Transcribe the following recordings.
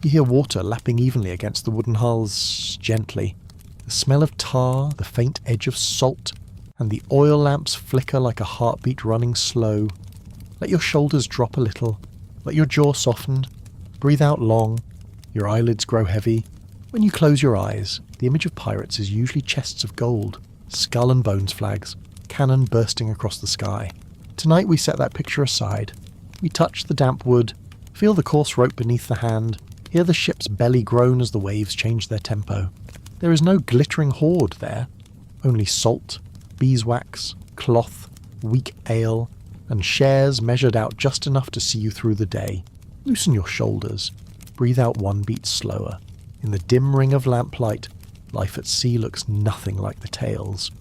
You hear water lapping evenly against the wooden hulls, gently. The smell of tar, the faint edge of salt, and the oil lamps flicker like a heartbeat running slow. Let your shoulders drop a little. Let your jaw soften. Breathe out long. Your eyelids grow heavy. When you close your eyes, the image of pirates is usually chests of gold, skull and bones flags, cannon bursting across the sky. Tonight we set that picture aside. We touch the damp wood, feel the coarse rope beneath the hand, hear the ship's belly groan as the waves change their tempo. There is no glittering hoard there, only salt, beeswax, cloth, weak ale, and shares measured out just enough to see you through the day. Loosen your shoulders. Breathe out one beat slower. In the dim ring of lamplight, life at sea looks nothing like the tales.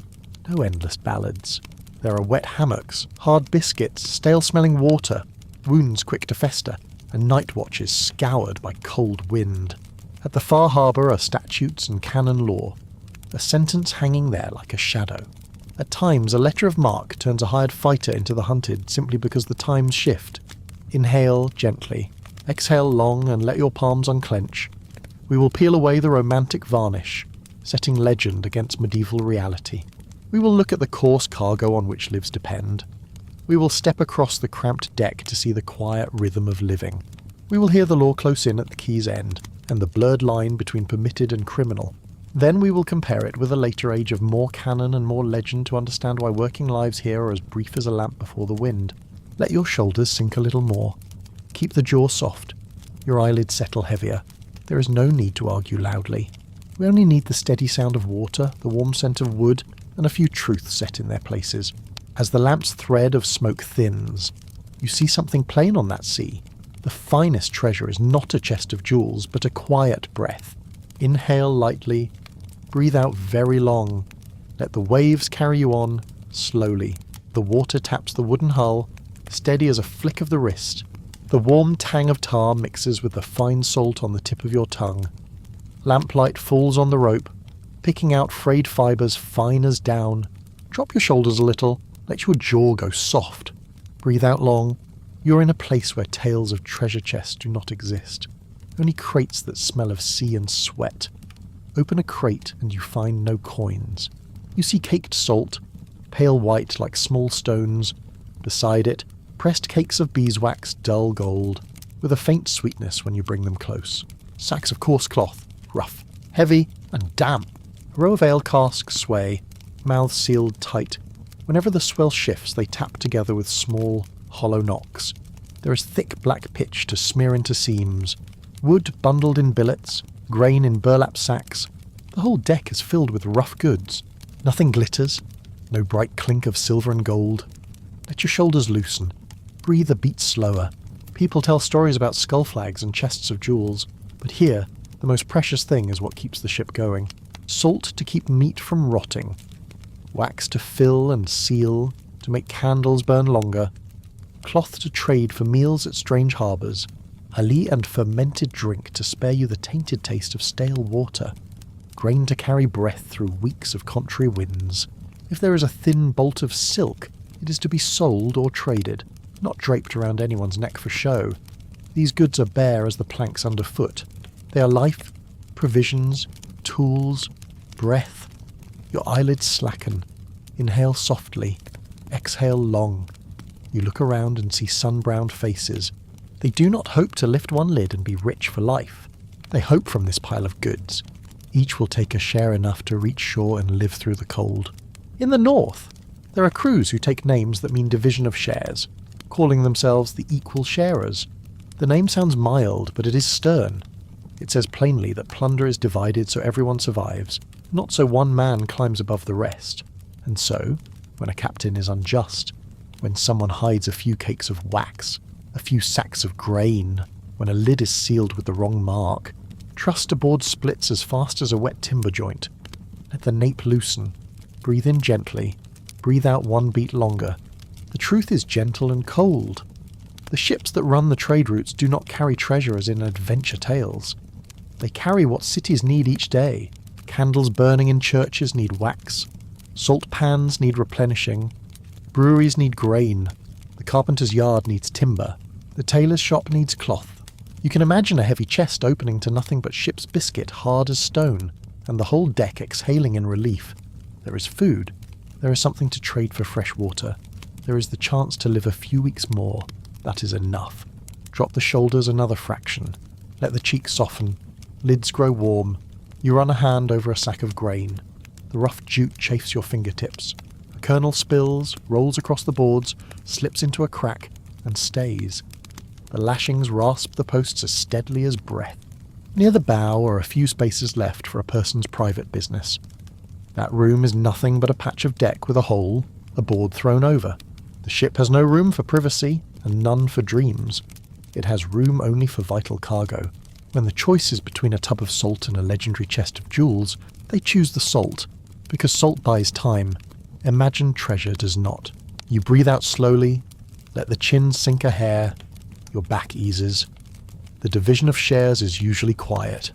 No endless ballads. There are wet hammocks, hard biscuits, stale-smelling water, wounds quick to fester, and night watches scoured by cold wind. At the far harbour are statutes and canon law, a sentence hanging there like a shadow. At times, a letter of marque turns a hired fighter into the hunted simply because the times shift. Inhale gently, exhale long, and let your palms unclench. We will peel away the romantic varnish, setting legend against medieval reality. We will look at the coarse cargo on which lives depend. We will step across the cramped deck to see the quiet rhythm of living. We will hear the law close in at the quay's end, and the blurred line between permitted and criminal. Then we will compare it with a later age of more canon and more legend to understand why working lives here are as brief as a lamp before the wind. Let your shoulders sink a little more. Keep the jaw soft. Your eyelids settle heavier. There is no need to argue loudly. We only need the steady sound of water, the warm scent of wood, and a few truths set in their places. As the lamp's thread of smoke thins, you see something plain on that sea. The finest treasure is not a chest of jewels, but a quiet breath. Inhale lightly, breathe out very long. Let the waves carry you on, slowly. The water taps the wooden hull, steady as a flick of the wrist. The warm tang of tar mixes with the fine salt on the tip of your tongue. Lamplight falls on the rope, picking out frayed fibres fine as down. Drop your shoulders a little, let your jaw go soft. Breathe out long. You're in a place where tales of treasure chests do not exist. Only crates that smell of sea and sweat. Open a crate and you find no coins. You see caked salt, pale white like small stones. Beside it, pressed cakes of beeswax, dull gold, with a faint sweetness when you bring them close. Sacks of coarse cloth, rough, heavy, and damp. A row of ale casks sway, mouths sealed tight. Whenever the swell shifts, they tap together with small, hollow knocks. There is thick black pitch to smear into seams, wood bundled in billets, grain in burlap sacks. The whole deck is filled with rough goods. Nothing glitters, no bright clink of silver and gold. Let your shoulders loosen. Breathe a beat slower. People tell stories about skull flags and chests of jewels, but here, the most precious thing is what keeps the ship going. Salt to keep meat from rotting. Wax to fill and seal, to make candles burn longer. Cloth to trade for meals at strange harbours. Ali and fermented drink to spare you the tainted taste of stale water. Grain to carry breath through weeks of contrary winds. If there is a thin bolt of silk, it is to be sold or traded, not draped around anyone's neck for show. These goods are bare as the planks underfoot. They are life, provisions, tools, breath. Your eyelids slacken. Inhale softly. Exhale long. You look around and see sun-browned faces. They do not hope to lift one lid and be rich for life. They hope from this pile of goods. Each will take a share enough to reach shore and live through the cold. In the north, there are crews who take names that mean division of shares, calling themselves the equal sharers. The name sounds mild, but it is stern. It says plainly that plunder is divided so everyone survives, not so one man climbs above the rest. And so, when a captain is unjust, when someone hides a few cakes of wax, a few sacks of grain, when a lid is sealed with the wrong mark, trust aboard splits as fast as a wet timber joint. Let the nape loosen. Breathe in gently. Breathe out one beat longer. The truth is gentle and cold. The ships that run the trade routes do not carry treasure as in adventure tales. They carry what cities need each day. Candles burning in churches need wax. Salt pans need replenishing. Breweries need grain. The carpenter's yard needs timber. The tailor's shop needs cloth. You can imagine a heavy chest opening to nothing but ship's biscuit, hard as stone, and the whole deck exhaling in relief. There is food. There is something to trade for fresh water. There is the chance to live a few weeks more. That is enough. Drop the shoulders another fraction. Let the cheeks soften. Lids grow warm. You run a hand over a sack of grain. The rough jute chafes your fingertips. A kernel spills, rolls across the boards, slips into a crack, and stays. The lashings rasp the posts as steadily as breath. Near the bow are a few spaces left for a person's private business. That room is nothing but a patch of deck with a hole, a board thrown over. The ship has no room for privacy, and none for dreams. It has room only for vital cargo. When the choice is between a tub of salt and a legendary chest of jewels, they choose the salt, because salt buys time. Imagined treasure does not. You breathe out slowly, let the chin sink a hair, your back eases. The division of shares is usually quiet.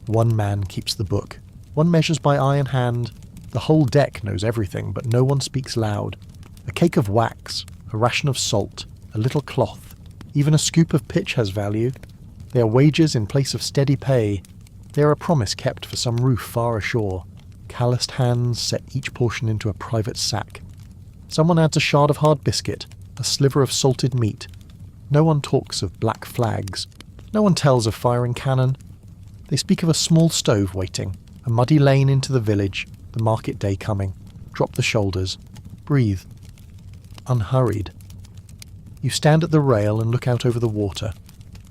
One man keeps the book. One measures by eye and hand. The whole deck knows everything, but no one speaks loud. A cake of wax, a ration of salt, a little cloth, even a scoop of pitch has value. They are wages in place of steady pay. They are a promise kept for some roof far ashore. Calloused hands set each portion into a private sack. Someone adds a shard of hard biscuit, a sliver of salted meat. No one talks of black flags. No one tells of firing cannon. They speak of a small stove waiting, a muddy lane into the village, the market day coming. Drop the shoulders. Breathe. Unhurried. You stand at the rail and look out over the water.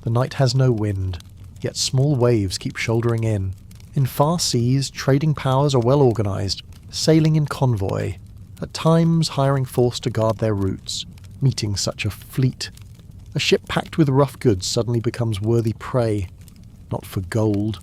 The night has no wind, yet small waves keep shouldering in. In far seas, trading powers are well organised, sailing in convoy, at times hiring force to guard their routes, meeting such a fleet. A ship packed with rough goods suddenly becomes worthy prey, not for gold,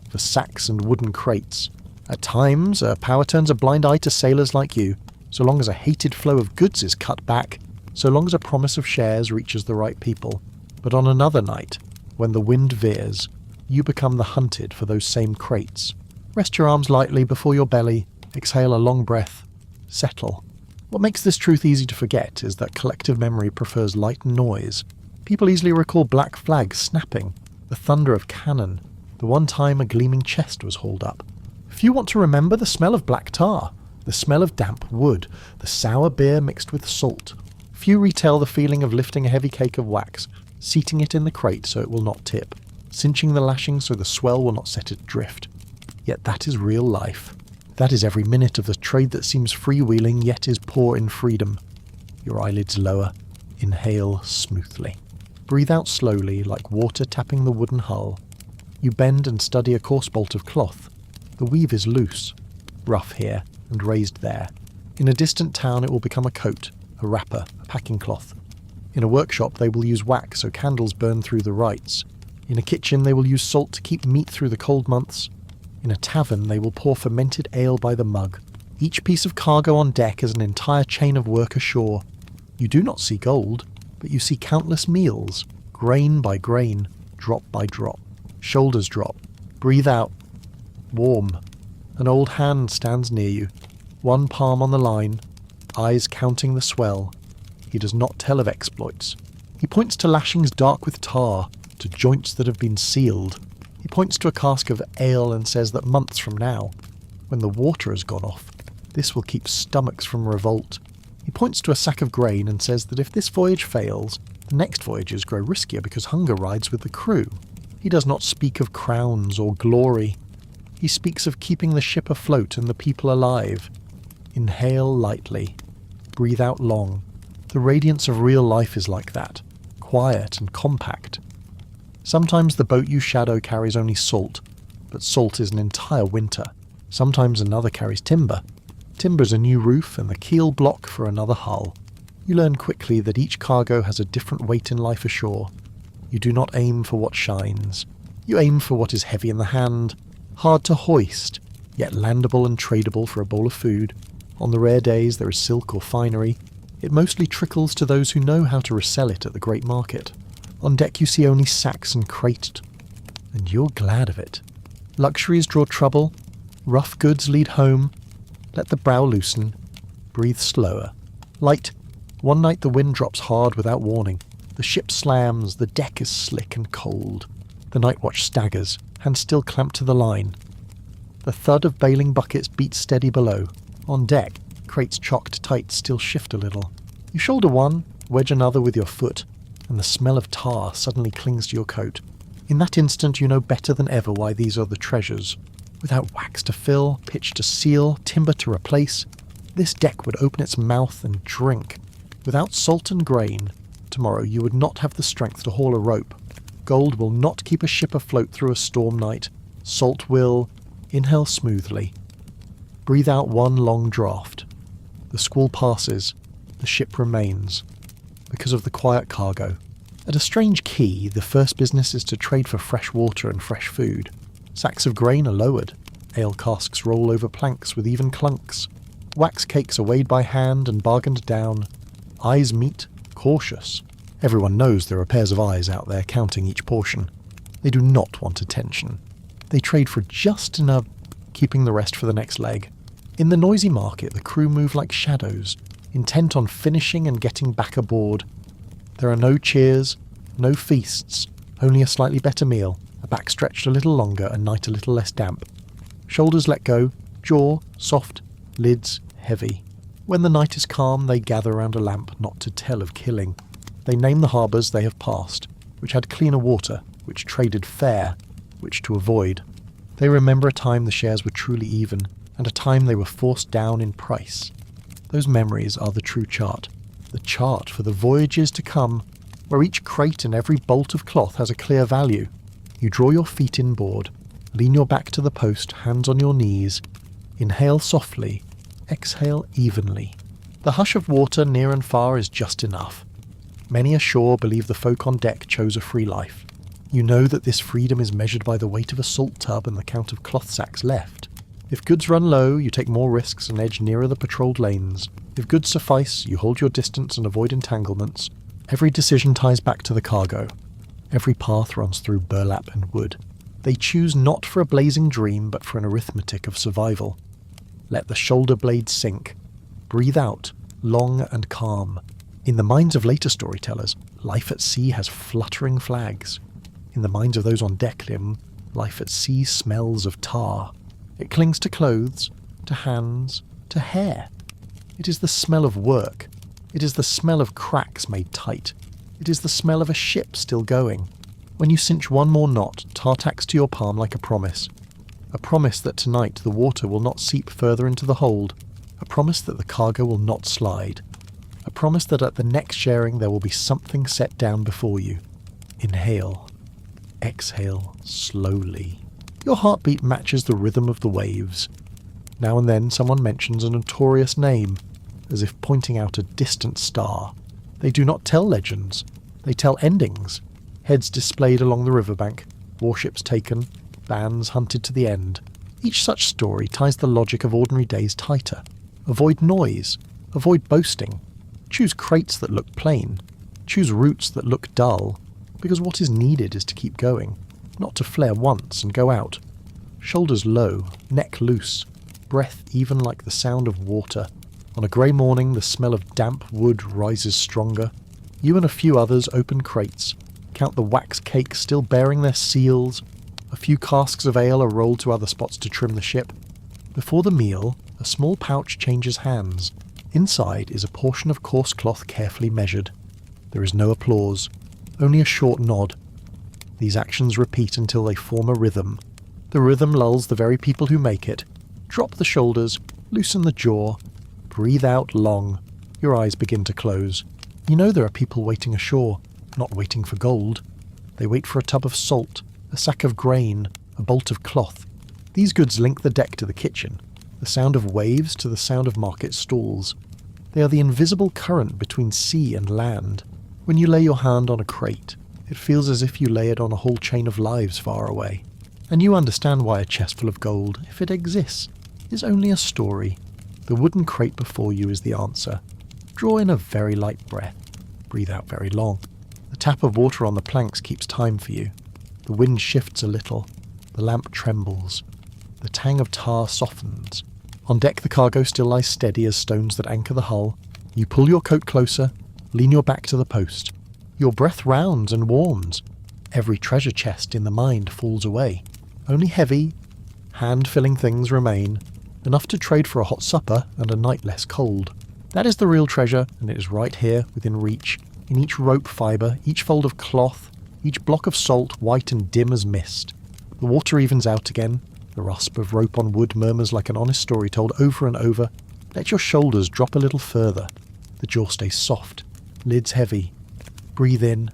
for sacks and wooden crates. At times, a power turns a blind eye to sailors like you, so long as a hated flow of goods is cut back, so long as a promise of shares reaches the right people. But on another night, when the wind veers, you become the hunted for those same crates. Rest your arms lightly before your belly, exhale a long breath, settle. What makes this truth easy to forget is that collective memory prefers light and noise. People easily recall black flags snapping, the thunder of cannon, the one time a gleaming chest was hauled up. Few want to remember the smell of black tar, the smell of damp wood, the sour beer mixed with salt. Few retell the feeling of lifting a heavy cake of wax, seating it in the crate so it will not tip, cinching the lashing so the swell will not set it adrift. Yet that is real life. That is every minute of the trade that seems freewheeling yet is poor in freedom. Your eyelids lower. Inhale smoothly. Breathe out slowly like water tapping the wooden hull. You bend and study a coarse bolt of cloth. The weave is loose, rough here and raised there. In a distant town it will become a coat, a wrapper, a packing cloth. In a workshop they will use wax so candles burn through the rights. In a kitchen they will use salt to keep meat through the cold months. In a tavern they will pour fermented ale by the mug. Each piece of cargo on deck is an entire chain of work ashore. You do not see gold, but you see countless meals, grain by grain, drop by drop. Shoulders drop. Breathe out. Warm. An old hand stands near you, one palm on the line, eyes counting the swell. He does not tell of exploits. He points to lashings dark with tar, to joints that have been sealed. He points to a cask of ale and says that months from now, when the water has gone off, this will keep stomachs from revolt. He points to a sack of grain and says that if this voyage fails, the next voyages grow riskier because hunger rides with the crew. He does not speak of crowns or glory. He speaks of keeping the ship afloat and the people alive. Inhale lightly. Breathe out long. The radiance of real life is like that, quiet and compact. Sometimes the boat you shadow carries only salt, but salt is an entire winter. Sometimes another carries timber. Timber's a new roof and the keel block for another hull. You learn quickly that each cargo has a different weight in life ashore. You do not aim for what shines. You aim for what is heavy in the hand, hard to hoist, yet landable and tradable for a bowl of food. On the rare days there is silk or finery. It mostly trickles to those who know how to resell it at the great market. On deck you see only sacks and crates, and you're glad of it. Luxuries draw trouble, rough goods lead home. Let the brow loosen, breathe slower. Light. One night the wind drops hard without warning. The ship slams, the deck is slick and cold. The night watch staggers, hands still clamped to the line. The thud of bailing buckets beats steady below. On deck, crates chocked tight still shift a little. You shoulder one, wedge another with your foot, and the smell of tar suddenly clings to your coat. In that instant you know better than ever why these are the treasures. Without wax to fill, pitch to seal, timber to replace, this deck would open its mouth and drink. Without salt and grain, tomorrow you would not have the strength to haul a rope. Gold will not keep a ship afloat through a storm night. Salt will. Inhale smoothly. Breathe out one long draught. The squall passes. The ship remains. Because of the quiet cargo. At a strange quay, the first business is to trade for fresh water and fresh food. Sacks of grain are lowered. Ale casks roll over planks with even clunks. Wax cakes are weighed by hand and bargained down. Eyes meet, cautious. Everyone knows there are pairs of eyes out there counting each portion. They do not want attention. They trade for just enough, keeping the rest for the next leg. In the noisy market, the crew move like shadows, intent on finishing and getting back aboard. There are no cheers, no feasts, only a slightly better meal, a back stretched a little longer, a night a little less damp. Shoulders let go, jaw soft, lids heavy. When the night is calm, they gather round a lamp not to tell of killing. They name the harbours they have passed, which had cleaner water, which traded fair, which to avoid. They remember a time the shares were truly even, and a time they were forced down in price. Those memories are the true chart. The chart for the voyages to come, where each crate and every bolt of cloth has a clear value. You draw your feet inboard, lean your back to the post, hands on your knees. Inhale softly, exhale evenly. The hush of water near and far is just enough. Many ashore believe the folk on deck chose a free life. You know that this freedom is measured by the weight of a salt tub and the count of cloth sacks left. If goods run low, you take more risks and edge nearer the patrolled lanes. If goods suffice, you hold your distance and avoid entanglements. Every decision ties back to the cargo. Every path runs through burlap and wood. They choose not for a blazing dream, but for an arithmetic of survival. Let the shoulder blades sink. Breathe out, long and calm. In the minds of later storytellers, life at sea has fluttering flags. In the minds of those on deck, life at sea smells of tar. It clings to clothes, to hands, to hair. It is the smell of work. It is the smell of cracks made tight. It is the smell of a ship still going. When you cinch one more knot, tar tacks to your palm like a promise. A promise that tonight the water will not seep further into the hold. A promise that the cargo will not slide. A promise that at the next sharing there will be something set down before you. Inhale. Exhale slowly. Your heartbeat matches the rhythm of the waves. Now and then someone mentions a notorious name, as if pointing out a distant star. They do not tell legends. They tell endings. Heads displayed along the riverbank, warships taken, bands hunted to the end. Each such story ties the logic of ordinary days tighter. Avoid noise. Avoid boasting. Choose crates that look plain. Choose routes that look dull. Because what is needed is to keep going, not to flare once and go out. Shoulders low, neck loose, breath even like the sound of water. On a grey morning, the smell of damp wood rises stronger. You and a few others open crates, count the wax cakes still bearing their seals. A few casks of ale are rolled to other spots to trim the ship. Before the meal, a small pouch changes hands. Inside is a portion of coarse cloth carefully measured. There is no applause. Only a short nod. These actions repeat until they form a rhythm. The rhythm lulls the very people who make it. Drop the shoulders, loosen the jaw, breathe out long. Your eyes begin to close. You know there are people waiting ashore, not waiting for gold. They wait for a tub of salt, a sack of grain, a bolt of cloth. These goods link the deck to the kitchen, the sound of waves to the sound of market stalls. They are the invisible current between sea and land. When you lay your hand on a crate, it feels as if you lay it on a whole chain of lives far away. And you understand why a chest full of gold, if it exists, is only a story. The wooden crate before you is the answer. Draw in a very light breath. Breathe out very long. The tap of water on the planks keeps time for you. The wind shifts a little. The lamp trembles. The tang of tar softens. On deck the cargo still lies steady as stones that anchor the hull. You pull your coat closer, lean your back to the post. Your breath rounds and warms. Every treasure chest in the mind falls away. Only heavy, hand-filling things remain, enough to trade for a hot supper and a night less cold. That is the real treasure, and it is right here, within reach, in each rope fibre, each fold of cloth, each block of salt white and dim as mist. The water evens out again. The rasp of rope on wood murmurs like an honest story told over and over. Let your shoulders drop a little further. The jaw stays soft, lids heavy. Breathe in,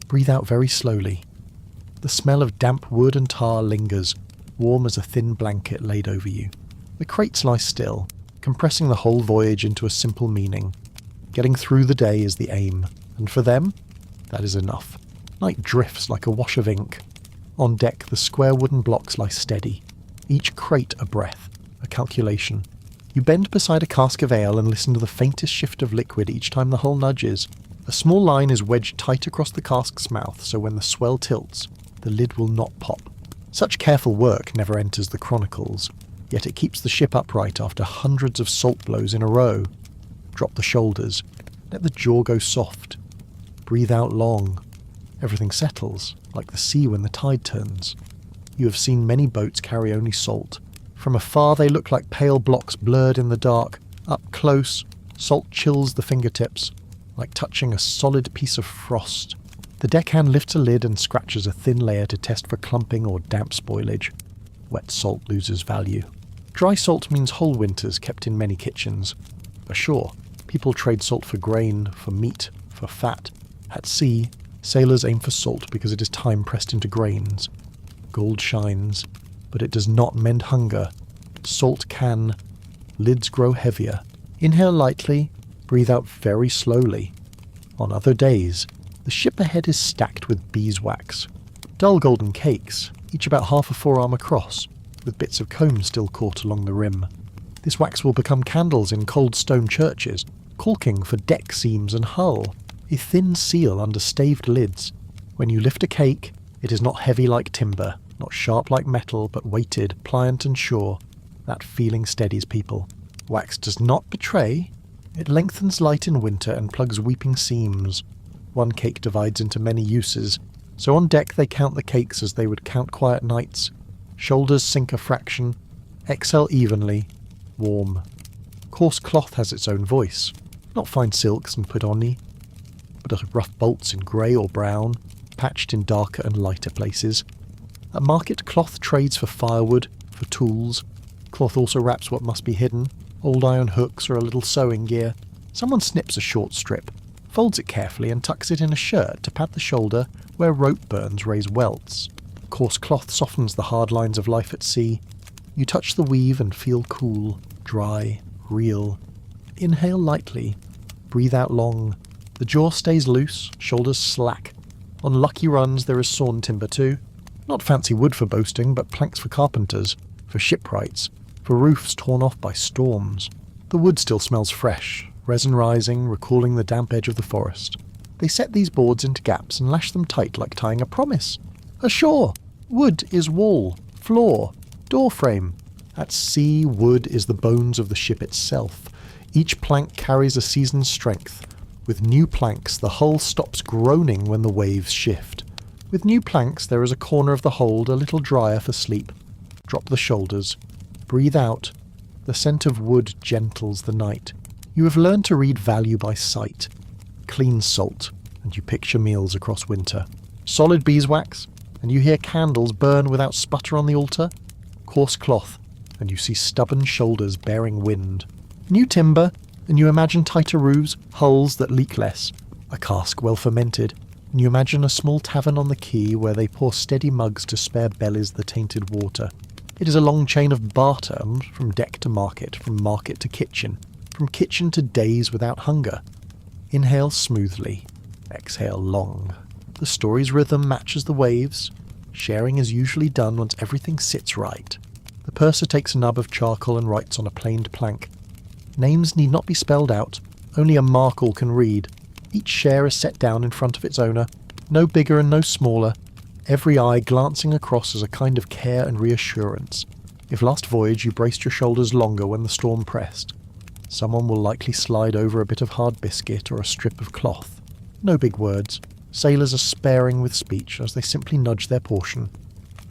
breathe out very slowly. The smell of damp wood and tar lingers, warm as a thin blanket laid over you. The crates lie still, compressing the whole voyage into a simple meaning. Getting through the day is the aim, and for them, that is enough. Night drifts like a wash of ink. On deck, the square wooden blocks lie steady, each crate a breath, a calculation. You bend beside a cask of ale and listen to the faintest shift of liquid each time the hull nudges. A small line is wedged tight across the cask's mouth, so when the swell tilts, the lid will not pop. Such careful work never enters the chronicles, yet it keeps the ship upright after hundreds of salt blows in a row. Drop the shoulders. Let the jaw go soft. Breathe out long. Everything settles, like the sea when the tide turns. You have seen many boats carry only salt. From afar they look like pale blocks blurred in the dark. Up close, salt chills the fingertips, like touching a solid piece of frost. The deckhand lifts a lid and scratches a thin layer to test for clumping or damp spoilage. Wet salt loses value. Dry salt means whole winters kept in many kitchens. Ashore, people trade salt for grain, for meat, for fat. At sea, sailors aim for salt because it is time pressed into grains. Gold shines, but it does not mend hunger. Salt can. Lids grow heavier. Inhale lightly, breathe out very slowly. On other days, the ship ahead is stacked with beeswax. Dull golden cakes, each about half a forearm across, with bits of comb still caught along the rim. This wax will become candles in cold stone churches, caulking for deck seams and hull, a thin seal under staved lids. When you lift a cake, it is not heavy like timber, not sharp like metal, but weighted, pliant and sure. That feeling steadies people. Wax does not betray. It lengthens light in winter and plugs weeping seams. One cake divides into many uses, so on deck they count the cakes as they would count quiet nights. Shoulders sink a fraction, exhale evenly, warm. Coarse cloth has its own voice, not fine silks and put-on-y, but rough bolts in grey or brown, patched in darker and lighter places. At market, cloth trades for firewood, for tools. Cloth also wraps what must be hidden, old iron hooks or a little sewing gear. Someone snips a short strip, folds it carefully and tucks it in a shirt to pad the shoulder where rope burns raise welts. Coarse cloth softens the hard lines of life at sea. You touch the weave and feel cool, dry, real. Inhale lightly, breathe out long. The jaw stays loose, shoulders slack. On lucky runs there is sawn timber too. Not fancy wood for boasting, but planks for carpenters, for shipwrights, for roofs torn off by storms. The wood still smells fresh, resin rising, recalling the damp edge of the forest. They set these boards into gaps and lash them tight like tying a promise. Ashore, wood is wall, floor, door frame. At sea, wood is the bones of the ship itself. Each plank carries a season's strength. With new planks, the hull stops groaning when the waves shift. With new planks, there is a corner of the hold a little drier for sleep. Drop the shoulders. Breathe out. The scent of wood gentles the night. You have learned to read value by sight. Clean salt, and you picture meals across winter. Solid beeswax, and you hear candles burn without sputter on the altar. Coarse cloth, and you see stubborn shoulders bearing wind. New timber, and you imagine tighter roofs, hulls that leak less. A cask well fermented, and you imagine a small tavern on the quay where they pour steady mugs to spare bellies the tainted water. It is a long chain of barter, from deck to market, from market to kitchen, from kitchen to days without hunger. Inhale smoothly, exhale long. The story's rhythm matches the waves. Sharing is usually done once everything sits right. The purser takes a nub of charcoal and writes on a planed plank. Names need not be spelled out, only a markle can read. Each share is set down in front of its owner, no bigger and no smaller, every eye glancing across as a kind of care and reassurance. If last voyage you braced your shoulders longer when the storm pressed, someone will likely slide over a bit of hard biscuit or a strip of cloth. No big words, Sailors are sparing with speech as they simply nudge their portion.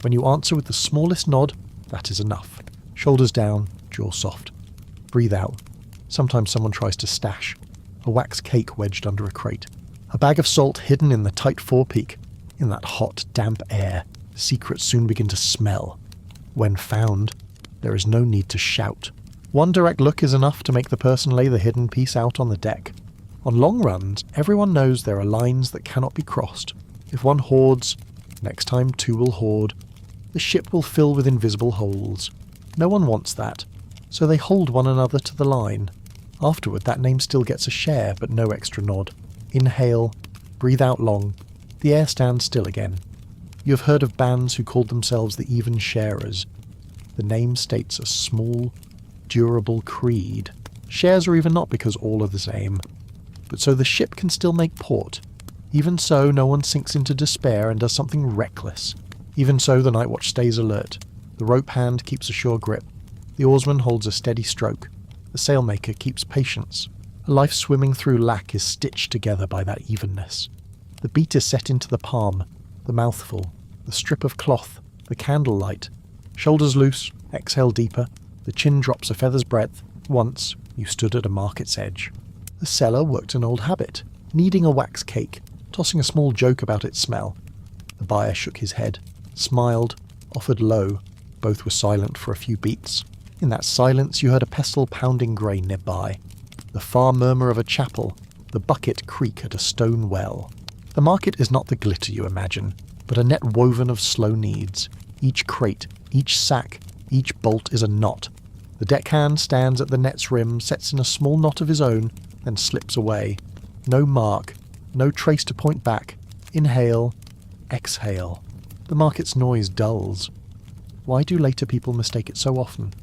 When you answer with the smallest nod, that is enough. Shoulders down, jaw soft. Breathe out. Sometimes someone tries to stash. A wax cake wedged under a crate. A bag of salt hidden in the tight forepeak. In that hot, damp air, secrets soon begin to smell. When found, there is no need to shout. One direct look is enough to make the person lay the hidden piece out on the deck. On long runs, everyone knows there are lines that cannot be crossed. If one hoards, next time two will hoard. The ship will fill with invisible holes. No one wants that, so they hold one another to the line. Afterward, that name still gets a share, but no extra nod. Inhale, breathe out long. The air stands still again. You have heard of bands who called themselves the Even Sharers. The name states a small, durable creed. Shares are even not because all are the same. But so the ship can still make port. Even so, no one sinks into despair and does something reckless. Even so, the night watch stays alert. The rope hand keeps a sure grip. The oarsman holds a steady stroke. The sailmaker keeps patience. A life swimming through lack is stitched together by that evenness. The beat is set into the palm, the mouthful, the strip of cloth, the candlelight. Shoulders loose, exhale deeper. The chin drops a feather's breadth. Once, you stood at a market's edge. The seller worked an old habit, kneading a wax cake, tossing a small joke about its smell. The buyer shook his head, smiled, offered low. Both were silent for a few beats. In that silence you heard a pestle pounding grain nearby, the far murmur of a chapel, the bucket creak at a stone well. The market is not the glitter you imagine, but a net woven of slow needs. Each crate, each sack, each bolt is a knot. The deckhand stands at the net's rim, sets in a small knot of his own, then slips away. No mark, no trace to point back. Inhale, exhale. The market's noise dulls. Why do later people mistake it so often?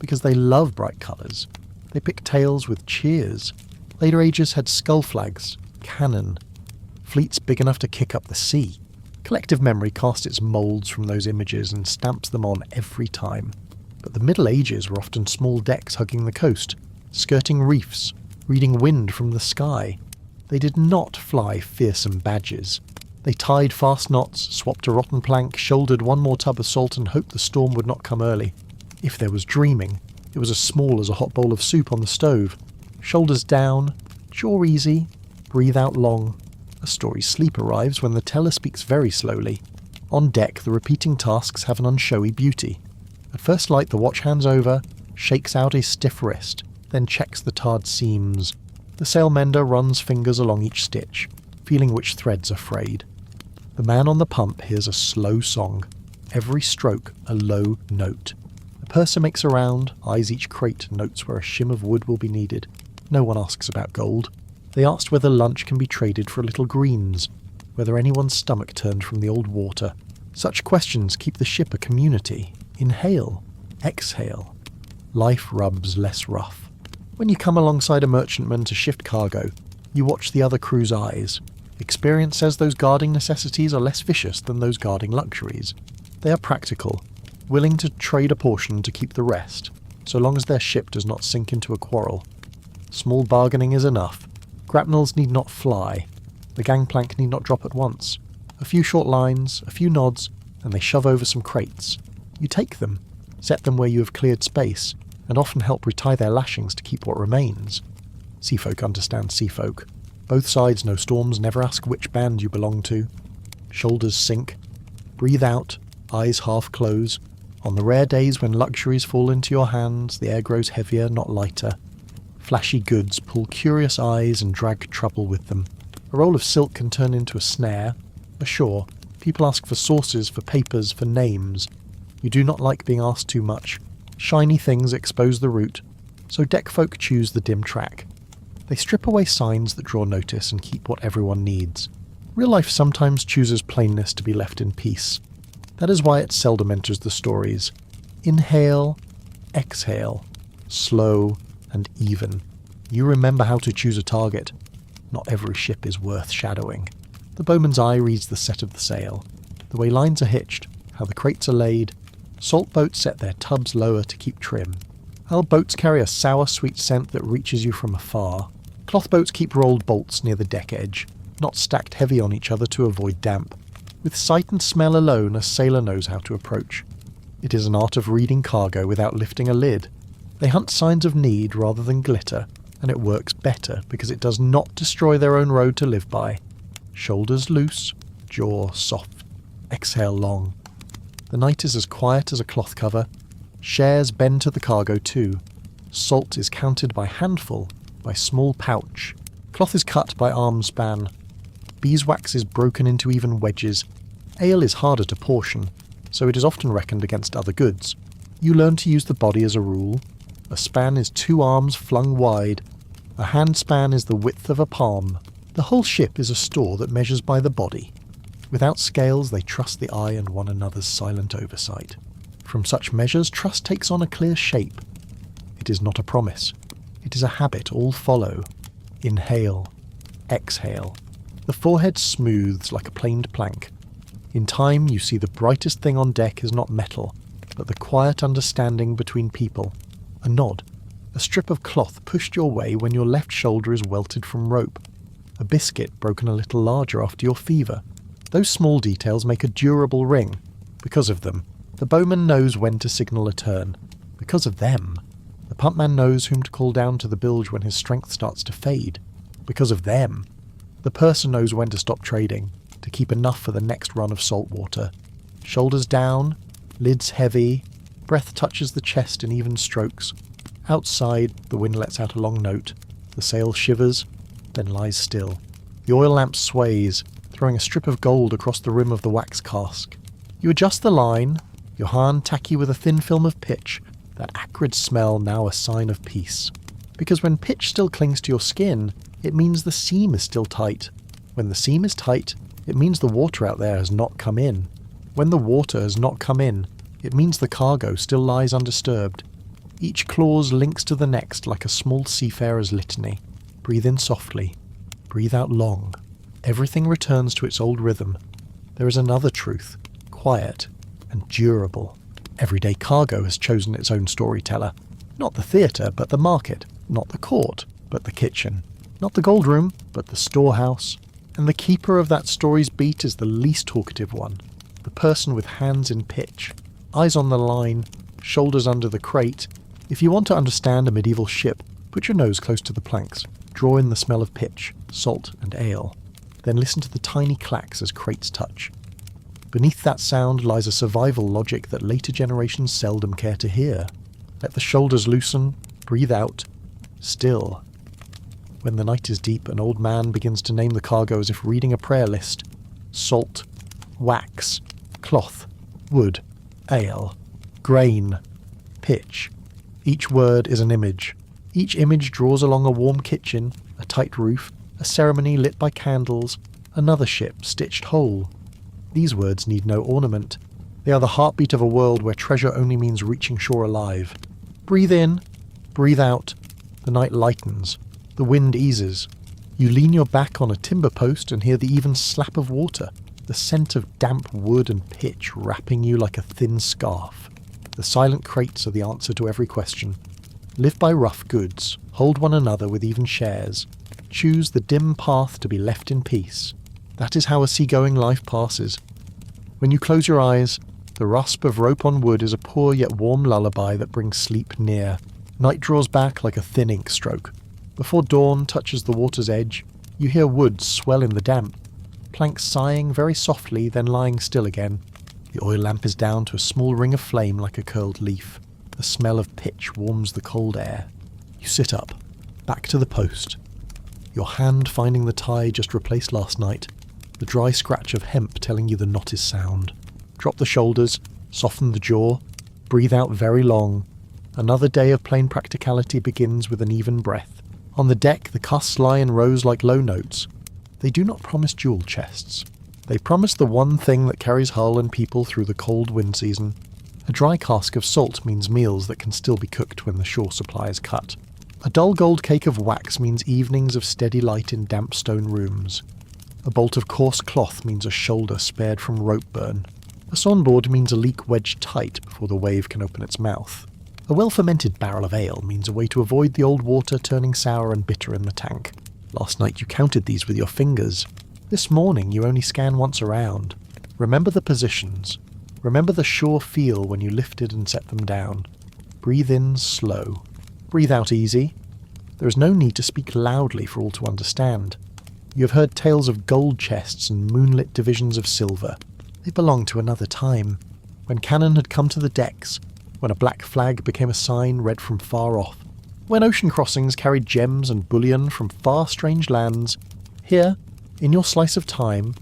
Because they love bright colours. They pick tales with cheers. Later ages had skull flags, cannon, fleets big enough to kick up the sea. Collective memory casts its moulds from those images and stamps them on every time. But the Middle Ages were often small decks hugging the coast, skirting reefs, reading wind from the sky. They did not fly fearsome badges. They tied fast knots, swapped a rotten plank, shouldered one more tub of salt and hoped the storm would not come early. If there was dreaming, it was as small as a hot bowl of soup on the stove. Shoulders down, jaw easy, breathe out long. A story's sleep arrives when the teller speaks very slowly. On deck, the repeating tasks have an unshowy beauty. At first light, the watch hands over, shakes out a stiff wrist, then checks the tarred seams. The sailmender runs fingers along each stitch, feeling which threads are frayed. The man on the pump hears a slow song, every stroke a low note. The purser makes a round, eyes each crate, notes where a shim of wood will be needed. No one asks about gold. They asked whether lunch can be traded for a little greens, whether anyone's stomach turned from the old water. Such questions keep the ship a community. Inhale, exhale. Life rubs less rough. When you come alongside a merchantman to shift cargo, you watch the other crew's eyes. Experience says those guarding necessities are less vicious than those guarding luxuries. They are practical, willing to trade a portion to keep the rest, so long as their ship does not sink into a quarrel. Small bargaining is enough. Grapnels need not fly. The gangplank need not drop at once. A few short lines, a few nods, and they shove over some crates. You take them, set them where you have cleared space, and often help retie their lashings to keep what remains. Seafolk understand seafolk. Both sides know storms, never ask which band you belong to. Shoulders sink. Breathe out, eyes half close. On the rare days when luxuries fall into your hands, the air grows heavier, not lighter. Flashy goods pull curious eyes and drag trouble with them. A roll of silk can turn into a snare. Ashore, people ask for sources, for papers, for names. You do not like being asked too much. Shiny things expose the route, so deck folk choose the dim track. They strip away signs that draw notice and keep what everyone needs. Real life sometimes chooses plainness to be left in peace. That is why it seldom enters the stories. Inhale, exhale, slow and even. You remember how to choose a target. Not every ship is worth shadowing. The bowman's eye reads the set of the sail, the way lines are hitched, how the crates are laid. Salt boats set their tubs lower to keep trim. Ale boats carry a sour, sweet scent that reaches you from afar. Cloth boats keep rolled bolts near the deck edge. not stacked heavy on each other to avoid damp. With sight and smell alone, a sailor knows how to approach. It is an art of reading cargo without lifting a lid. They hunt signs of need rather than glitter, and it works better because it does not destroy their own road to live by. Shoulders loose, jaw soft. Exhale long. The night is as quiet as a cloth cover. Shares bend to the cargo too. Salt is counted by handful, by small pouch. Cloth is cut by arm span. Beeswax is broken into even wedges. Ale is harder to portion, so it is often reckoned against other goods. You learn to use the body as a rule. A span is 2 arms flung wide. A hand span is the width of a palm. The whole ship is a store that measures by the body. Without scales, they trust the eye and one another's silent oversight. From such measures, trust takes on a clear shape. It is not a promise. It is a habit all follow. Inhale. Exhale. The forehead smooths like a planed plank. In time, you see the brightest thing on deck is not metal, but the quiet understanding between people. A nod. A strip of cloth pushed your way when your left shoulder is welted from rope. A biscuit broken a little larger after your fever. Those small details make a durable ring. Because of them, the bowman knows when to signal a turn. Because of them, the pumpman knows whom to call down to the bilge when his strength starts to fade. Because of them, the purser knows when to stop trading, to keep enough for the next run of salt water. Shoulders down, lids heavy, breath touches the chest in even strokes. Outside, the wind lets out a long note. The sail shivers, then lies still. The oil lamp sways, throwing a strip of gold across the rim of the wax cask. You adjust the line, your hand tacky with a thin film of pitch, that acrid smell now a sign of peace. Because when pitch still clings to your skin, it means the seam is still tight. When the seam is tight, it means the water out there has not come in. When the water has not come in, it means the cargo still lies undisturbed. Each clause links to the next like a small seafarer's litany. Breathe in softly. Breathe out long. Everything returns to its old rhythm. There is another truth, quiet and durable. Everyday cargo has chosen its own storyteller. Not the theatre, but the market. Not the court, but the kitchen. Not the gold room, but the storehouse. And the keeper of that story's beat is the least talkative one. The person with hands in pitch. Eyes on the line, shoulders under the crate. If you want to understand a medieval ship, put your nose close to the planks. Draw in the smell of pitch, salt and ale. Then listen to the tiny clacks as crates touch. Beneath that sound lies a survival logic that later generations seldom care to hear. Let the shoulders loosen, breathe out, still. When the night is deep, an old man begins to name the cargo as if reading a prayer list. Salt, wax, cloth, wood, ale, grain, pitch. Each word is an image. Each image draws along a warm kitchen, a tight roof, a ceremony lit by candles, another ship stitched whole. These words need no ornament. They are the heartbeat of a world where treasure only means reaching shore alive. Breathe in, breathe out. The night lightens. The wind eases. You lean your back on a timber post and hear the even slap of water, the scent of damp wood and pitch wrapping you like a thin scarf. The silent crates are the answer to every question. Live by rough goods. Hold one another with even shares. Choose the dim path to be left in peace. That is how a seagoing life passes. When you close your eyes, the rasp of rope on wood is a poor yet warm lullaby that brings sleep near. Night draws back like a thin ink stroke. Before dawn touches the water's edge, you hear wood swell in the damp. Planks sighing very softly, then lying still again. The oil lamp is down to a small ring of flame like a curled leaf. The smell of pitch warms the cold air. You sit up, back to the post. Your hand finding the tie just replaced last night. The dry scratch of hemp telling you the knot is sound. Drop the shoulders, soften the jaw, breathe out very long. Another day of plain practicality begins with an even breath. On the deck, the casks lie in rows like low notes. They do not promise jewel chests. They promise the one thing that carries hull and people through the cold wind season. A dry cask of salt means meals that can still be cooked when the shore supply is cut. A dull gold cake of wax means evenings of steady light in damp stone rooms. A bolt of coarse cloth means a shoulder spared from rope burn. A sawnboard means a leak wedged tight before the wave can open its mouth. A well-fermented barrel of ale means a way to avoid the old water turning sour and bitter in the tank. Last night you counted these with your fingers. This morning you only scan once around. Remember the positions. Remember the sure feel when you lifted and set them down. Breathe in slow. Breathe out easy. There is no need to speak loudly for all to understand. You have heard tales of gold chests and moonlit divisions of silver. They belong to another time, when cannon had come to the decks, when a black flag became a sign read from far off, when ocean crossings carried gems and bullion from far strange lands. Here, in your slice of time,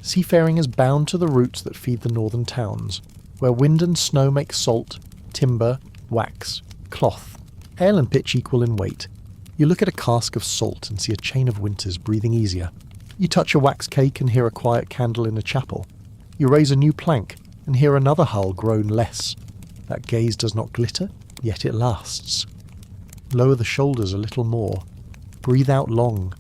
seafaring is bound to the routes that feed the northern towns, where wind and snow make salt, timber, wax, cloth, ale and pitch equal in weight. You look at a cask of salt and see a chain of winters breathing easier. You touch a wax cake and hear a quiet candle in a chapel. You raise a new plank and hear another hull groan less. That gaze does not glitter, yet it lasts. Lower the shoulders a little more. Breathe out long.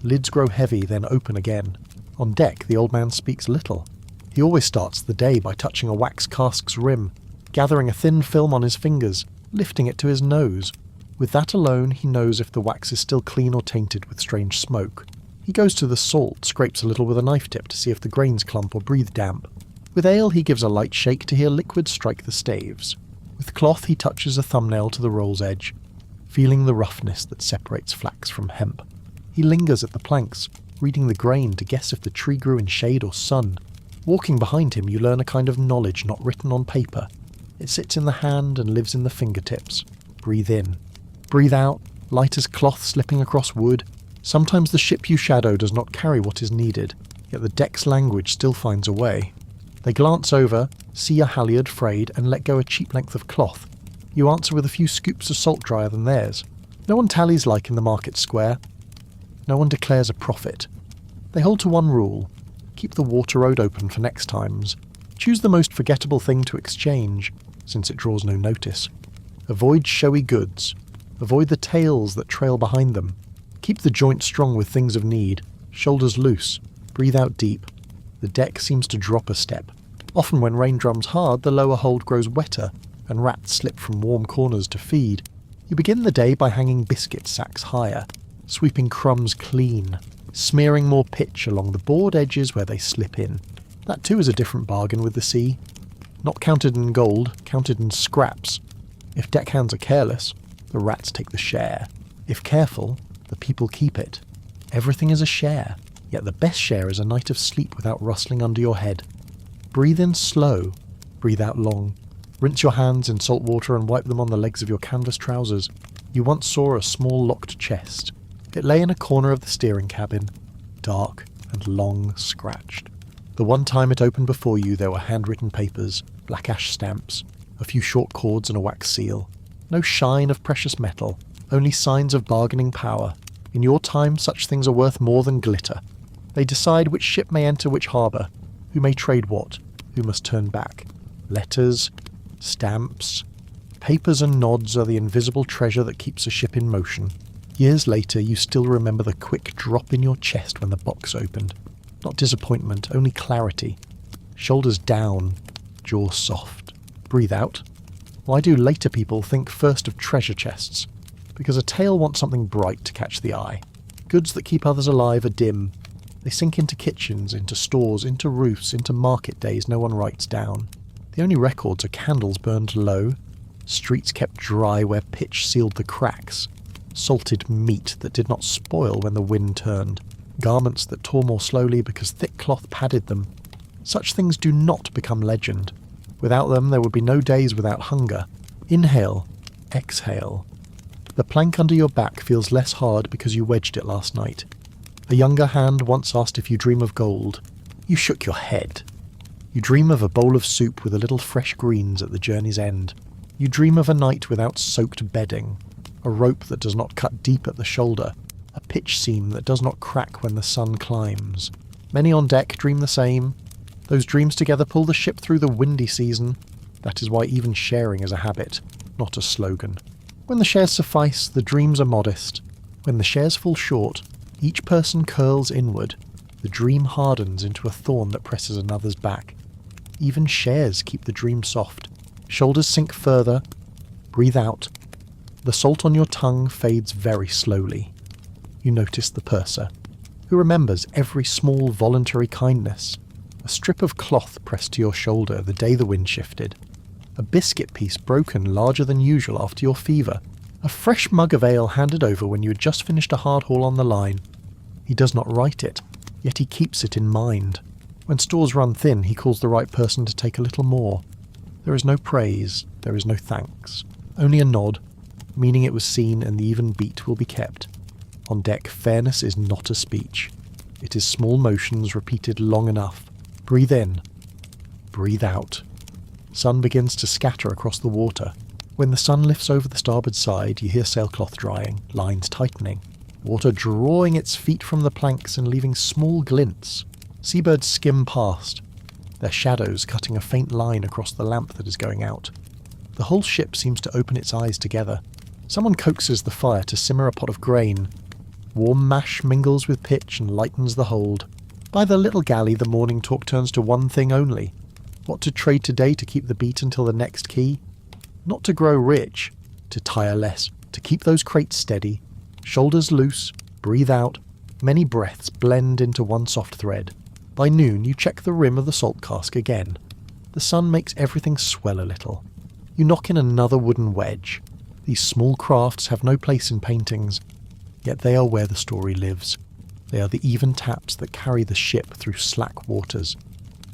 Lids grow heavy, then open again. On deck, the old man speaks little. He always starts the day by touching a wax cask's rim, gathering a thin film on his fingers, lifting it to his nose. With that alone, he knows if the wax is still clean or tainted with strange smoke. He goes to the salt, scrapes a little with a knife tip to see if the grains clump or breathe damp. With ale, he gives a light shake to hear liquid strike the staves. With cloth, he touches a thumbnail to the roll's edge, feeling the roughness that separates flax from hemp. He lingers at the planks, reading the grain to guess if the tree grew in shade or sun. Walking behind him, you learn a kind of knowledge not written on paper. It sits in the hand and lives in the fingertips. Breathe in. Breathe out, light as cloth slipping across wood. Sometimes the ship you shadow does not carry what is needed, yet the deck's language still finds a way. They glance over, see a halyard frayed, and let go a cheap length of cloth. You answer with a few scoops of salt drier than theirs. No one tallies like in the market square. No one declares a profit. They hold to one rule. Keep the water road open for next times. Choose the most forgettable thing to exchange, since it draws no notice. Avoid showy goods. Avoid the tails that trail behind them. Keep the joint strong with things of need. Shoulders loose. Breathe out deep. The deck seems to drop a step. Often when rain drums hard, the lower hold grows wetter, and rats slip from warm corners to feed. You begin the day by hanging biscuit sacks higher, sweeping crumbs clean, smearing more pitch along the board edges where they slip in. That too is a different bargain with the sea. Not counted in gold, counted in scraps. If deckhands are careless, the rats take the share. If careful, the people keep it. Everything is a share, yet the best share is a night of sleep without rustling under your head. Breathe in slow, breathe out long. Rinse your hands in salt water and wipe them on the legs of your canvas trousers. You once saw a small locked chest. It lay in a corner of the steering cabin, dark and long scratched. The one time it opened before you, there were handwritten papers, black ash stamps, a few short cords and a wax seal. No shine of precious metal, only signs of bargaining power. In your time, such things are worth more than glitter. They decide which ship may enter which harbour, who may trade what, who must turn back. Letters, stamps, papers and nods are the invisible treasure that keeps a ship in motion. Years later, you still remember the quick drop in your chest when the box opened. Not disappointment, only clarity. Shoulders down, jaw soft. Breathe out. Why do later people think first of treasure chests? Because a tale wants something bright to catch the eye. Goods that keep others alive are dim. They sink into kitchens, into stores, into roofs, into market days no one writes down. The only records are candles burned low, streets kept dry where pitch sealed the cracks, salted meat that did not spoil when the wind turned, garments that tore more slowly because thick cloth padded them. Such things do not become legend. Without them there would be no days without hunger. Inhale, exhale. The plank under your back feels less hard because you wedged it last night. A younger hand once asked if you dream of gold. You shook your head. You dream of a bowl of soup with a little fresh greens at the journey's end. You dream of a night without soaked bedding, a rope that does not cut deep at the shoulder, a pitch seam that does not crack when the sun climbs. Many on deck dream the same. Those dreams together pull the ship through the windy season. That is why even sharing is a habit, not a slogan. When the shares suffice, the dreams are modest. When the shares fall short, each person curls inward. The dream hardens into a thorn that presses another's back. Even shares keep the dream soft. Shoulders sink further. Breathe out. The salt on your tongue fades very slowly. You notice the purser. who remembers every small voluntary kindness. A strip of cloth pressed to your shoulder the day the wind shifted. A biscuit piece broken larger than usual after your fever. A fresh mug of ale handed over when you had just finished a hard haul on the line. He does not write it, yet he keeps it in mind. When stores run thin, he calls the right person to take a little more. There is no praise, there is no thanks. Only a nod, meaning it was seen and the even beat will be kept. On deck, fairness is not a speech. It is small motions repeated long enough. Breathe in. Breathe out. Sun begins to scatter across the water. When the sun lifts over the starboard side, you hear sailcloth drying, lines tightening, water drawing its feet from the planks and leaving small glints. Seabirds skim past, their shadows cutting a faint line across the lamp that is going out. The whole ship seems to open its eyes together. Someone coaxes the fire to simmer a pot of grain. Warm mash mingles with pitch and lightens the hold. By the little galley the morning talk turns to one thing only. What to trade today to keep the beat until the next key? Not to grow rich, to tire less, to keep those crates steady. Shoulders loose, breathe out, many breaths blend into one soft thread. By noon you check the rim of the salt cask again. The sun makes everything swell a little. You knock in another wooden wedge. These small crafts have no place in paintings, yet they are where the story lives. They are the even taps that carry the ship through slack waters.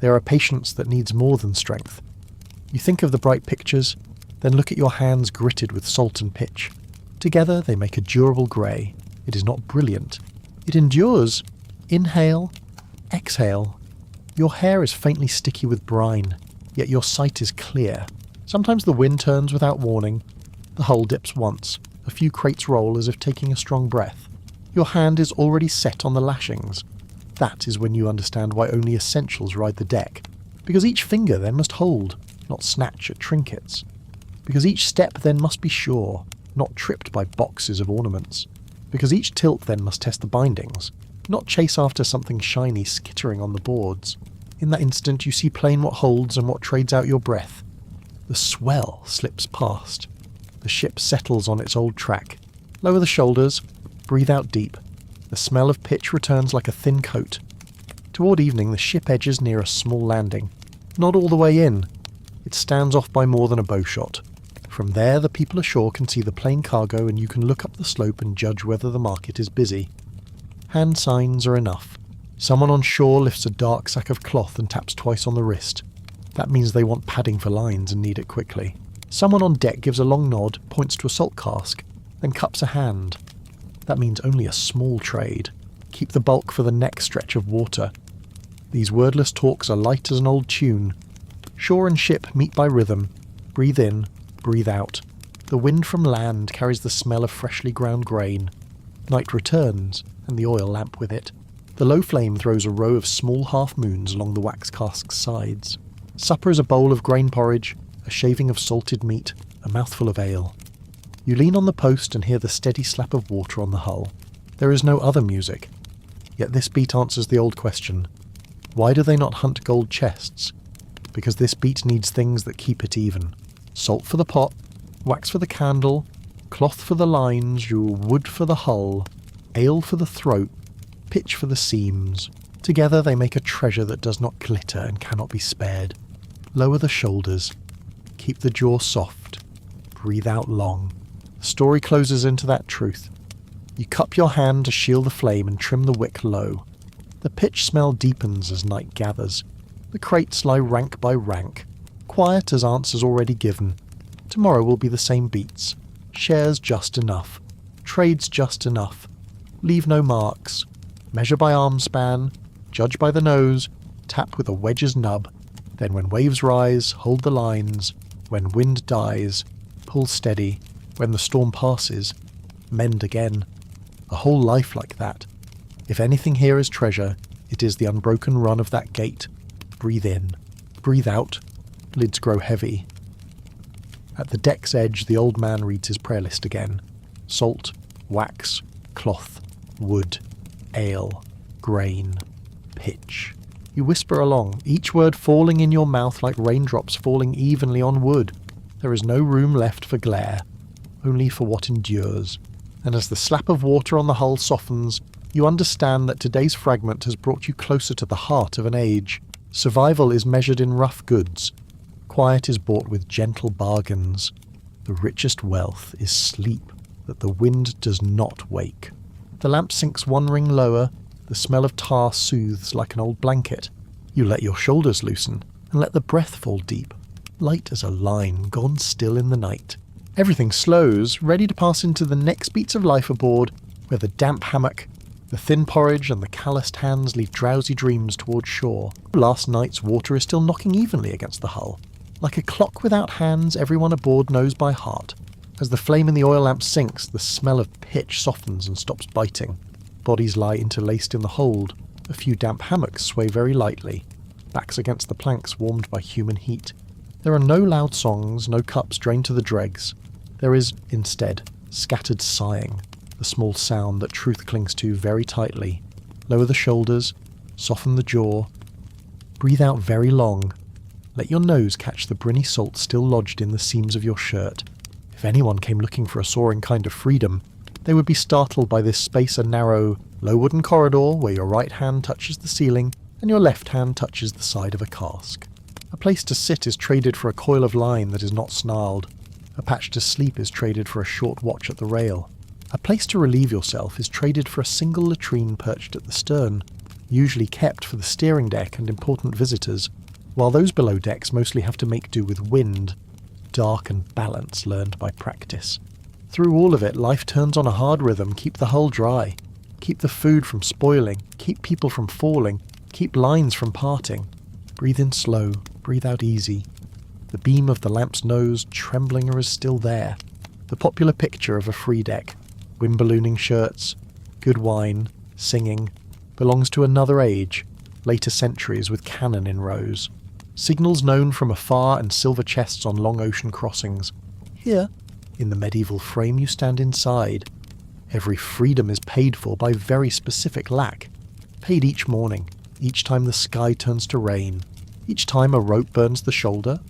They are a patience that needs more than strength. You think of the bright pictures, then look at your hands gritted with salt and pitch. Together they make a durable grey. It is not brilliant. It endures. Inhale, exhale. Your hair is faintly sticky with brine, yet your sight is clear. Sometimes the wind turns without warning. The hull dips once. A few crates roll as if taking a strong breath. Your hand is already set on the lashings. That is when you understand why only essentials ride the deck. Because each finger then must hold, not snatch at trinkets. Because each step then must be sure, not tripped by boxes of ornaments. Because each tilt then must test the bindings, not chase after something shiny skittering on the boards. In that instant you see plain what holds and what trades out your breath. The swell slips past. The ship settles on its old track. Lower the shoulders, breathe out deep. The smell of pitch returns like a thin coat. Toward evening the ship edges near a small landing. Not all the way in. It stands off by more than a bowshot. From there the people ashore can see the plain cargo and you can look up the slope and judge whether the market is busy. Hand signs are enough. Someone on shore lifts a dark sack of cloth and taps twice on the wrist. That means they want padding for lines and need it quickly. Someone on deck gives a long nod, points to a salt cask, then cups a hand. That means only a small trade. Keep the bulk for the next stretch of water. These wordless talks are light as an old tune. Shore and ship meet by rhythm. Breathe in, breathe out. The wind from land carries the smell of freshly ground grain. Night returns, and the oil lamp with it. The low flame throws a row of small half-moons along the wax cask's sides. Supper is a bowl of grain porridge, a shaving of salted meat, a mouthful of ale. You lean on the post and hear the steady slap of water on the hull. There is no other music. Yet this beat answers the old question. Why do they not hunt gold chests? Because this beat needs things that keep it even. Salt for the pot, wax for the candle, cloth for the lines, wood for the hull, ale for the throat, pitch for the seams. Together they make a treasure that does not glitter and cannot be spared. Lower the shoulders. Keep the jaw soft. Breathe out long. The story closes into that truth. You cup your hand to shield the flame and trim the wick low. The pitch smell deepens as night gathers. The crates lie rank by rank, quiet as answers already given. Tomorrow will be the same beats. Shares just enough. Trades just enough. Leave no marks. Measure by arm span. Judge by the nose. Tap with a wedge's nub. Then when waves rise, hold the lines. When wind dies, pull steady. When the storm passes, mend again. A whole life like that. If anything here is treasure, it is the unbroken run of that gate. Breathe in. Breathe out. Lids grow heavy. At the deck's edge, the old man reads his prayer list again. Salt, wax, cloth, wood, ale, grain, pitch. You whisper along, each word falling in your mouth like raindrops falling evenly on wood. There is no room left for glare, only for what endures. And as the slap of water on the hull softens, You understand that today's fragment has brought you closer to the heart of an age. Survival is measured in rough goods. Quiet is bought with gentle bargains. The richest wealth is sleep that the wind does not wake. The lamp sinks one ring lower. The smell of tar soothes like an old blanket. You let your shoulders loosen and let the breath fall deep, light as a line gone still in the night. Everything slows, ready to pass into the next beats of life aboard, where the damp hammock, the thin porridge and the calloused hands leave drowsy dreams towards shore. Last night's water is still knocking evenly against the hull. Like a clock without hands, everyone aboard knows by heart. As the flame in the oil lamp sinks, the smell of pitch softens and stops biting. Bodies lie interlaced in the hold. A few damp hammocks sway very lightly, backs against the planks warmed by human heat. There are no loud songs, no cups drained to the dregs. There is, instead, scattered sighing, the small sound that truth clings to very tightly. Lower the shoulders, soften the jaw. Breathe out very long. Let your nose catch the briny salt still lodged in the seams of your shirt. If anyone came looking for a soaring kind of freedom, they would be startled by this space a narrow, low wooden corridor where your right hand touches the ceiling and your left hand touches the side of a cask. A place to sit is traded for a coil of line that is not snarled. A patch to sleep is traded for a short watch at the rail. A place to relieve yourself is traded for a single latrine perched at the stern, usually kept for the steering deck and important visitors, while those below decks mostly have to make do with wind, dark and balance learned by practice. Through all of it, life turns on a hard rhythm. Keep the hull dry. Keep the food from spoiling. Keep people from falling. Keep lines from parting. Breathe in slow. Breathe out easy. The beam of the lamp's nose, trembling, is still there. The popular picture of a free deck, wind-ballooning shirts, good wine, singing, belongs to another age, later centuries with cannon in rows. Signals known from afar and silver chests on long ocean crossings. Here, in the medieval frame you stand inside. Every freedom is paid for by very specific lack. Paid each morning, each time the sky turns to rain, each time a rope burns the shoulder.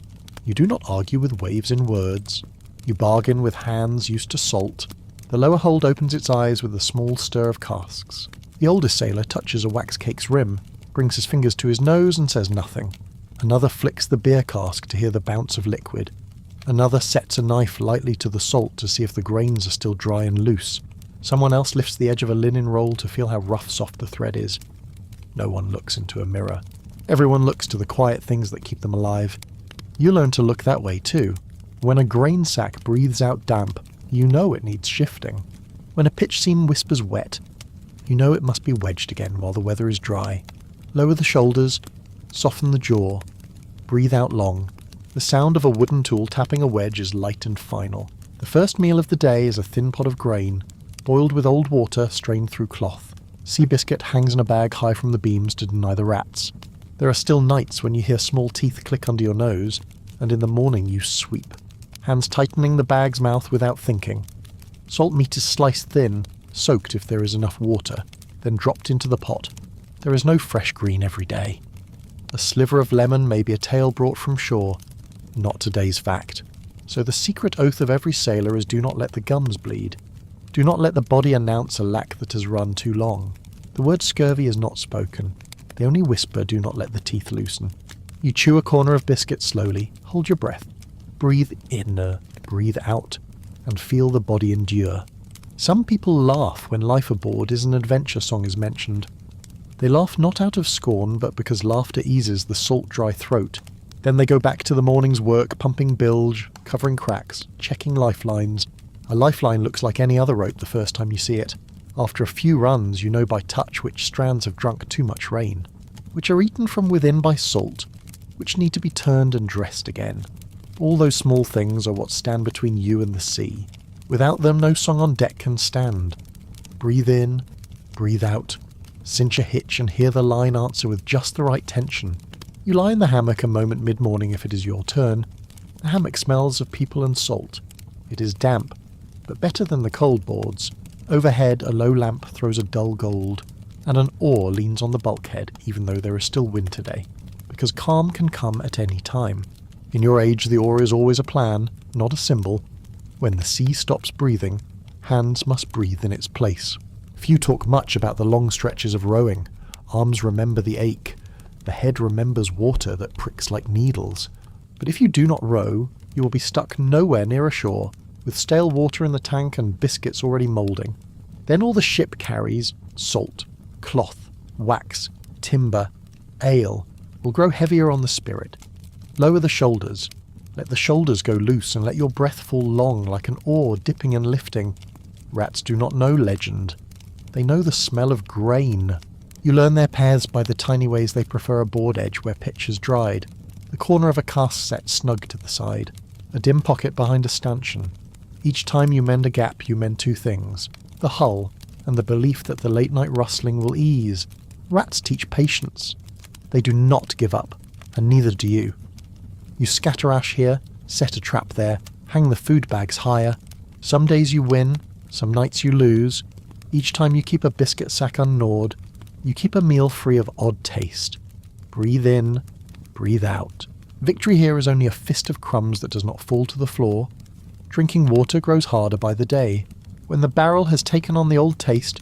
You do not argue with waves in words. You bargain with hands used to salt. The lower hold opens its eyes with a small stir of casks. The oldest sailor touches a wax cake's rim, brings his fingers to his nose and says nothing. Another flicks the beer cask to hear the bounce of liquid. Another sets a knife lightly to the salt to see if the grains are still dry and loose. Someone else lifts the edge of a linen roll to feel how rough soft the thread is. No one looks into a mirror. Everyone looks to the quiet things that keep them alive. You learn to look that way too. When a grain sack breathes out damp, you know it needs shifting. When a pitch seam whispers wet, you know it must be wedged again while the weather is dry. Lower the shoulders, soften the jaw, breathe out long. The sound of a wooden tool tapping a wedge is light and final. The first meal of the day is a thin pot of grain, boiled with old water strained through cloth. Sea biscuit hangs in a bag high from the beams to deny the rats. There are still nights when you hear small teeth click under your nose, and in the morning you sweep, hands tightening the bag's mouth without thinking. Salt meat is sliced thin, soaked if there is enough water, then dropped into the pot. There is no fresh green every day. A sliver of lemon may be a tale brought from shore, not today's fact. So the secret oath of every sailor is do not let the gums bleed. Do not let the body announce a lack that has run too long. The word scurvy is not spoken. They only whisper, do not let the teeth loosen. You chew a corner of biscuit slowly, hold your breath. Breathe in, breathe out, and feel the body endure. Some people laugh when life aboard is an adventure song is mentioned. They laugh not out of scorn, but because laughter eases the salt-dry throat. Then they go back to the morning's work, pumping bilge, covering cracks, checking lifelines. A lifeline looks like any other rope the first time you see it. After a few runs, you know by touch which strands have drunk too much rain, which are eaten from within by salt, which need to be turned and dressed again. All those small things are what stand between you and the sea. Without them, no song on deck can stand. Breathe in, breathe out, cinch a hitch and hear the line answer with just the right tension. You lie in the hammock a moment mid-morning if it is your turn. The hammock smells of people and salt. It is damp, but better than the cold boards. Overhead, a low lamp throws a dull gold, and an oar leans on the bulkhead even though there is still wind today, because calm can come at any time. In your age, the oar is always a plan, not a symbol. When the sea stops breathing, hands must breathe in its place. Few talk much about the long stretches of rowing. Arms remember the ache. The head remembers water that pricks like needles. But if you do not row, you will be stuck nowhere near a shore, with stale water in the tank and biscuits already moulding. Then all the ship carries, salt, cloth, wax, timber, ale, will grow heavier on the spirit. Lower the shoulders. Let the shoulders go loose and let your breath fall long like an oar dipping and lifting. Rats do not know legend. They know the smell of grain. You learn their paths by the tiny ways they prefer a board edge where pitch has dried, the corner of a cast set snug to the side, a dim pocket behind a stanchion. Each time you mend a gap, you mend two things, the hull and the belief that the late-night rustling will ease. Rats teach patience. They do not give up, and neither do you. You scatter ash here, set a trap there, hang the food bags higher. Some days you win, some nights you lose. Each time you keep a biscuit sack ungnawed, you keep a meal free of odd taste. Breathe in, breathe out. Victory here is only a fist of crumbs that does not fall to the floor. Drinking water grows harder by the day. When the barrel has taken on the old taste,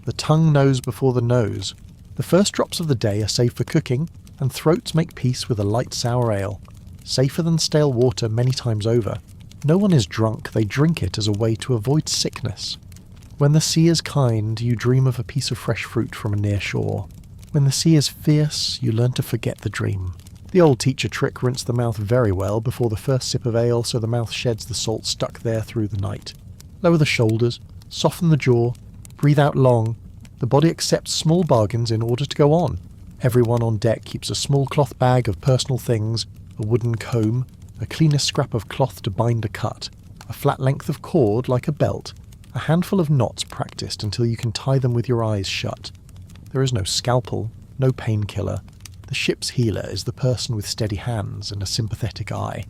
the tongue knows before the nose. The first drops of the day are saved for cooking, and throats make peace with a light sour ale. Safer than stale water many times over. No one is drunk, they drink it as a way to avoid sickness. When the sea is kind, you dream of a piece of fresh fruit from a near shore. When the sea is fierce, you learn to forget the dream. The old teacher trick rinse the mouth very well before the first sip of ale so the mouth sheds the salt stuck there through the night. Lower the shoulders, soften the jaw, breathe out long. The body accepts small bargains in order to go on. Everyone on deck keeps a small cloth bag of personal things, a wooden comb, a cleanest scrap of cloth to bind a cut, a flat length of cord like a belt, a handful of knots practiced until you can tie them with your eyes shut. There is no scalpel, no painkiller. The ship's healer is the person with steady hands and a sympathetic eye.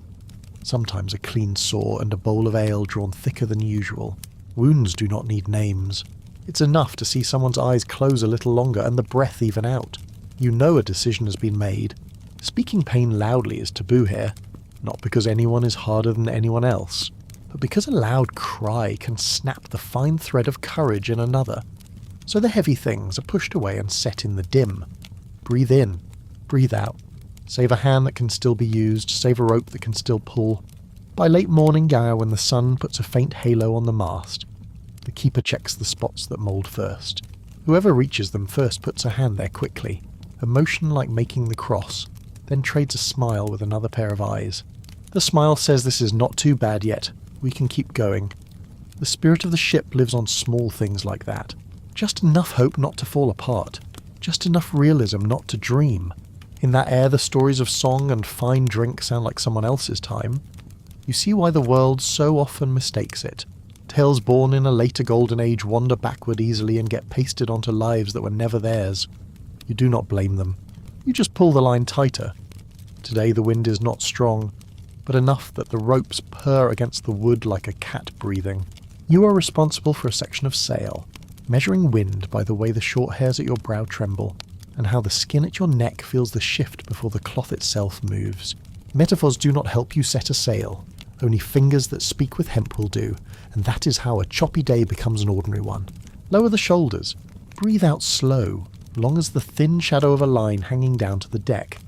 Sometimes a clean saw and a bowl of ale drawn thicker than usual. Wounds do not need names. It's enough to see someone's eyes close a little longer and the breath even out. You know a decision has been made. Speaking pain loudly is taboo here, not because anyone is harder than anyone else, but because a loud cry can snap the fine thread of courage in another. So the heavy things are pushed away and set in the dim. Breathe in, breathe out. Save a hand that can still be used, save a rope that can still pull. By late morning hour when the sun puts a faint halo on the mast, the keeper checks the spots that mould first. Whoever reaches them first puts a hand there quickly, a motion like making the cross, then trades a smile with another pair of eyes. The smile says this is not too bad yet, we can keep going. The spirit of the ship lives on small things like that. Just enough hope not to fall apart, just enough realism not to dream. In that air the stories of song and fine drink sound like someone else's time. You see why the world so often mistakes it. Tales born in a later golden age wander backward easily and get pasted onto lives that were never theirs. You do not blame them. You just pull the line tighter. Today the wind is not strong, but enough that the ropes purr against the wood like a cat breathing. You are responsible for a section of sail, measuring wind by the way the short hairs at your brow tremble, and how the skin at your neck feels the shift before the cloth itself moves. Metaphors do not help you set a sail. Only fingers that speak with hemp will do, and that is how a choppy day becomes an ordinary one. Lower the shoulders. Breathe out slow, long as the thin shadow of a line hanging down to the deck.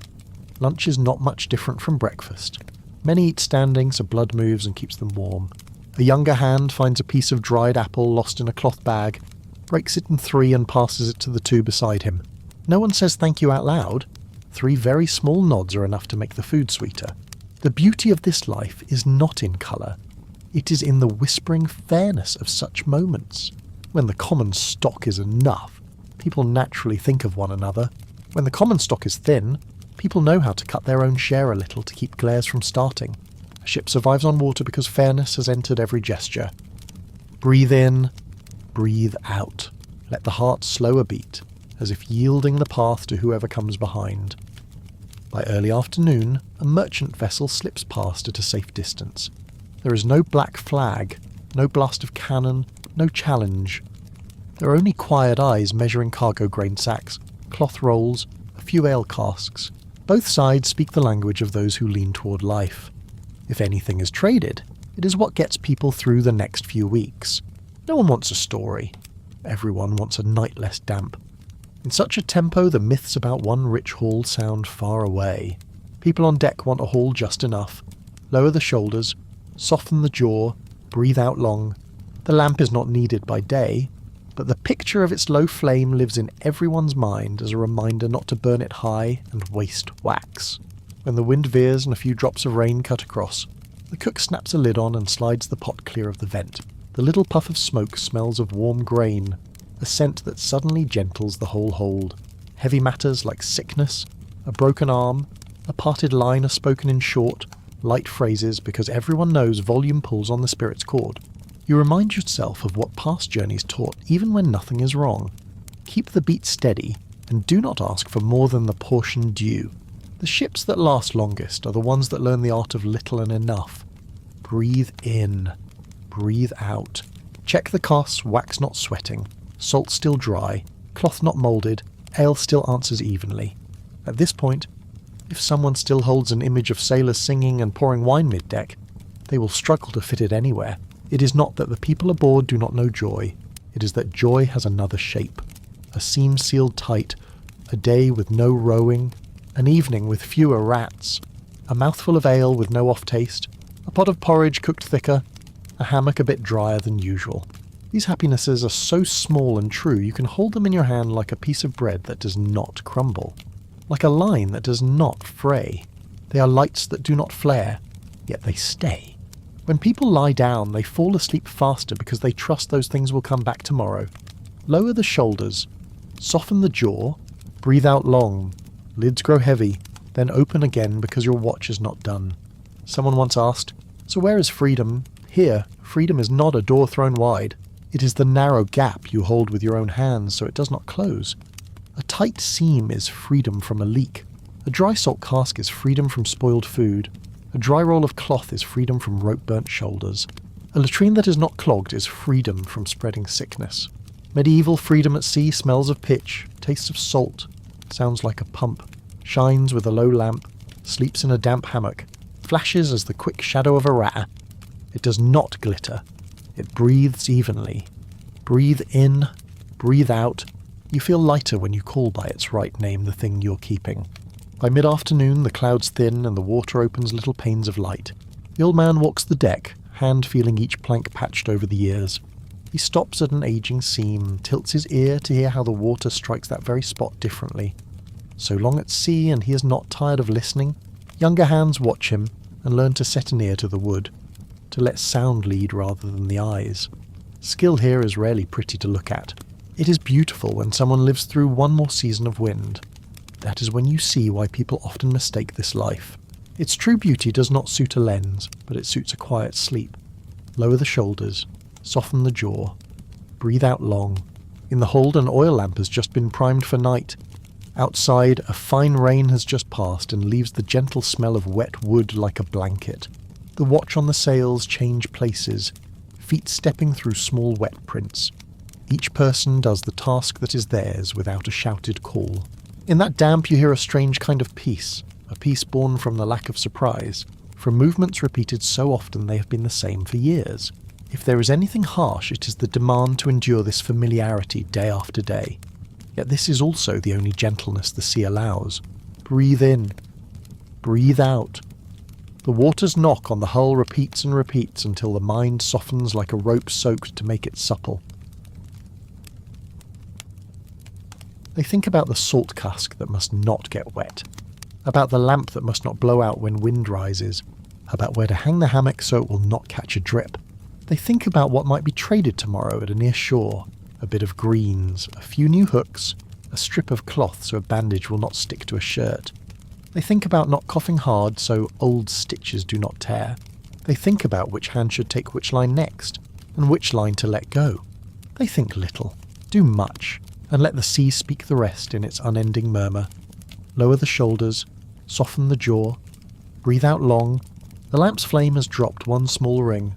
Lunch is not much different from breakfast. Many eat standing so blood moves and keeps them warm. A younger hand finds a piece of dried apple lost in a cloth bag, breaks it in three and passes it to the two beside him. No one says thank you out loud. 3 very small nods are enough to make the food sweeter. The beauty of this life is not in colour. It is in the whispering fairness of such moments. When the common stock is enough, people naturally think of one another. When the common stock is thin, people know how to cut their own share a little to keep glares from starting. A ship survives on water because fairness has entered every gesture. Breathe in, breathe out. Let the heart slow a beat, as if yielding the path to whoever comes behind. By early afternoon, a merchant vessel slips past at a safe distance. There is no black flag, no blast of cannon, no challenge. There are only quiet eyes measuring cargo grain sacks, cloth rolls, a few ale casks. Both sides speak the language of those who lean toward life. If anything is traded, it is what gets people through the next few weeks. No one wants a story. Everyone wants a night less damp. In such a tempo, the myths about one rich hall sound far away. People on deck want a hall just enough. Lower the shoulders, soften the jaw, breathe out long. The lamp is not needed by day, but the picture of its low flame lives in everyone's mind as a reminder not to burn it high and waste wax. When the wind veers and a few drops of rain cut across, the cook snaps a lid on and slides the pot clear of the vent. The little puff of smoke smells of warm grain, a scent that suddenly gentles the whole hold. Heavy matters like sickness, a broken arm, a parted line are spoken in short, light phrases because everyone knows volume pulls on the spirit's cord. You remind yourself of what past journeys taught even when nothing is wrong. Keep the beat steady and do not ask for more than the portion due. The ships that last longest are the ones that learn the art of little and enough. Breathe in. Breathe out. Check the costs, wax not sweating, salt still dry, cloth not moulded, ale still answers evenly. At this point, if someone still holds an image of sailors singing and pouring wine mid-deck, they will struggle to fit it anywhere. It is not that the people aboard do not know joy, it is that joy has another shape. A seam sealed tight, a day with no rowing, an evening with fewer rats, a mouthful of ale with no off-taste, a pot of porridge cooked thicker, a hammock a bit drier than usual. These happinesses are so small and true you can hold them in your hand like a piece of bread that does not crumble, like a line that does not fray. They are lights that do not flare, yet they stay. When people lie down, they fall asleep faster because they trust those things will come back tomorrow. Lower the shoulders, soften the jaw, breathe out long, lids grow heavy, then open again because your watch is not done. Someone once asked, "So where is freedom?" Here, freedom is not a door thrown wide. It is the narrow gap you hold with your own hands so it does not close. A tight seam is freedom from a leak. A dry salt cask is freedom from spoiled food. A dry roll of cloth is freedom from rope-burnt shoulders. A latrine that is not clogged is freedom from spreading sickness. Medieval freedom at sea smells of pitch, tastes of salt, sounds like a pump, shines with a low lamp, sleeps in a damp hammock, flashes as the quick shadow of a rat. It does not glitter. It breathes evenly. Breathe in, breathe out. You feel lighter when you call by its right name the thing you're keeping. By mid-afternoon, the clouds thin and the water opens little panes of light. The old man walks the deck, hand feeling each plank patched over the years. He stops at an aging seam, tilts his ear to hear how the water strikes that very spot differently. So long at sea and he is not tired of listening, younger hands watch him and learn to set an ear to the wood, to let sound lead rather than the eyes. Skill here is rarely pretty to look at. It is beautiful when someone lives through one more season of wind. That is when you see why people often mistake this life. Its true beauty does not suit a lens, but it suits a quiet sleep. Lower the shoulders, soften the jaw, breathe out long. In the hold, an oil lamp has just been primed for night. Outside, a fine rain has just passed and leaves the gentle smell of wet wood like a blanket. The watch on the sails change places, feet stepping through small wet prints. Each person does the task that is theirs without a shouted call. In that damp you hear a strange kind of peace, a peace born from the lack of surprise, from movements repeated so often they have been the same for years. If there is anything harsh, it is the demand to endure this familiarity day after day. Yet this is also the only gentleness the sea allows. Breathe in. Breathe out. The water's knock on the hull repeats and repeats until the mind softens like a rope soaked to make it supple. They think about the salt cask that must not get wet, about the lamp that must not blow out when wind rises, about where to hang the hammock so it will not catch a drip. They think about what might be traded tomorrow at a near shore, a bit of greens, a few new hooks, a strip of cloth so a bandage will not stick to a shirt. They think about not coughing hard so old stitches do not tear. They think about which hand should take which line next, and which line to let go. They think little, do much, and let the sea speak the rest in its unending murmur. Lower the shoulders, soften the jaw, breathe out long. The lamp's flame has dropped one small ring.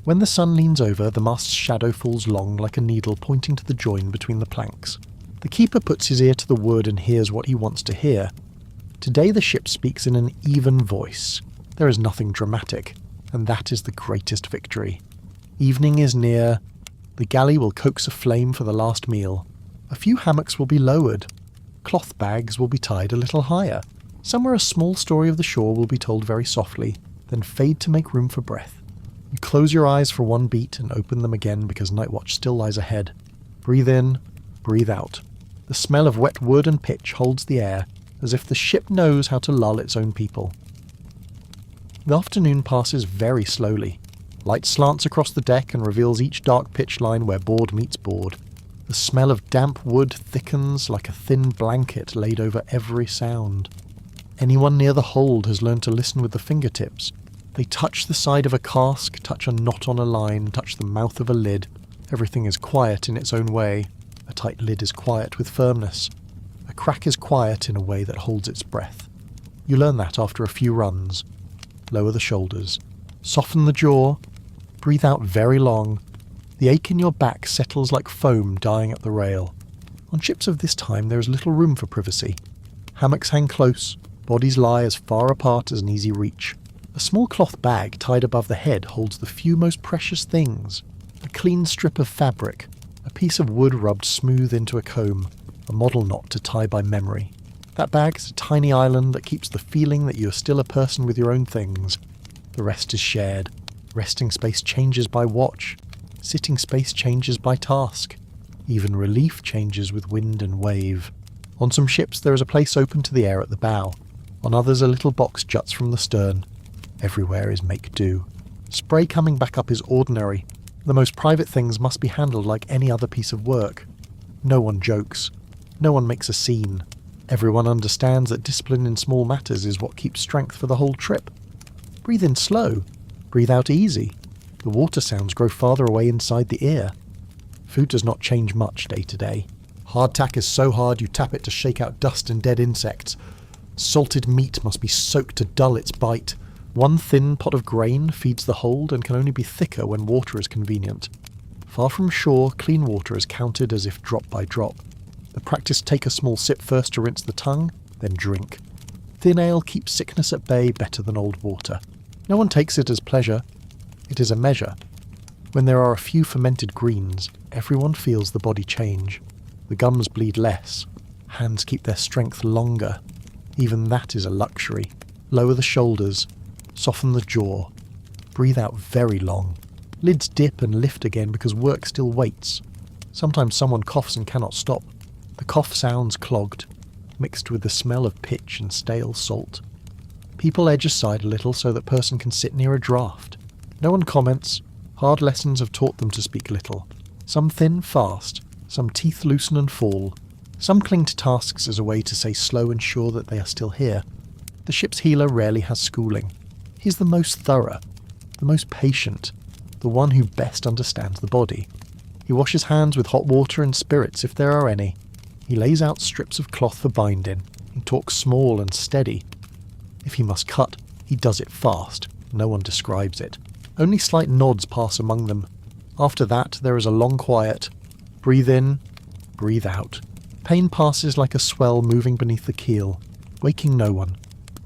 When the sun leans over, the mast's shadow falls long like a needle pointing to the join between the planks. The keeper puts his ear to the wood and hears what he wants to hear. Today the ship speaks in an even voice. There is nothing dramatic, and that is the greatest victory. Evening is near. The The galley will coax a flame for the last meal. A few hammocks will be lowered. Cloth bags will be tied a little higher. Somewhere a small story of the shore will be told very softly, then fade to make room for breath. You close your eyes for one beat and open them again because night watch still lies ahead. Breathe in, breathe out. The smell of wet wood and pitch holds the air, as if the ship knows how to lull its own people. The afternoon passes very slowly. Light slants across the deck and reveals each dark pitch line where board meets board. The smell of damp wood thickens like a thin blanket laid over every sound. Anyone near the hold has learned to listen with the fingertips. They touch the side of a cask, touch a knot on a line, touch the mouth of a lid. Everything is quiet in its own way. A tight lid is quiet with firmness. A crack is quiet in a way that holds its breath. You learn that after a few runs. Lower the shoulders. Soften the jaw. Breathe out very long. The ache in your back settles like foam dying at the rail. On ships of this time there is little room for privacy. Hammocks hang close. Bodies lie as far apart as an easy reach. A small cloth bag tied above the head holds the few most precious things. A clean strip of fabric. A piece of wood rubbed smooth into a comb. A model knot to tie by memory. That bag is a tiny island that keeps the feeling that you are still a person with your own things. The rest is shared. Resting space changes by watch. Sitting space changes by task. Even relief changes with wind and wave. On some ships there is a place open to the air at the bow. On others a little box juts from the stern. Everywhere is make do. Spray coming back up is ordinary. The most private things must be handled like any other piece of work. No one jokes. No one makes a scene. Everyone understands that discipline in small matters is what keeps strength for the whole trip. Breathe in slow. Breathe out easy. The water sounds grow farther away inside the ear. Food does not change much day to day. Hardtack is so hard you tap it to shake out dust and dead insects. Salted meat must be soaked to dull its bite. One thin pot of grain feeds the hold and can only be thicker when water is convenient. Far from shore, clean water is counted as if drop by drop. The practice take a small sip first to rinse the tongue, then drink. Thin ale keeps sickness at bay better than old water. No one takes it as pleasure. It is a measure. When there are a few fermented greens, everyone feels the body change. The gums bleed less. Hands keep their strength longer. Even that is a luxury. Lower the shoulders. Soften the jaw. Breathe out very long. Lids dip and lift again because work still waits. Sometimes someone coughs and cannot stop. The cough sounds clogged, mixed with the smell of pitch and stale salt. People edge aside a little so that person can sit near a draught. No one comments. Hard lessons have taught them to speak little. Some thin fast, some teeth loosen and fall. Some cling to tasks as a way to say slow and sure that they are still here. The ship's healer rarely has schooling. He is the most thorough, the most patient, the one who best understands the body. He washes hands with hot water and spirits if there are any. He lays out strips of cloth for binding. He talks small and steady. If he must cut, he does it fast. No one describes it. Only slight nods pass among them. After that, there is a long quiet. Breathe in, breathe out. Pain passes like a swell moving beneath the keel, waking no one.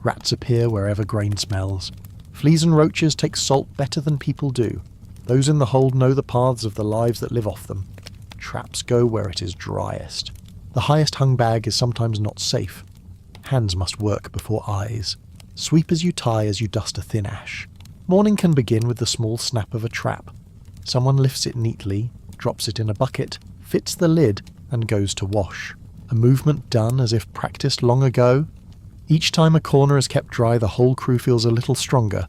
Rats appear wherever grain smells. Fleas and roaches take salt better than people do. Those in the hold know the paths of the lives that live off them. Traps go where it is driest. The highest hung bag is sometimes not safe. Hands must work before eyes. Sweep as you tie as you dust a thin ash. Morning can begin with the small snap of a trap. Someone lifts it neatly, drops it in a bucket, fits the lid, and goes to wash. A movement done as if practiced long ago. Each time a corner is kept dry, the whole crew feels a little stronger.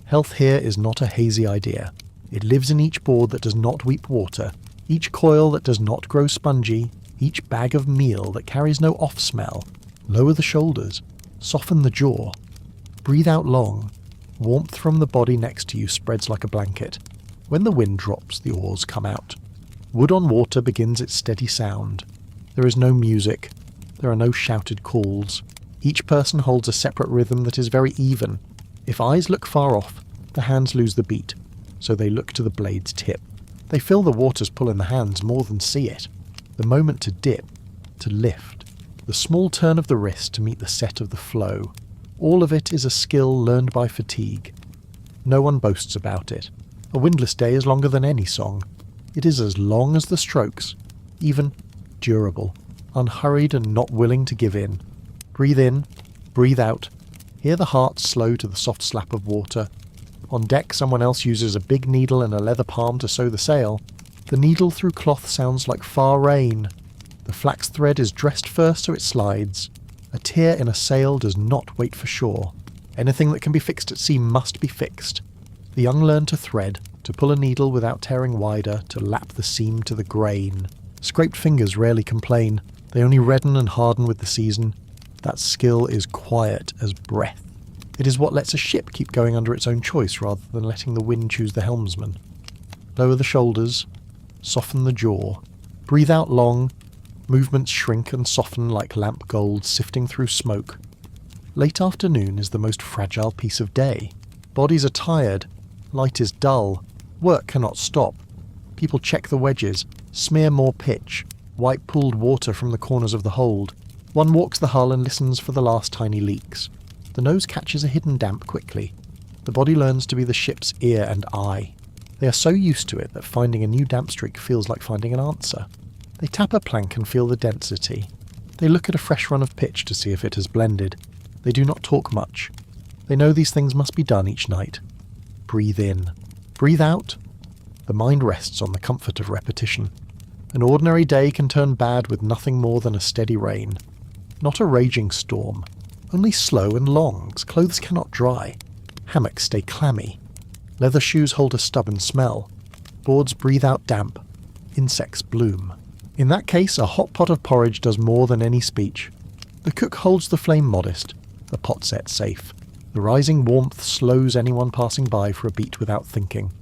Health here is not a hazy idea. It lives in each board that does not weep water, each coil that does not grow spongy, each bag of meal that carries no off-smell. Lower the shoulders. Soften the jaw. Breathe out long. Warmth from the body next to you spreads like a blanket. When the wind drops, the oars come out. Wood on water begins its steady sound. There is no music. There are no shouted calls. Each person holds a separate rhythm that is very even. If eyes look far off, the hands lose the beat, so they look to the blade's tip. They feel the water's pull in the hands more than see it. The moment to dip, to lift, the small turn of the wrist to meet the set of the flow. All of it is a skill learned by fatigue. No one boasts about it. A windless day is longer than any song. It is as long as the strokes, even durable, unhurried and not willing to give in. Breathe in, breathe out. Hear the heart slow to the soft slap of water. On deck, someone else uses a big needle and a leather palm to sew the sail. The needle through cloth sounds like far rain. The flax thread is dressed first so it slides. A tear in a sail does not wait for shore. Anything that can be fixed at sea must be fixed. The young learn to thread, to pull a needle without tearing wider, to lap the seam to the grain. Scraped fingers rarely complain. They only redden and harden with the season. That skill is quiet as breath. It is what lets a ship keep going under its own choice rather than letting the wind choose the helmsman. Lower the shoulders, soften the jaw, breathe out long, movements shrink and soften like lamp gold sifting through smoke. Late afternoon is the most fragile piece of day. Bodies are tired, light is dull, work cannot stop. People check the wedges, smear more pitch, wipe pooled water from the corners of the hold. One walks the hull and listens for the last tiny leaks. The nose catches a hidden damp quickly. The body learns to be the ship's ear and eye. They are so used to it that finding a new damp streak feels like finding an answer. They tap a plank and feel the density. They look at a fresh run of pitch to see if it has blended. They do not talk much. They know these things must be done each night. Breathe in. Breathe out. The mind rests on the comfort of repetition. An ordinary day can turn bad with nothing more than a steady rain. Not a raging storm. Only slow and longs. Clothes cannot dry. Hammocks stay clammy. Leather shoes hold a stubborn smell. Boards breathe out damp. Insects bloom. In that case, a hot pot of porridge does more than any speech. The cook holds the flame modest, the pot set safe. The rising warmth slows anyone passing by for a beat without thinking.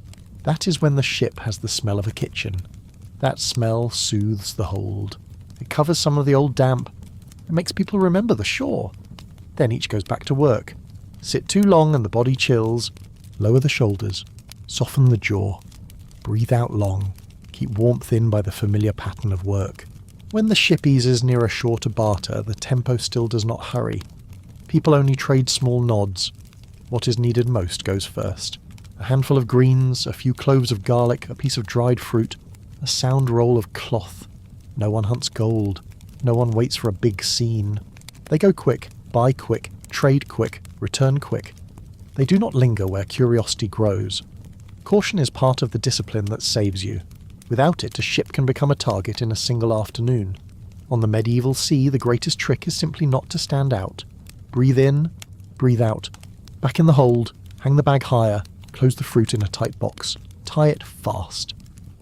That is when the ship has the smell of a kitchen. That smell soothes the hold. It covers some of the old damp. It makes people remember the shore. Then each goes back to work. Sit too long and the body chills. Lower the shoulders. Soften the jaw. Breathe out long. Keep warmth in by the familiar pattern of work. When the ship eases near a shore to barter, the tempo still does not hurry. People only trade small nods. What is needed most goes first. A handful of greens, a few cloves of garlic, a piece of dried fruit, a sound roll of cloth. No one hunts gold. No one waits for a big scene. They go quick, buy quick, trade quick, return quick. They do not linger where curiosity grows. Caution is part of the discipline that saves you. Without it, a ship can become a target in a single afternoon. On the medieval sea, the greatest trick is simply not to stand out. Breathe in, breathe out. Back in the hold, hang the bag higher, close the fruit in a tight box, tie it fast.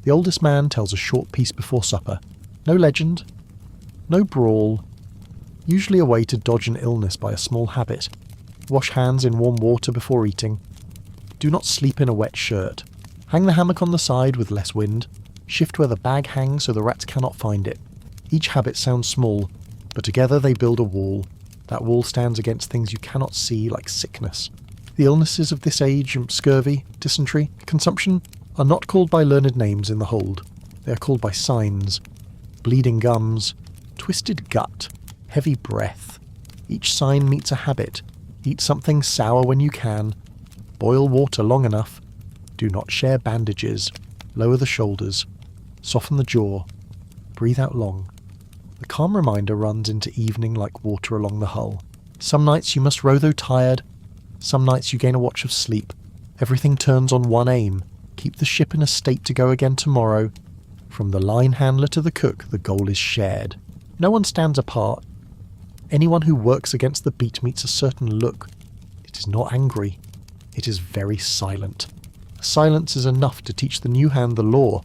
The oldest man tells a short piece before supper. No legend, no brawl. Usually a way to dodge an illness by a small habit. Wash hands in warm water before eating. Do not sleep in a wet shirt. Hang the hammock on the side with less wind. Shift where the bag hangs so the rats cannot find it. Each habit sounds small, but together they build a wall. That wall stands against things you cannot see, like sickness. The illnesses of this age, scurvy, dysentery, consumption, are not called by learned names in the hold. They are called by signs. Bleeding gums, twisted gut, heavy breath. Each sign meets a habit. Eat something sour when you can. Boil water long enough. Do not share bandages. Lower the shoulders. Soften the jaw. Breathe out long. The calm reminder runs into evening like water along the hull. Some nights you must row though tired. Some nights you gain a watch of sleep. Everything turns on one aim. Keep the ship in a state to go again tomorrow. From the line handler to the cook, the goal is shared. No one stands apart. Anyone who works against the beat meets a certain look. It is not angry. It is very silent. Silence is enough to teach the new hand the law.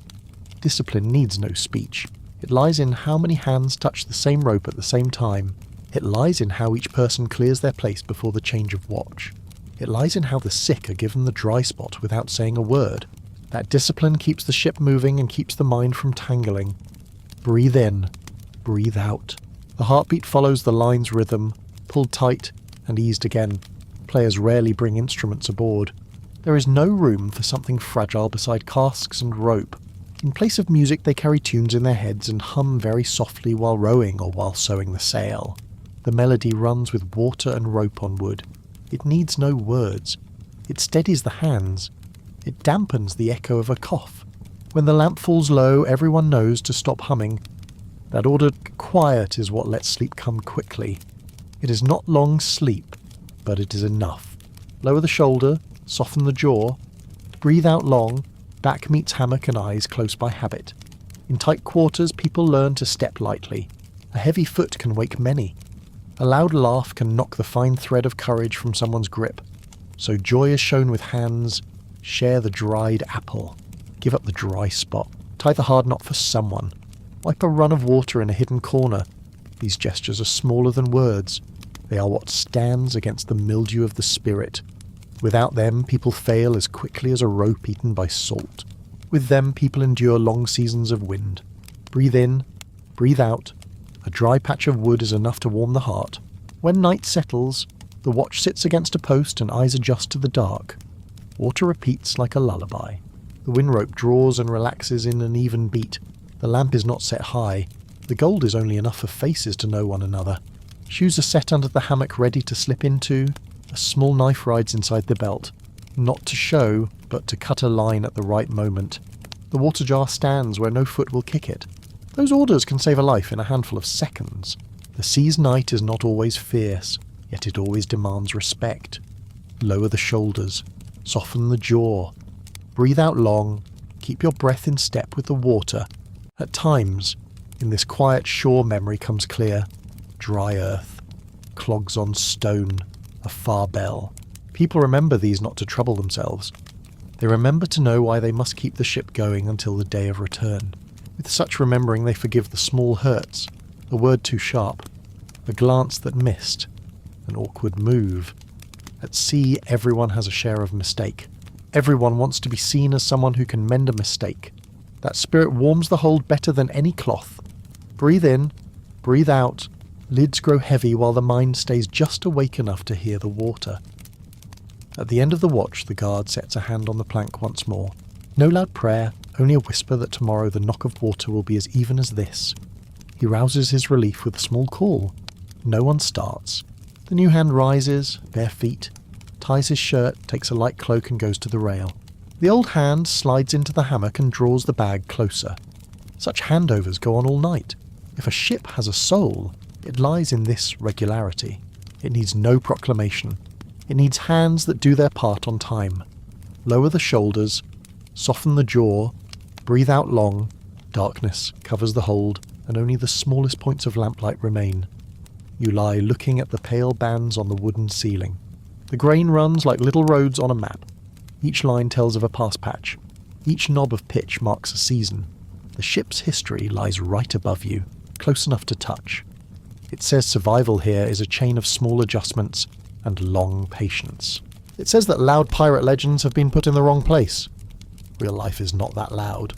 Discipline needs no speech. It lies in how many hands touch the same rope at the same time. It lies in how each person clears their place before the change of watch. It lies in how the sick are given the dry spot without saying a word. That discipline keeps the ship moving and keeps the mind from tangling. Breathe in. Breathe out. The heartbeat follows the line's rhythm, pulled tight and eased again. Players rarely bring instruments aboard. There is no room for something fragile beside casks and rope. In place of music, they carry tunes in their heads and hum very softly while rowing or while sewing the sail. The melody runs with water and rope on wood. It needs no words. It steadies the hands. It dampens the echo of a cough. When the lamp falls low, everyone knows to stop humming. That ordered quiet is what lets sleep come quickly. It is not long sleep, but it is enough. Lower the shoulder, soften the jaw. Breathe out long, back meets hammock and eyes close by habit. In tight quarters, people learn to step lightly. A heavy foot can wake many. A loud laugh can knock the fine thread of courage from someone's grip. So joy is shown with hands. Share the dried apple. Give up the dry spot. Tie the hard knot for someone. Wipe a run of water in a hidden corner. These gestures are smaller than words. They are what stands against the mildew of the spirit. Without them, people fail as quickly as a rope eaten by salt. With them, people endure long seasons of wind. Breathe in, breathe out. A dry patch of wood is enough to warm the heart. When night settles, the watch sits against a post and eyes adjust to the dark. Water repeats like a lullaby. The wind rope draws and relaxes in an even beat. The lamp is not set high. The gold is only enough for faces to know one another. Shoes are set under the hammock ready to slip into. A small knife rides inside the belt. Not to show, but to cut a line at the right moment. The water jar stands where no foot will kick it. Those orders can save a life in a handful of seconds. The sea's night is not always fierce, yet it always demands respect. Lower the shoulders. Soften the jaw. Breathe out long. Keep your breath in step with the water. At times, in this quiet shore memory comes clear. Dry earth. Clogs on stone. A far bell. People remember these not to trouble themselves. They remember to know why they must keep the ship going until the day of return. With such remembering they forgive the small hurts, a word too sharp, a glance that missed, an awkward move. At sea, everyone has a share of mistake. Everyone wants to be seen as someone who can mend a mistake. That spirit warms the hold better than any cloth. Breathe in, breathe out. Lids grow heavy while the mind stays just awake enough to hear the water. At the end of the watch, the guard sets a hand on the plank once more. No loud prayer, only a whisper that tomorrow the knock of water will be as even as this. He rouses his relief with a small call. No one starts. The new hand rises, bare feet, ties his shirt, takes a light cloak and goes to the rail. The old hand slides into the hammock and draws the bag closer. Such handovers go on all night. If a ship has a soul, it lies in this regularity. It needs no proclamation. It needs hands that do their part on time. Lower the shoulders, soften the jaw, breathe out long. Darkness covers the hold, and only the smallest points of lamplight remain. You lie looking at the pale bands on the wooden ceiling. The grain runs like little roads on a map. Each line tells of a past patch. Each knob of pitch marks a season. The ship's history lies right above you, close enough to touch. It says survival here is a chain of small adjustments and long patience. It says that loud pirate legends have been put in the wrong place. Real life is not that loud.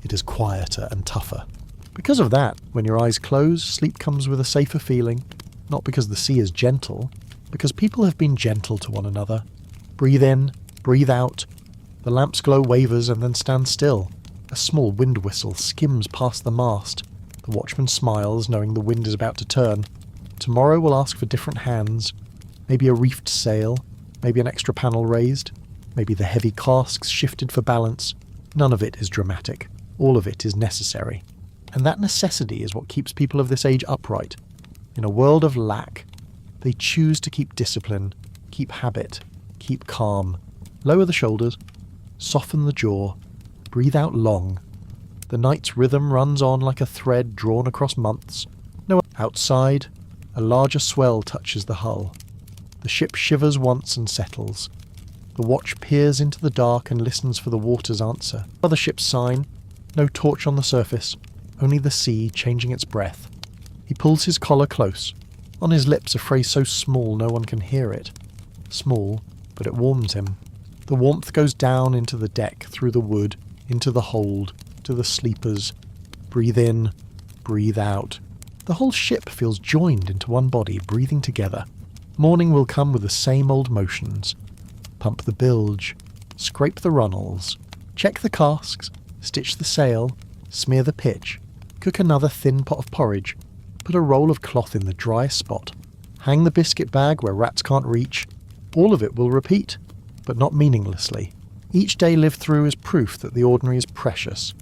It is quieter and tougher. Because of that, when your eyes close, sleep comes with a safer feeling, not because the sea is gentle, because people have been gentle to one another. Breathe in, breathe out. The lamp's glow wavers and then stands still. A small wind whistle skims past the mast. The watchman smiles, knowing the wind is about to turn. Tomorrow will ask for different hands. Maybe a reefed sail, maybe an extra panel raised, maybe the heavy casks shifted for balance. None of it is dramatic. All of it is necessary. And that necessity is what keeps people of this age upright. In a world of lack, they choose to keep discipline, keep habit, keep calm. Lower the shoulders, soften the jaw, breathe out long. The night's rhythm runs on like a thread drawn across months. No, outside, a larger swell touches the hull. The ship shivers once and settles. The watch peers into the dark and listens for the water's answer. Other ships sign. No torch on the surface, only the sea changing its breath. He pulls his collar close. On his lips a phrase so small no one can hear it. Small, but it warms him. The warmth goes down into the deck, through the wood, into the hold, to the sleepers. Breathe in, breathe out. The whole ship feels joined into one body, breathing together. Morning will come with the same old motions. Pump the bilge, scrape the runnels, check the casks, stitch the sail, smear the pitch, cook another thin pot of porridge, put a roll of cloth in the driest spot, hang the biscuit bag where rats can't reach. All of it will repeat, but not meaninglessly. Each day lived through is proof that the ordinary is precious,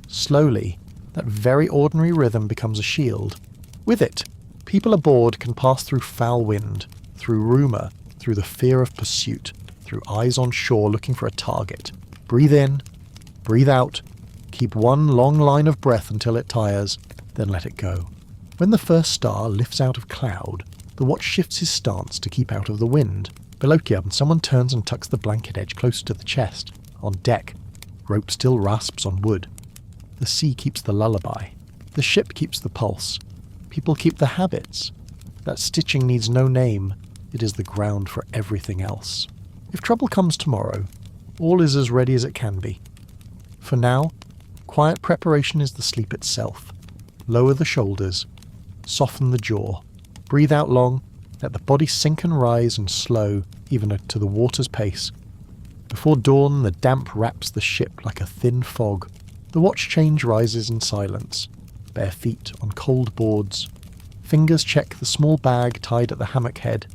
Slowly, that very ordinary rhythm becomes a shield. With it, people aboard can pass through foul wind, through rumour, through the fear of pursuit, through eyes on shore looking for a target. Breathe in, breathe out, keep one long line of breath until it tires, then let it go. When the first star lifts out of cloud, the watch shifts his stance to keep out of the wind. Below Kyabn, someone turns and tucks the blanket edge closer to the chest. On deck, rope still rasps on wood. The sea keeps the lullaby. The ship keeps the pulse. People keep the habits. That stitching needs no name. It is the ground for everything else. If trouble comes tomorrow, all is as ready as it can be. For now, quiet preparation is the sleep itself. Lower the shoulders. Soften the jaw. Breathe out long. Let the body sink and rise and slow, even to the water's pace. Before dawn, the damp wraps the ship like a thin fog. The watch change rises in silence. Bare feet on cold boards. Fingers check the small bag tied at the hammock head.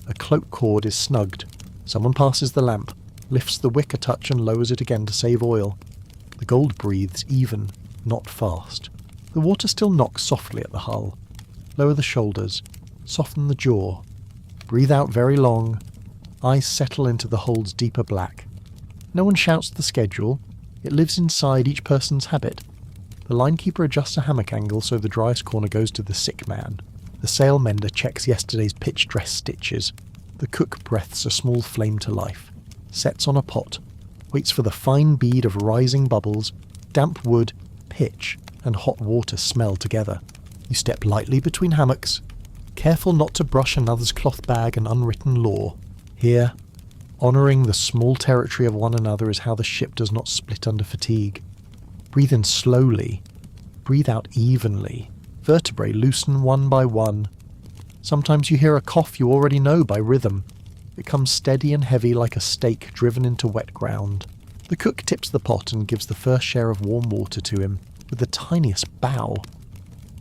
A cloak cord is snugged. Someone passes the lamp, lifts the wick a touch and lowers it again to save oil. The gold breathes even, not fast. The water still knocks softly at the hull. Lower the shoulders. Soften the jaw. Breathe out very long. Eyes settle into the hold's deeper black. No one shouts the schedule. It lives inside each person's habit. The linekeeper adjusts a hammock angle so the driest corner goes to the sick man. The sail mender checks yesterday's pitch dress stitches. The cook breathes a small flame to life. Sets on a pot. Waits for the fine bead of rising bubbles. Damp wood, pitch, and hot water smell together. You step lightly between hammocks, careful not to brush another's cloth bag and unwritten law. Here, honouring the small territory of one another is how the ship does not split under fatigue. Breathe in slowly. Breathe out evenly. Vertebrae loosen one by one. Sometimes you hear a cough you already know by rhythm. It comes steady and heavy like a stake driven into wet ground. The cook tips the pot and gives the first share of warm water to him, with the tiniest bow.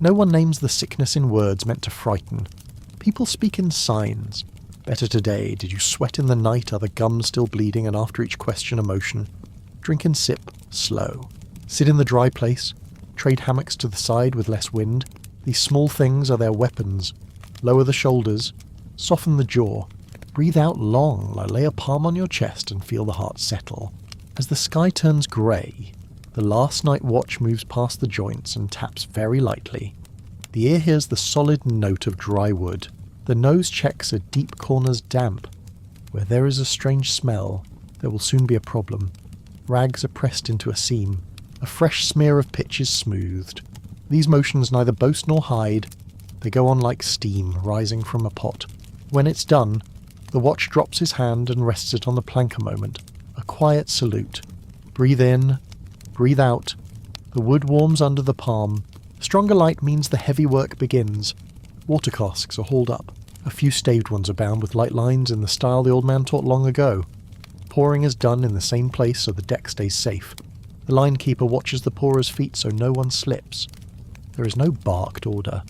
No one names the sickness in words meant to frighten. People speak in signs. Better today. Did you sweat in the night? Are the gums still bleeding? And after each question, emotion. Drink and sip, slow. Sit in the dry place. Trade hammocks to the side with less wind. These small things are their weapons. Lower the shoulders. Soften the jaw. Breathe out long. Lay a palm on your chest and feel the heart settle. As the sky turns grey, the last night watch moves past the joints and taps very lightly. The ear hears the solid note of dry wood. The nose checks a deep corner's damp. Where there is a strange smell, there will soon be a problem. Rags are pressed into a seam. A fresh smear of pitch is smoothed. These motions neither boast nor hide. They go on like steam rising from a pot. When it's done, the watch drops his hand and rests it on the plank a moment. A quiet salute. Breathe in, breathe out. The wood warms under the palm. Stronger light means the heavy work begins. Water casks are hauled up. A few staved ones are bound with light lines in the style the old man taught long ago. Pouring is done in the same place so the deck stays safe. The linekeeper watches the pourer's feet so no one slips. There is no barked order.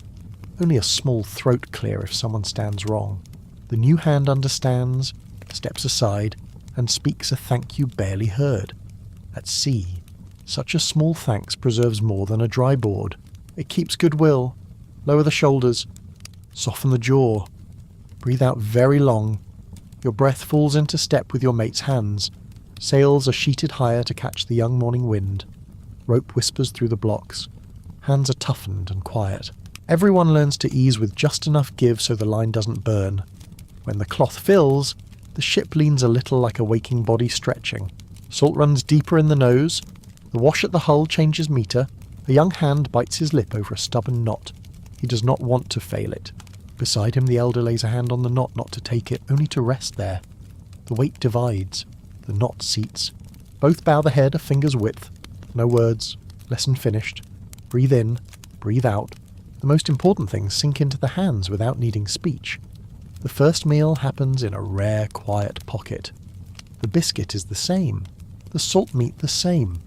Only a small throat clear if someone stands wrong. The new hand understands, steps aside, and speaks a thank you barely heard. At sea, such a small thanks preserves more than a dry board. It keeps goodwill. Lower the shoulders. Soften the jaw. Breathe out very long. Your breath falls into step with your mate's hands. Sails are sheeted higher to catch the young morning wind. Rope whispers through the blocks. Hands are toughened and quiet. Everyone learns to ease with just enough give so the line doesn't burn. When the cloth fills, the ship leans a little like a waking body stretching. Salt runs deeper in the nose. The wash at the hull changes meter. A young hand bites his lip over a stubborn knot. He does not want to fail it. Beside him the elder lays a hand on the knot, not to take it, only to rest there. The weight divides. The knot seats. Both bow the head a finger's width. No words. Lesson finished. Breathe in. Breathe out. The most important things sink into the hands without needing speech. The first meal happens in a rare, quiet pocket. The biscuit is the same. The salt meat the same.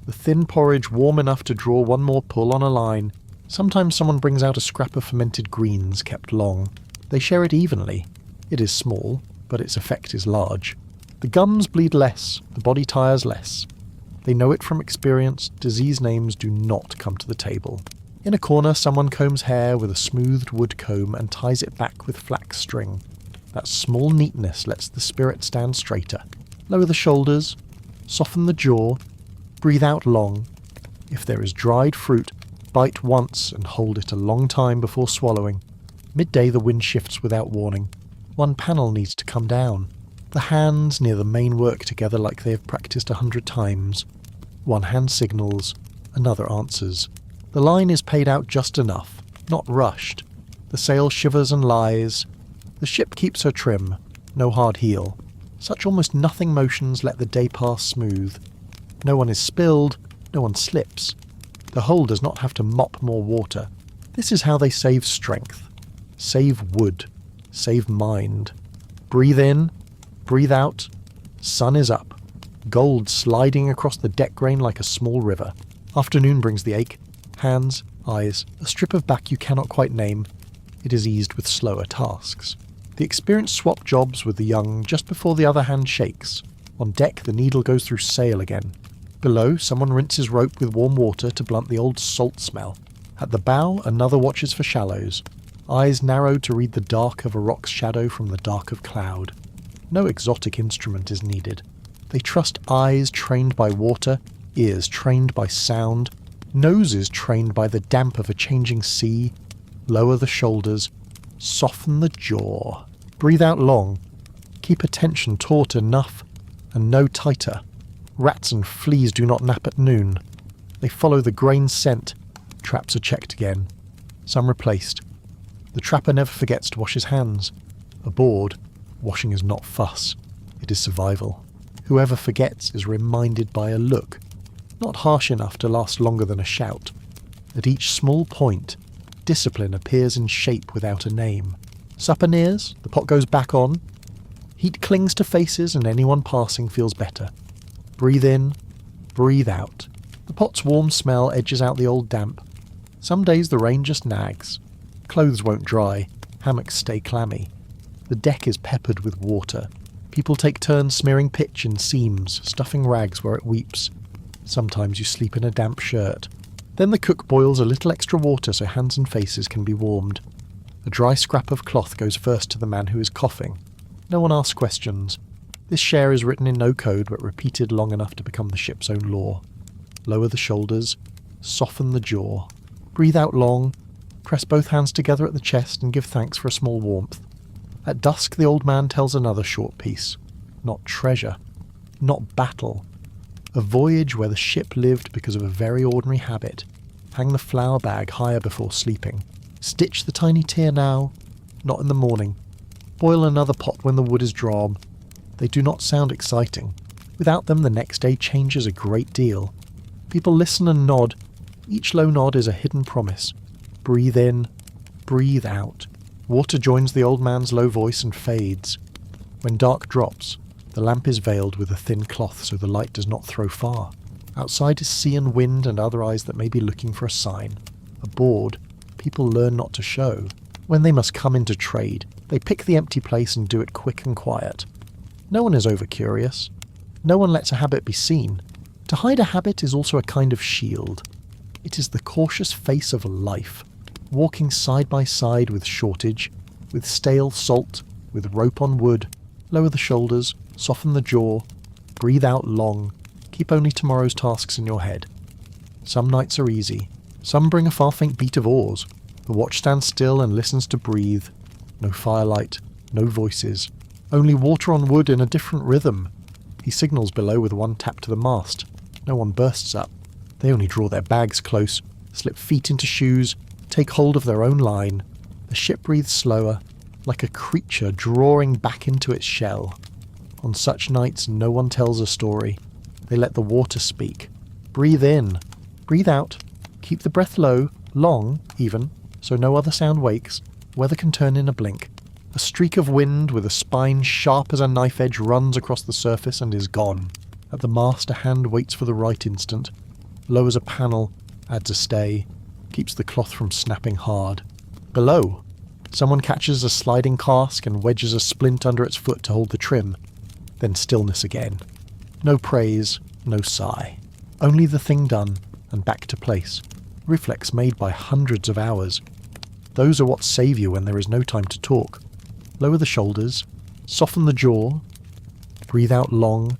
The thin porridge warm enough to draw one more pull on a line. Sometimes someone brings out a scrap of fermented greens kept long. They share it evenly. It is small, but its effect is large. The gums bleed less, the body tires less. They know it from experience. Disease names do not come to the table. In a corner, someone combs hair with a smoothed wood comb and ties it back with flax string. That small neatness lets the spirit stand straighter. Lower the shoulders, soften the jaw, breathe out long. If there is dried fruit, bite once and hold it a long time before swallowing. Midday the wind shifts without warning. One panel needs to come down. The hands near the main work together like they have practiced 100 times. One hand signals, another answers. The line is paid out just enough, not rushed. The sail shivers and lies. The ship keeps her trim, no hard heel. Such almost nothing motions let the day pass smooth. No one is spilled, no one slips. The hull does not have to mop more water. This is how they save strength. Save wood. Save mind. Breathe in, breathe out. Sun is up. Gold sliding across the deck grain like a small river. Afternoon brings the ache. Hands, eyes, a strip of back you cannot quite name. It is eased with slower tasks. The experienced swap jobs with the young just before the other hand shakes. On deck the needle goes through sail again. Below, someone rinses rope with warm water to blunt the old salt smell. At the bow, another watches for shallows. Eyes narrowed to read the dark of a rock's shadow from the dark of cloud. No exotic instrument is needed. They trust eyes trained by water, ears trained by sound, noses trained by the damp of a changing sea. Lower the shoulders, soften the jaw. Breathe out long. Keep attention taut enough, and no tighter. Rats and fleas do not nap at noon. They follow the grain scent. Traps are checked again. Some replaced. The trapper never forgets to wash his hands. Aboard, washing is not fuss. It is survival. Whoever forgets is reminded by a look, not harsh enough to last longer than a shout. At each small point, discipline appears in shape without a name. Supper nears, the pot goes back on. Heat clings to faces and anyone passing feels better. Breathe in, breathe out. The pot's warm smell edges out the old damp. Some days the rain just nags. Clothes won't dry, hammocks stay clammy. The deck is peppered with water. People take turns smearing pitch in seams, stuffing rags where it weeps. Sometimes you sleep in a damp shirt. Then the cook boils a little extra water so hands and faces can be warmed. A dry scrap of cloth goes first to the man who is coughing. No one asks questions. This share is written in no code but repeated long enough to become the ship's own law. Lower the shoulders, soften the jaw. Breathe out long, press both hands together at the chest and give thanks for a small warmth. At dusk the old man tells another short piece. Not treasure. Not battle. A voyage where the ship lived because of a very ordinary habit. Hang the flour bag higher before sleeping. Stitch the tiny tear now, not in the morning. Boil another pot when the wood is drob. They do not sound exciting. Without them the next day changes a great deal. People listen and nod. Each low nod is a hidden promise. Breathe in, breathe out. Water joins the old man's low voice and fades. When dark drops, the lamp is veiled with a thin cloth so the light does not throw far. Outside is sea and wind and other eyes that may be looking for a sign. Aboard, people learn not to show. When they must come into trade, they pick the empty place and do it quick and quiet. No one is over-curious. No one lets a habit be seen. To hide a habit is also a kind of shield. It is the cautious face of life, walking side by side with shortage, with stale salt, with rope on wood. Lower the shoulders, soften the jaw, breathe out long, keep only tomorrow's tasks in your head. Some nights are easy. Some bring a far faint beat of oars. The watch stands still and listens to breathe. No firelight, no voices. Only water on wood in a different rhythm. He signals below with one tap to the mast. No one bursts up. They only draw their bags close, slip feet into shoes, take hold of their own line. The ship breathes slower, like a creature drawing back into its shell. On such nights no one tells a story. They let the water speak. Breathe in, breathe out, keep the breath low, long even, so no other sound wakes. Weather can turn in a blink. A streak of wind with a spine sharp as a knife edge runs across the surface and is gone. At the mast a hand waits for the right instant, lowers a panel, adds a stay, keeps the cloth from snapping hard. Below, someone catches a sliding cask and wedges a splint under its foot to hold the trim. Then stillness again. No praise, no sigh. Only the thing done, and back to place. Reflex made by hundreds of hours. Those are what save you when there is no time to talk. Lower the shoulders, soften the jaw, breathe out long.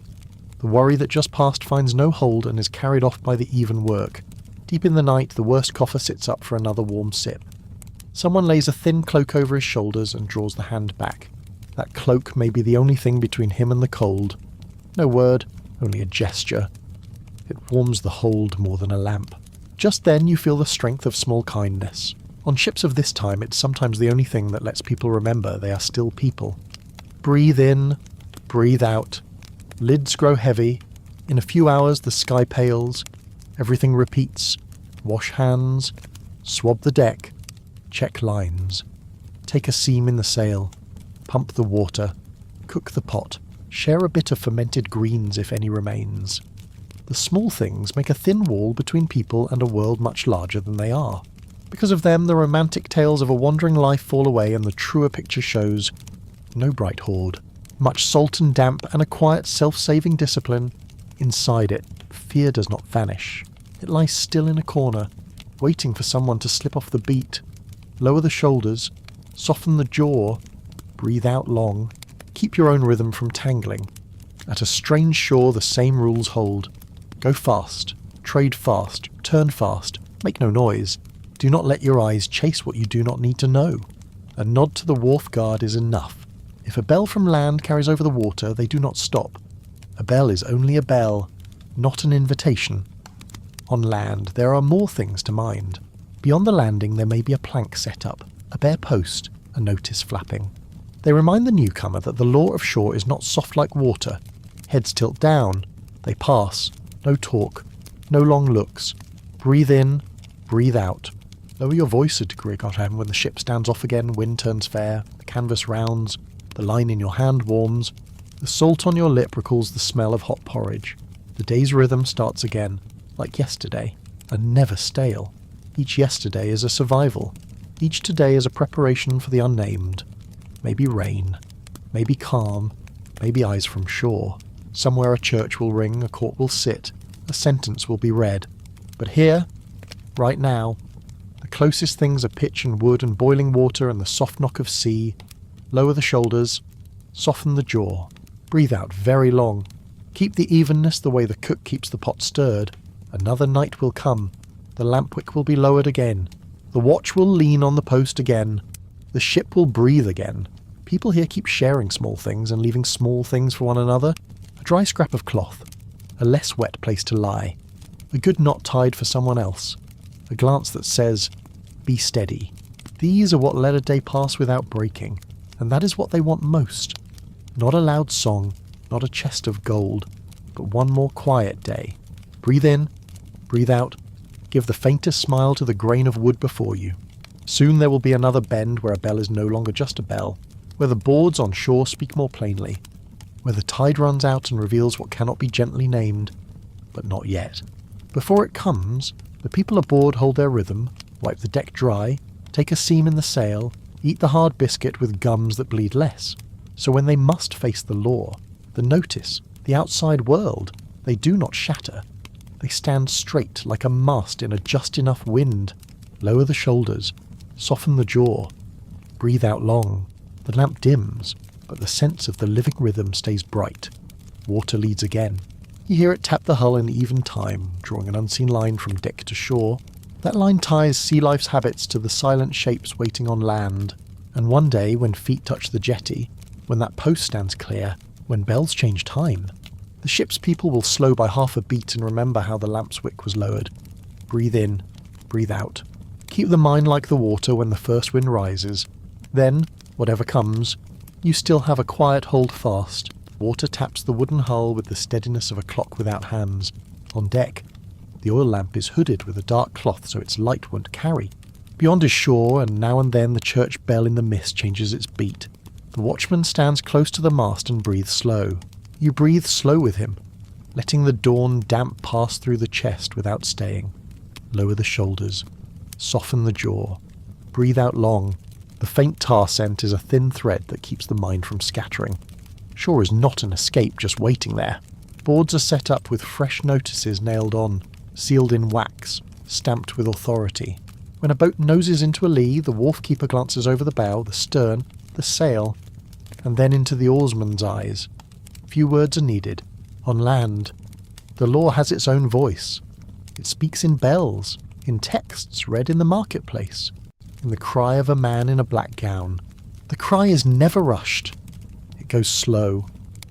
The worry that just passed finds no hold and is carried off by the even work. Deep in the night, the worst cougher sits up for another warm sip. Someone lays a thin cloak over his shoulders and draws the hand back. That cloak may be the only thing between him and the cold. No word, only a gesture. It warms the hold more than a lamp. Just then you feel the strength of small kindness. On ships of this time, it's sometimes the only thing that lets people remember they are still people. Breathe in, breathe out. Lids grow heavy. In a few hours the sky pales. Everything repeats. Wash hands. Swab the deck. Check lines. Take a seam in the sail. Pump the water. Cook the pot. Share a bit of fermented greens if any remains. The small things make a thin wall between people and a world much larger than they are. Because of them, the romantic tales of a wandering life fall away and the truer picture shows no bright hoard. Much salt and damp and a quiet self-saving discipline. Inside it, fear does not vanish. It lies still in a corner, waiting for someone to slip off the beat. Lower the shoulders, soften the jaw, breathe out long. Keep your own rhythm from tangling. At a strange shore the same rules hold. Go fast, trade fast, turn fast, make no noise. Do not let your eyes chase what you do not need to know. A nod to the wharf guard is enough. If a bell from land carries over the water, they do not stop. A bell is only a bell, not an invitation. On land, there are more things to mind. Beyond the landing there may be a plank set up, a bare post, a notice flapping. They remind the newcomer that the law of shore is not soft like water. Heads tilt down, they pass, no talk, no long looks. Breathe in, breathe out. Lower your voice a degree, Gotham, when the ship stands off again, wind turns fair, the canvas rounds, the line in your hand warms, the salt on your lip recalls the smell of hot porridge. The day's rhythm starts again, like yesterday, and never stale. Each yesterday is a survival. Each today is a preparation for the unnamed. Maybe rain, maybe calm, maybe eyes from shore. Somewhere a church will ring, a court will sit, a sentence will be read. But here, right now, the closest things are pitch and wood and boiling water and the soft knock of sea. Lower the shoulders, soften the jaw, breathe out very long. Keep the evenness the way the cook keeps the pot stirred. Another night will come. The lampwick will be lowered again. The watch will lean on the post again. The ship will breathe again. People here keep sharing small things and leaving small things for one another. A dry scrap of cloth. A less wet place to lie. A good knot tied for someone else. A glance that says, be steady. These are what let a day pass without breaking, and that is what they want most. Not a loud song, not a chest of gold, but one more quiet day. Breathe in, breathe out, give the faintest smile to the grain of wood before you. Soon there will be another bend where a bell is no longer just a bell, where the boards on shore speak more plainly, where the tide runs out and reveals what cannot be gently named, but not yet. Before it comes, the people aboard hold their rhythm, wipe the deck dry, take a seam in the sail, eat the hard biscuit with gums that bleed less. So when they must face the law, the notice, the outside world, they do not shatter. They stand straight like a mast in a just enough wind. Lower the shoulders, soften the jaw, breathe out long. The lamp dims, but the sense of the living rhythm stays bright. Water leads again. You hear it tap the hull in even time, drawing an unseen line from deck to shore. That line ties sea life's habits to the silent shapes waiting on land. And one day, when feet touch the jetty, when that post stands clear, when bells change time, the ship's people will slow by half a beat and remember how the lamp's wick was lowered. Breathe in, breathe out. Keep the mind like the water when the first wind rises. Then, whatever comes, you still have a quiet hold fast. Water taps the wooden hull with the steadiness of a clock without hands. On deck, the oil lamp is hooded with a dark cloth so its light won't carry. Beyond is shore, and now and then the church bell in the mist changes its beat. The watchman stands close to the mast and breathes slow. You breathe slow with him, letting the dawn damp pass through the chest without staying. Lower the shoulders, soften the jaw, breathe out long. The faint tar scent is a thin thread that keeps the mind from scattering. Shore is not an escape just waiting there. Boards are set up with fresh notices nailed on, sealed in wax, stamped with authority. When a boat noses into a lee, the wharf keeper glances over the bow, the stern, the sail, and then into the oarsman's eyes. Few words are needed. On land, the law has its own voice. It speaks in bells, in texts read in the marketplace, in the cry of a man in a black gown. The cry is never rushed. It goes slow,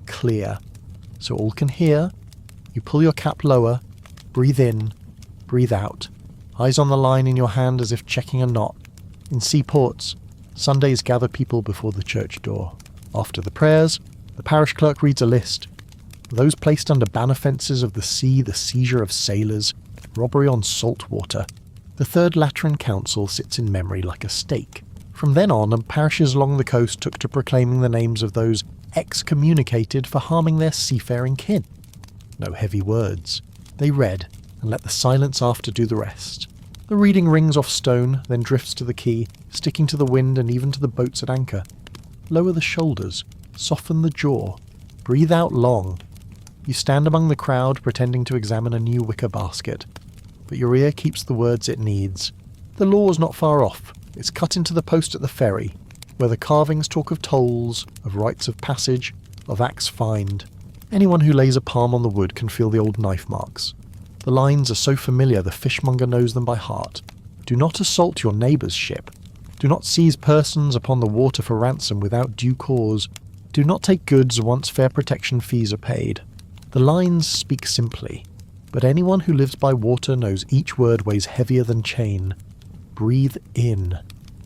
clear, so all can hear. You pull your cap lower, breathe in, breathe out. Eyes on the line in your hand as if checking a knot. In seaports, Sundays gather people before the church door. After the prayers, the parish clerk reads a list. Those placed under banner fences of the sea, the seizure of sailors, robbery on salt water. The Third Lateran Council sits in memory like a stake. From then on, parishes along the coast took to proclaiming the names of those excommunicated for harming their seafaring kin. No heavy words. They read, and let the silence after do the rest. The reading rings off stone, then drifts to the quay, sticking to the wind and even to the boats at anchor. Lower the shoulders, soften the jaw, breathe out long. You stand among the crowd pretending to examine a new wicker basket, but your ear keeps the words it needs. The law's not far off. It's cut into the post at the ferry, where the carvings talk of tolls, of rites of passage, of axe find. Anyone who lays a palm on the wood can feel the old knife marks. The lines are so familiar the fishmonger knows them by heart. Do not assault your neighbour's ship. Do not seize persons upon the water for ransom without due cause. Do not take goods once fair protection fees are paid. The lines speak simply, but anyone who lives by water knows each word weighs heavier than chain. Breathe in.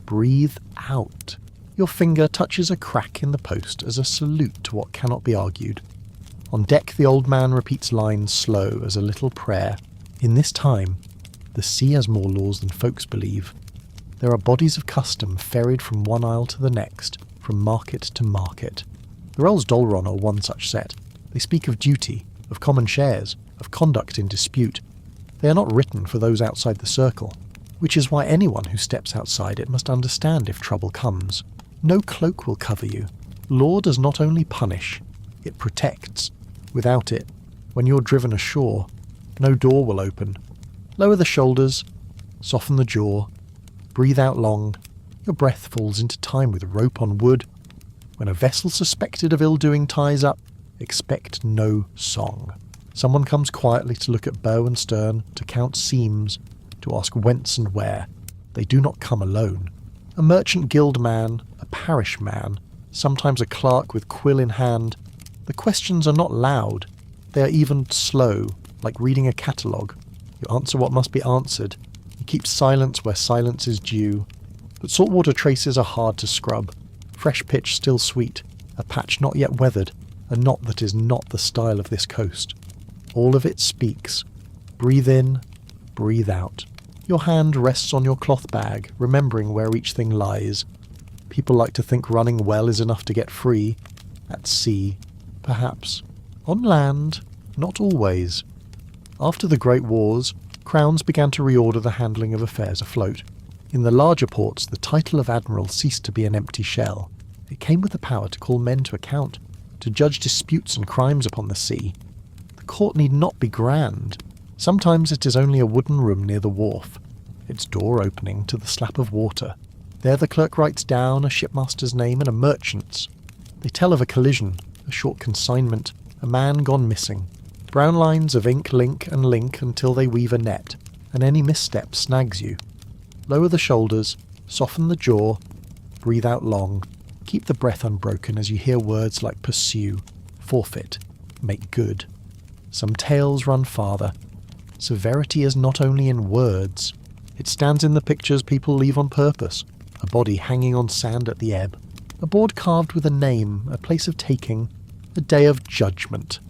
Breathe out. Your finger touches a crack in the post as a salute to what cannot be argued. On deck the old man repeats lines slow as a little prayer. In this time, the sea has more laws than folks believe. There are bodies of custom ferried from one isle to the next, from market to market. The Rells Dolron are one such set. They speak of duty, of common shares, of conduct in dispute. They are not written for those outside the circle, which is why anyone who steps outside it must understand if trouble comes. No cloak will cover you. Law does not only punish, it protects. Without it, when you're driven ashore, no door will open. Lower the shoulders, soften the jaw, breathe out long. Your breath falls into time with rope on wood. When a vessel suspected of ill-doing ties up, expect no song. Someone comes quietly to look at bow and stern, to count seams, to ask whence and where. They do not come alone. A merchant guild man, a parish man, sometimes a clerk with quill in hand. The questions are not loud. They are even slow, like reading a catalogue. You answer what must be answered. You keep silence where silence is due. But saltwater traces are hard to scrub. Fresh pitch still sweet, a patch not yet weathered, a knot that is not the style of this coast. All of it speaks. Breathe in, breathe out. Your hand rests on your cloth bag, remembering where each thing lies. People like to think running well is enough to get free. At sea, perhaps. On land, not always. After the Great Wars, crowns began to reorder the handling of affairs afloat. In the larger ports, the title of admiral ceased to be an empty shell. It came with the power to call men to account, to judge disputes and crimes upon the sea. The court need not be grand. Sometimes it is only a wooden room near the wharf, its door opening to the slap of water. There the clerk writes down a shipmaster's name and a merchant's. They tell of a collision, a short consignment, a man gone missing. Brown lines of ink link and link until they weave a net, and any misstep snags you. Lower the shoulders, soften the jaw, breathe out long. Keep the breath unbroken as you hear words like pursue, forfeit, make good. Some tales run farther. Severity is not only in words. It stands in the pictures people leave on purpose. A body hanging on sand at the ebb. A board carved with a name, a place of taking, a day of judgment.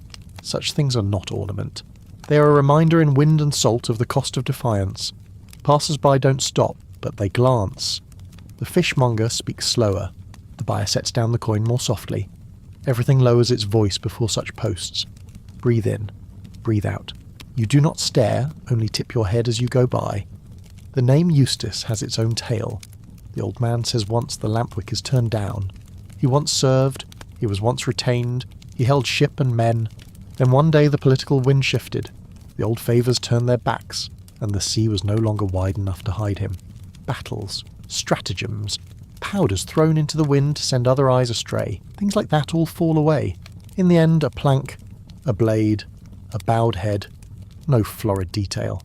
Such things are not ornament. They are a reminder in wind and salt of the cost of defiance. Passers-by don't stop, but they glance. The fishmonger speaks slower. The buyer sets down the coin more softly. Everything lowers its voice before such posts. Breathe in, breathe out. You do not stare, only tip your head as you go by. The name Eustace has its own tale. The old man says once the lampwick is turned down. He once served, he was once retained, he held ship and men. Then one day the political wind shifted, the old favours turned their backs, and the sea was no longer wide enough to hide him. Battles, stratagems, powders thrown into the wind to send other eyes astray, things like that all fall away. In the end, a plank, a blade, a bowed head, no florid detail.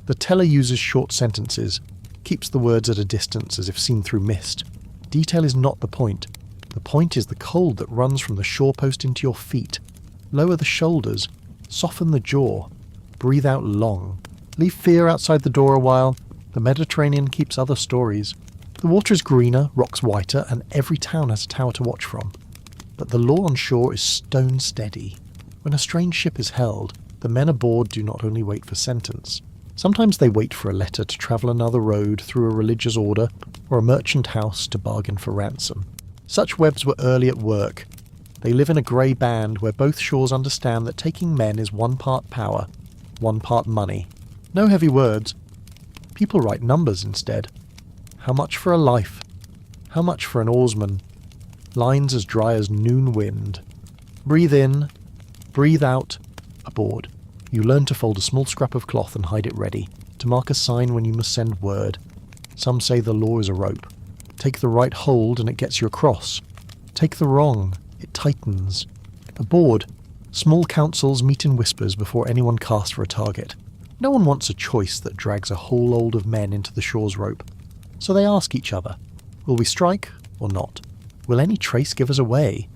The teller uses short sentences, keeps the words at a distance as if seen through mist. Detail is not the point. The point is the cold that runs from the shorepost into your feet. Lower the shoulders, soften the jaw, breathe out long. Leave fear outside the door a while. The Mediterranean keeps other stories. The water is greener, rocks whiter, and every town has a tower to watch from. But the law on shore is stone steady. When a strange ship is held, the men aboard do not only wait for sentence. Sometimes they wait for a letter to travel another road through a religious order or a merchant house to bargain for ransom. Such webs were early at work. They live in a grey band where both shores understand that taking men is 1 part power, 1 part money. No heavy words. People write numbers instead. How much for a life? How much for an oarsman? Lines as dry as noon wind. Breathe in, breathe out, aboard. You learn to fold a small scrap of cloth and hide it ready, to mark a sign when you must send word. Some say the law is a rope. Take the right hold and it gets you across. Take the wrong, it tightens. Aboard, small councils meet in whispers before anyone casts for a target. No one wants a choice that drags a whole load of men into the shore's rope. So they ask each other, will we strike or not? Will any trace give us away?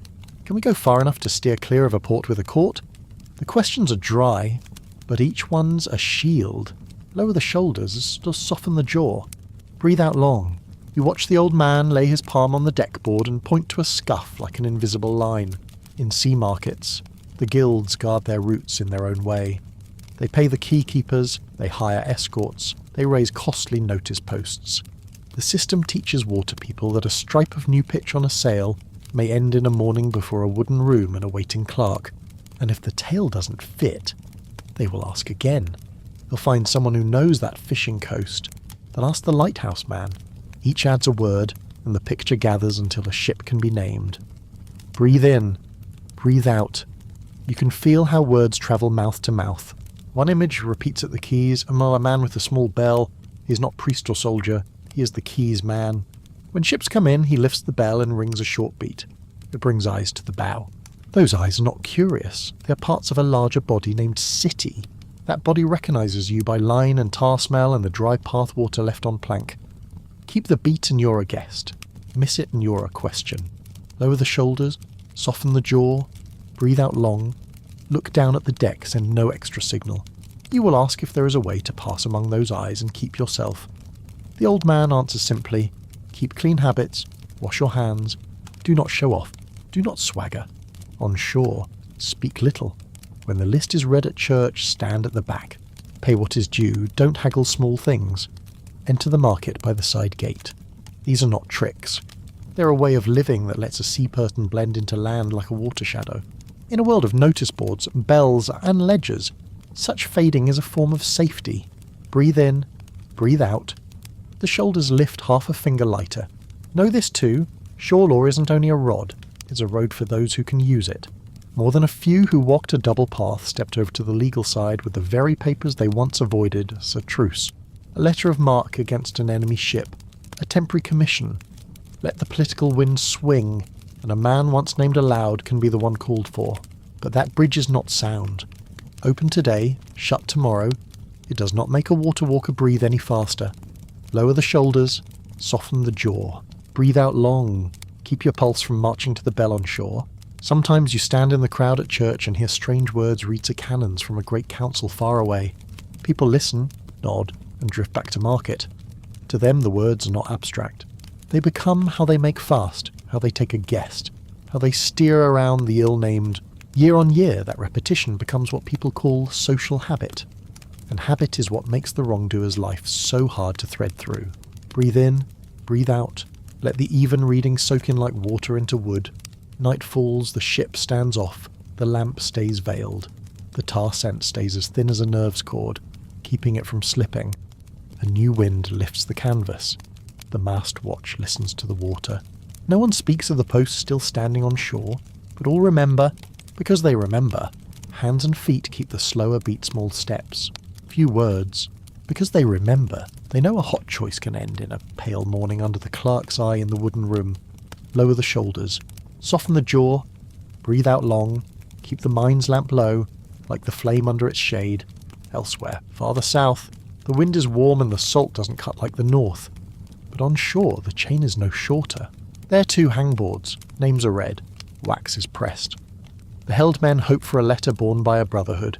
Can we go far enough to steer clear of a port with a court? The questions are dry, but each one's a shield. Lower the shoulders, just soften the jaw. Breathe out long. You watch the old man lay his palm on the deckboard and point to a scuff like an invisible line. In sea markets, the guilds guard their routes in their own way. They pay the key keepers, they hire escorts, they raise costly notice posts. The system teaches water people that a stripe of new pitch on a sail may end in a morning before a wooden room and a waiting clerk. And if the tale doesn't fit, they will ask again. They'll find someone who knows that fishing coast. They'll ask the lighthouse man. Each adds a word, and the picture gathers until a ship can be named. Breathe in, breathe out. You can feel how words travel mouth to mouth. One image repeats at the keys, and while a man with a small bell, he is not priest or soldier, he is the keys man. When ships come in, he lifts the bell and rings a short beat. It brings eyes to the bow. Those eyes are not curious. They are parts of a larger body named City. That body recognises you by line and tar smell and the dry path water left on plank. Keep the beat and you're a guest. Miss it and you're a question. Lower the shoulders, soften the jaw, breathe out long, look down at the deck, send no extra signal. You will ask if there is a way to pass among those eyes and keep yourself. The old man answers simply, keep clean habits, wash your hands, do not show off, do not swagger. On shore, speak little. When the list is read at church, stand at the back. Pay what is due, don't haggle small things. Enter the market by the side gate. These are not tricks. They're a way of living that lets a sea person blend into land like a water shadow. In a world of notice boards, bells, and ledgers, such fading is a form of safety. Breathe in, breathe out. The shoulders lift half a finger lighter. Know this too, shore law isn't only a rod, it's a road for those who can use it. More than a few who walked a double path stepped over to the legal side with the very papers they once avoided as a truce. A letter of marque against an enemy ship. A temporary commission. Let the political wind swing, and a man once named aloud can be the one called for. But that bridge is not sound. Open today, shut tomorrow. It does not make a water walker breathe any faster. Lower the shoulders, soften the jaw. Breathe out long. Keep your pulse from marching to the bell on shore. Sometimes you stand in the crowd at church and hear strange words read to canons from a great council far away. People listen, nod, and drift back to market. To them the words are not abstract. They become how they make fast, how they take a guest, how they steer around the ill-named. Year on year, that repetition becomes what people call social habit. And habit is what makes the wrongdoer's life so hard to thread through. Breathe in, breathe out. Let the even reading soak in like water into wood. Night falls, the ship stands off, the lamp stays veiled. The tar scent stays as thin as a nerves cord, keeping it from slipping. A new wind lifts the canvas. The mast watch listens to the water. No one speaks of the post still standing on shore, but all remember, Because they remember. Hands and feet keep the slower beat small steps. Few words. Because they remember. They know a hot choice can end in a pale morning under the clerk's eye in the wooden room. Lower the shoulders. Soften the jaw. Breathe out long. Keep the mind's lamp low, like the flame under its shade. Elsewhere, farther south, the wind is warm and the salt doesn't cut like the north. But on shore, the chain is no shorter. There too hangboards. Names are read. Wax is pressed. The held men hope for a letter borne by a brotherhood.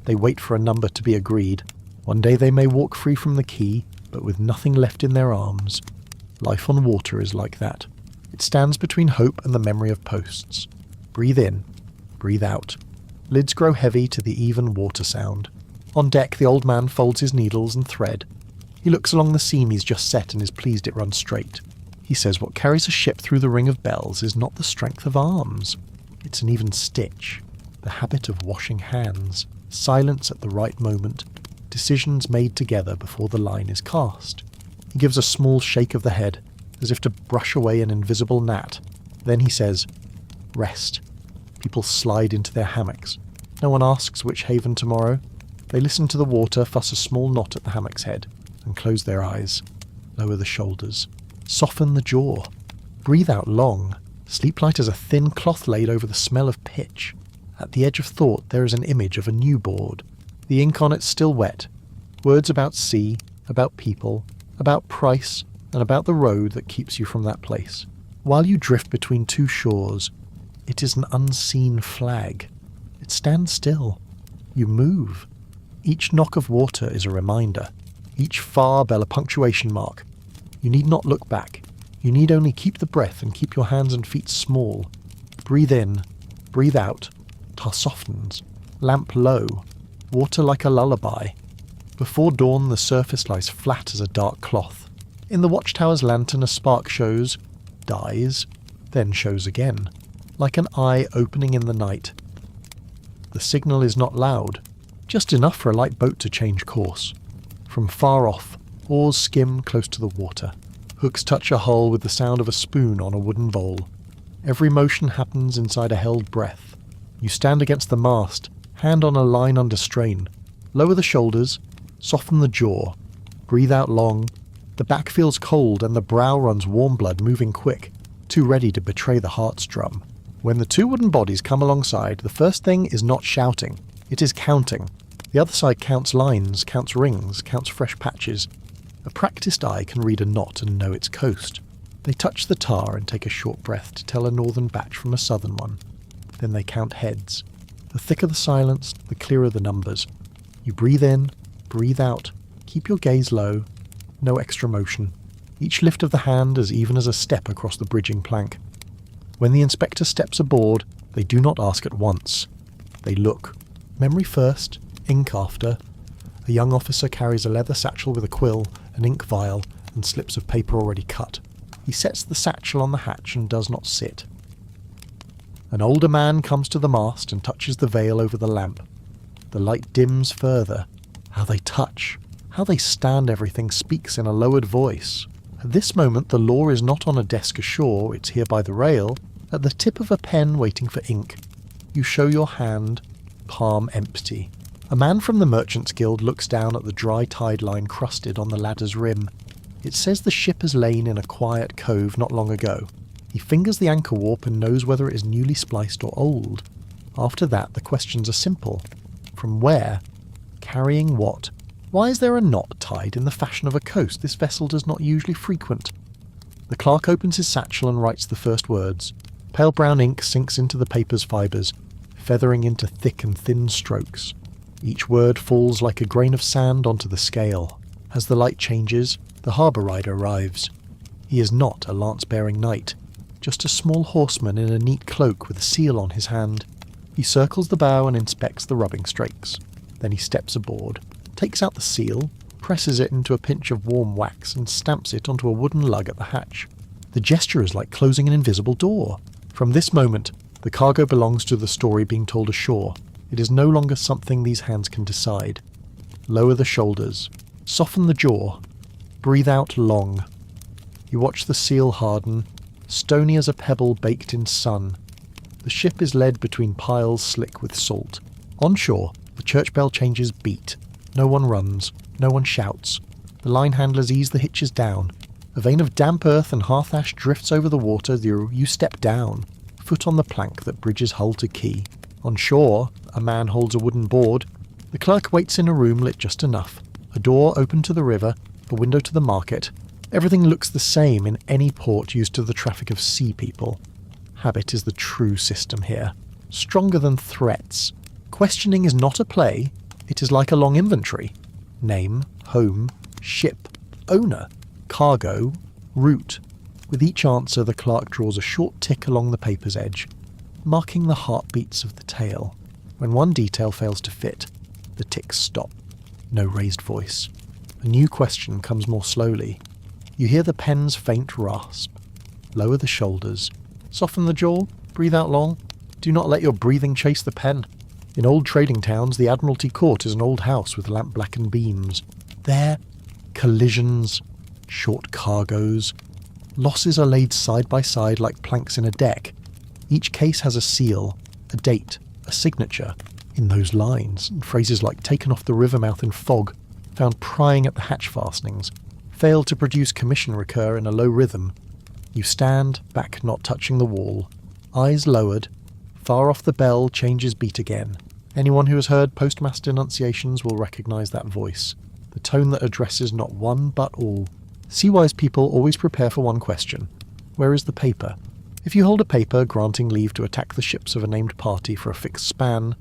They wait for a number to be agreed. One day they may walk free from the quay, but with nothing left in their arms. Life on water is like that. It stands between hope and the memory of posts. Breathe in. Breathe out. Lids grow heavy to the even water sound. On deck, the old man folds his needles and thread. He looks along the seam he's just set and is pleased it runs straight. He says what carries a ship through the ring of bells is not the strength of arms. It's an even stitch, the habit of washing hands, silence at the right moment, decisions made together before the line is cast. He gives a small shake of the head, as if to brush away an invisible gnat. Then he says, "Rest." People slide into their hammocks. No one asks which haven tomorrow. They listen to the water fuss a small knot at the hammock's head, and close their eyes. Lower the shoulders. Soften the jaw. Breathe out long. Sleep light as a thin cloth laid over the smell of pitch. At the edge of thought there is an image of a new board. The ink on it still wet. Words about sea, about people, about price, and about the road that keeps you from that place. While you drift between two shores, it is an unseen flag. It stands still. You move. Each knock of water is a reminder. Each far bell a punctuation mark. You need not look back. You need only keep the breath and keep your hands and feet small. Breathe in. Breathe out. Tar softens. Lamp low. Water like a lullaby. Before dawn the surface lies flat as a dark cloth. In the watchtower's lantern a spark shows, dies, then shows again, like an eye opening in the night. The signal is not loud, just enough for a light boat to change course. From far off, oars skim close to the water. Hooks touch a hull with the sound of a spoon on a wooden bowl. Every motion happens inside a held breath. You stand against the mast, hand on a line under strain. Lower the shoulders, soften the jaw. Breathe out long. The back feels cold and the brow runs warm blood moving quick, too ready to betray the heart's drum. When the two wooden bodies come alongside, the first thing is not shouting. It is counting. The other side counts lines, counts rings, counts fresh patches. A practiced eye can read a knot and know its coast. They touch the tar and take a short breath to tell a northern batch from a southern one. Then they count heads. The thicker the silence, the clearer the numbers. You breathe in, breathe out, keep your gaze low, no extra motion. Each lift of the hand as even as a step across the bridging plank. When the inspector steps aboard, they do not ask at once. They look. Memory first, ink after. A young officer carries a leather satchel with a quill, an ink vial, and slips of paper already cut. He sets the satchel on the hatch and does not sit. An older man comes to the mast and touches the veil over the lamp. The light dims further. How they touch, how they stand everything speaks in a lowered voice. At this moment the law is not on a desk ashore, it's here by the rail, at the tip of a pen waiting for ink. You show your hand, palm empty. A man from the Merchants' Guild looks down at the dry tide line crusted on the ladder's rim. It says the ship has lain in a quiet cove not long ago. He fingers the anchor warp and knows whether it is newly spliced or old. After that the questions are simple. From where? Carrying what? Why is there a knot tied in the fashion of a coast this vessel does not usually frequent? The clerk opens his satchel and writes the first words. Pale brown ink sinks into the paper's fibres, feathering into thick and thin strokes. Each word falls like a grain of sand onto the scale. As the light changes, the harbour rider arrives. He is not a lance-bearing knight, just a small horseman in a neat cloak with a seal on his hand. He circles the bow and inspects the rubbing strakes. Then he steps aboard, takes out the seal, presses it into a pinch of warm wax and stamps it onto a wooden lug at the hatch. The gesture is like closing an invisible door. From this moment, the cargo belongs to the story being told ashore. It is no longer something these hands can decide. Lower the shoulders. Soften the jaw. Breathe out long. You watch the seal harden, stony as a pebble baked in sun. The ship is led between piles slick with salt. On shore, the church bell changes beat. No one runs. No one shouts. The line handlers ease the hitches down. A vein of damp earth and hearth ash drifts over the water. You step down, foot on the plank that bridges hull to quay. On shore, a man holds a wooden board. The clerk waits in a room lit just enough. A door open to the river, a window to the market. Everything looks the same in any port used to the traffic of sea people. Habit is the true system here. Stronger than threats. Questioning is not a play. It is like a long inventory. Name, home, ship, owner, cargo, route. With each answer, the clerk draws a short tick along the paper's edge, marking the heartbeats of the tale. When one detail fails to fit, the ticks stop. No raised voice. A new question comes more slowly. You hear the pen's faint rasp. Lower the shoulders. Soften the jaw. Breathe out long. Do not let your breathing chase the pen. In old trading towns, the Admiralty Court is an old house with lamp-blackened beams. There, collisions, short cargoes. Losses are laid side by side like planks in a deck. Each case has a seal, a date, a signature. In those lines, phrases like taken off the river mouth in fog, found prying at the hatch fastenings, failed to produce commission recur in a low rhythm. You stand, back not touching the wall, eyes lowered. Far off the bell changes beat again. Anyone who has heard postmaster denunciations will recognise that voice, the tone that addresses not one but all. Seawise people always prepare for one question. Where is the paper? If you hold a paper granting leave to attack the ships of a named party for a fixed span,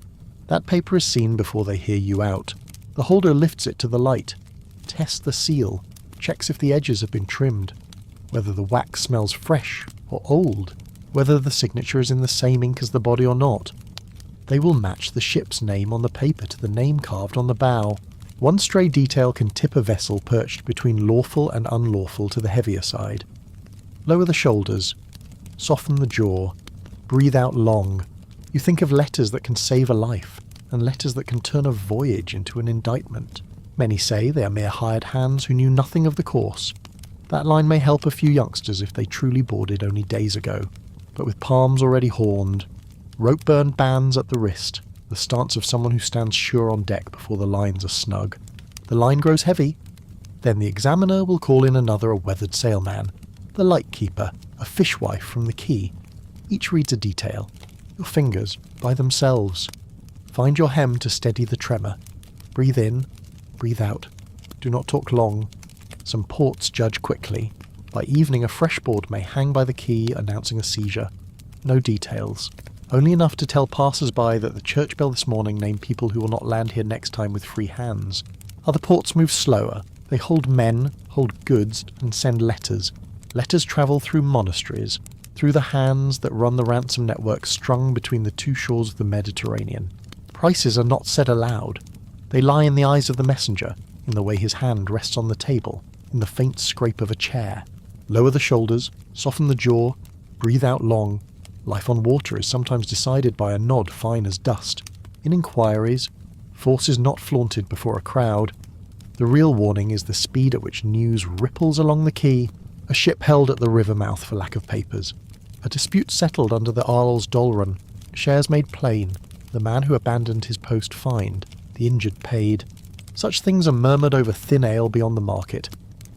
that paper is seen before they hear you out. The holder lifts it to the light, tests the seal, checks if the edges have been trimmed, whether the wax smells fresh or old, whether the signature is in the same ink as the body or not. They will match the ship's name on the paper to the name carved on the bow. One stray detail can tip a vessel perched between lawful and unlawful to the heavier side. Lower the shoulders, soften the jaw, breathe out long. You think of letters that can save a life, and letters that can turn a voyage into an indictment. Many say they are mere hired hands who knew nothing of the course. That line may help a few youngsters if they truly boarded only days ago, but with palms already horned, rope-burned bands at the wrist, the stance of someone who stands sure on deck before the lines are snug. The line grows heavy. Then the examiner will call in another a weathered sailman, the lightkeeper, a fishwife from the quay. Each reads a detail. Your fingers, by themselves. Find your hem to steady the tremor. Breathe in, breathe out. Do not talk long. Some ports judge quickly. By evening, a fresh board may hang by the quay announcing a seizure. No details. Only enough to tell passers-by that the church bell this morning named people who will not land here next time with free hands. Other ports move slower. They hold men, hold goods, and send letters. Letters travel through monasteries, through the hands that run the ransom network strung between the two shores of the Mediterranean. Prices are not said aloud. They lie in the eyes of the messenger, in the way his hand rests on the table, in the faint scrape of a chair. Lower the shoulders, soften the jaw, breathe out long. Life on water is sometimes decided by a nod fine as dust. In inquiries, force is not flaunted before a crowd. The real warning is the speed at which news ripples along the quay. A ship held at the river mouth for lack of papers. A dispute settled under the Arles Dolrun. Shares made plain. The man who abandoned his post fined. The injured paid. Such things are murmured over thin ale beyond the market.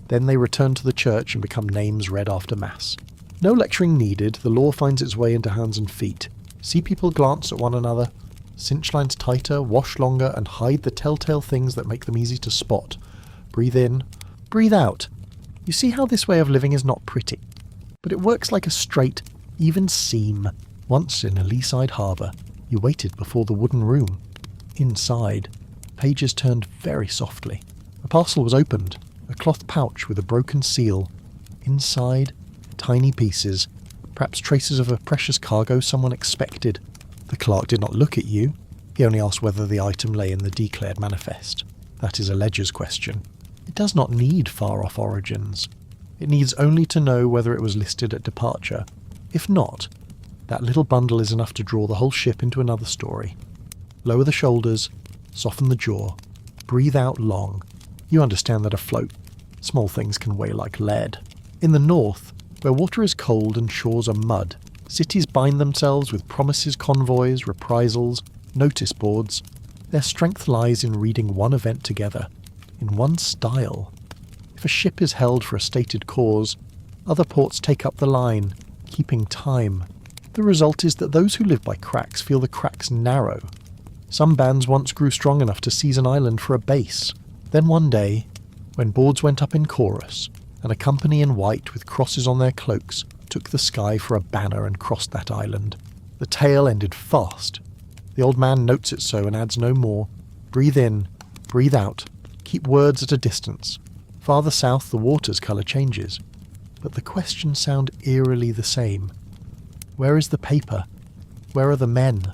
Then they return to the church and become names read after Mass. No lecturing needed, the law finds its way into hands and feet. See people glance at one another, cinch lines tighter, wash longer, and hide the telltale things that make them easy to spot. Breathe in, breathe out. You see how this way of living is not pretty, but it works like a straight, even seam. Once in a Leaside harbour, you waited before the wooden room. Inside, pages turned very softly. A parcel was opened, a cloth pouch with a broken seal. Inside, tiny pieces, perhaps traces of a precious cargo someone expected. The clerk did not look at you. He only asked whether the item lay in the declared manifest. That is a ledger's question. It does not need far-off origins. It needs only to know whether it was listed at departure. If not, that little bundle is enough to draw the whole ship into another story. Lower the shoulders, soften the jaw, breathe out long. You understand that afloat, small things can weigh like lead. In the north, where water is cold and shores are mud, Cities bind themselves with promises, convoys, reprisals, notice boards. Their strength lies in reading one event together, in one style. If a ship is held for a stated cause, other ports take up the line, keeping time. The result is that those who live by cracks feel the cracks narrow. Some bands once grew strong enough to seize an island for a base. Then one day, when boards went up in chorus, and a company in white with crosses on their cloaks took the sky for a banner and crossed that island, the tale ended fast. The old man notes it so and adds no more. Breathe in, breathe out, keep words at a distance. Farther south the water's colour changes, but the questions sound eerily the same. Where is the paper? Where are the men?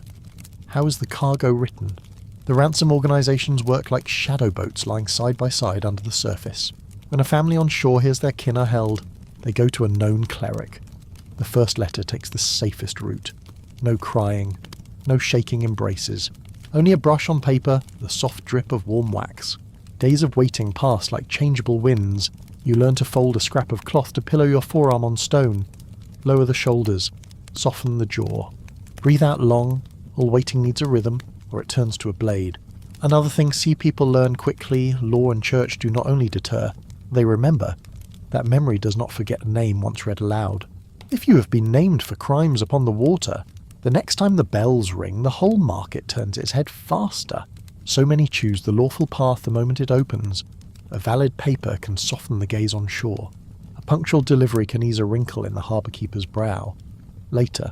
How is the cargo written? The ransom organisations work like shadow boats lying side by side under the surface. When a family on shore hears their kin are held, they go to a known cleric. The first letter takes the safest route. No crying, no shaking embraces. Only a brush on paper, the soft drip of warm wax. Days of waiting pass like changeable winds. You learn to fold a scrap of cloth to pillow your forearm on stone. Lower the shoulders, soften the jaw. Breathe out long. All waiting needs a rhythm, or it turns to a blade. Another thing sea people learn quickly, law and church do not only deter, they remember. That memory does not forget a name once read aloud. If you have been named for crimes upon the water, the next time the bells ring, the whole market turns its head faster. So many choose the lawful path the moment it opens. A valid paper can soften the gaze on shore. A punctual delivery can ease a wrinkle in the harbour keeper's brow. Later,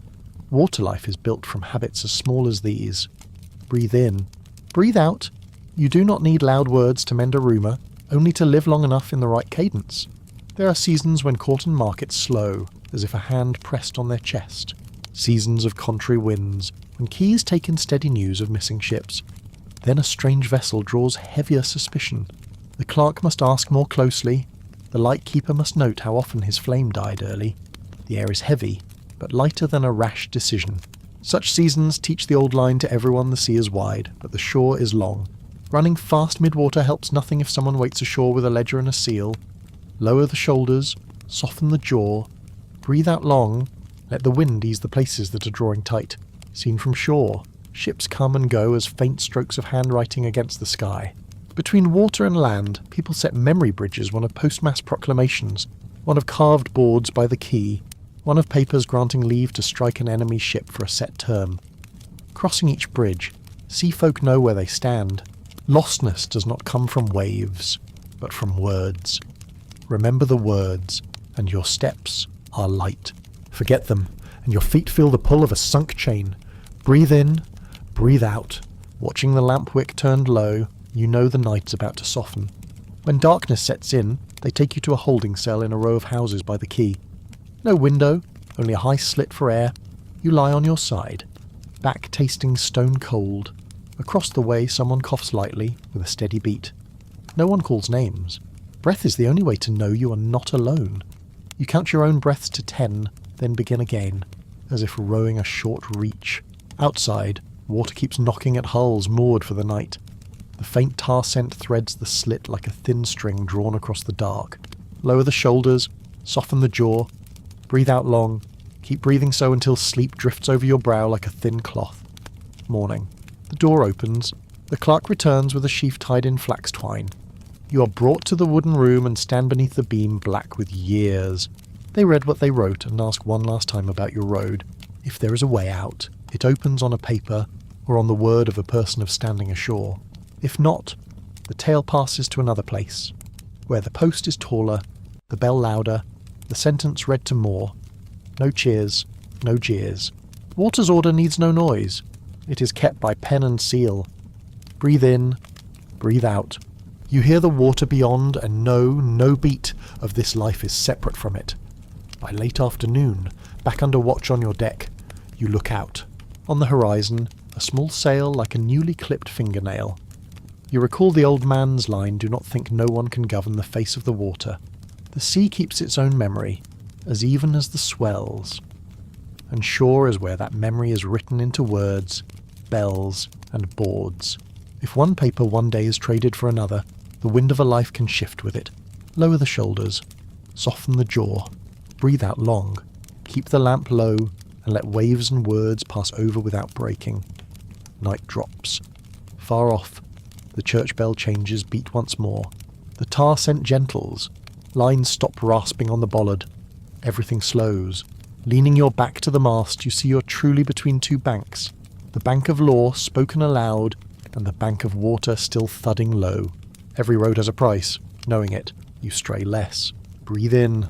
water life is built from habits as small as these. Breathe in. Breathe out. You do not need loud words to mend a rumour, only to live long enough in the right cadence. There are seasons when court and market slow, as if a hand pressed on their chest. Seasons of contrary winds, when keys take in steady news of missing ships. Then a strange vessel draws heavier suspicion. The clerk must ask more closely. The lightkeeper must note how often his flame died early. The air is heavy, but lighter than a rash decision. Such seasons teach the old line to everyone the sea is wide, but the shore is long. Running fast mid-water helps nothing if someone waits ashore with a ledger and a seal. Lower the shoulders, soften the jaw, breathe out long, let the wind ease the places that are drawing tight. Seen from shore, ships come and go as faint strokes of handwriting against the sky. Between water and land, people set memory bridges, one of postmass proclamations, one of carved boards by the quay, one of papers granting leave to strike an enemy ship for a set term. Crossing each bridge, sea folk know where they stand. Lostness does not come from waves, but from words. Remember the words, and your steps are light. Forget them, and your feet feel the pull of a sunk chain. Breathe in, breathe out. Watching the lamp wick turned low, you know the night's about to soften. When darkness sets in, they take you to a holding cell in a row of houses by the quay. No window, only a high slit for air. You lie on your side, back tasting stone cold. Across the way someone coughs lightly, with a steady beat. No one calls names. Breath is the only way to know you are not alone. You count your own breaths to 10, then begin again, as if rowing a short reach. Outside, water keeps knocking at hulls moored for the night. The faint tar scent threads the slit like a thin string drawn across the dark. Lower the shoulders, soften the jaw, breathe out long, keep breathing so until sleep drifts over your brow like a thin cloth. Morning. The door opens. The clerk returns with a sheaf tied in flax twine. You are brought to the wooden room and stand beneath the beam black with years. They read what they wrote and ask one last time about your road. If there is a way out, it opens on a paper or on the word of a person of standing ashore. If not, the tale passes to another place, where the post is taller, the bell louder, the sentence read to more. No cheers, no jeers. Water's order needs no noise. It is kept by pen and seal. Breathe in, breathe out. You hear the water beyond and know no beat of this life is separate from it. By late afternoon, back under watch on your deck, you look out. On the horizon, a small sail like a newly clipped fingernail. You recall the old man's line, do not think no one can govern the face of the water. The sea keeps its own memory, as even as the swells. And shore is where that memory is written into words, bells, and boards. If one paper one day is traded for another, the wind of a life can shift with it. Lower the shoulders, soften the jaw, breathe out long, keep the lamp low, and let waves and words pass over without breaking. Night drops. Far off, the church bell changes beat once more. The tar scent gentles. Lines stop rasping on the bollard. Everything slows. Leaning your back to the mast, you see you're truly between two banks. The bank of law spoken aloud, and the bank of water still thudding low. Every road has a price. Knowing it, you stray less. Breathe in.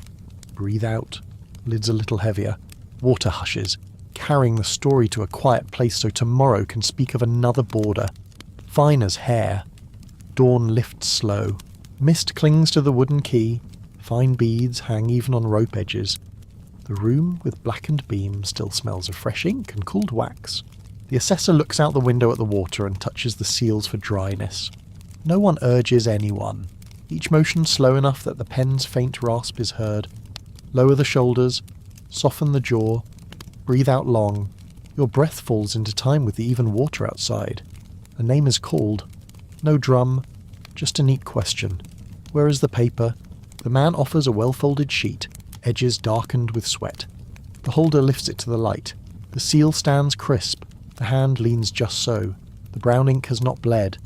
Breathe out. Lids a little heavier. Water hushes, carrying the story to a quiet place so tomorrow can speak of another border. Fine as hair. Dawn lifts slow. Mist clings to the wooden key. Fine beads hang even on rope edges. The room with blackened beams still smells of fresh ink and cooled wax. The assessor looks out the window at the water and touches the seals for dryness. No one urges anyone. Each motion slow enough that the pen's faint rasp is heard. Lower the shoulders. Soften the jaw. Breathe out long. Your breath falls into time with the even water outside. A name is called. No drum. Just a neat question. Where is the paper? The man offers a well-folded sheet, edges darkened with sweat. The holder lifts it to the light. The seal stands crisp. The hand leans just so. The brown ink has not bled.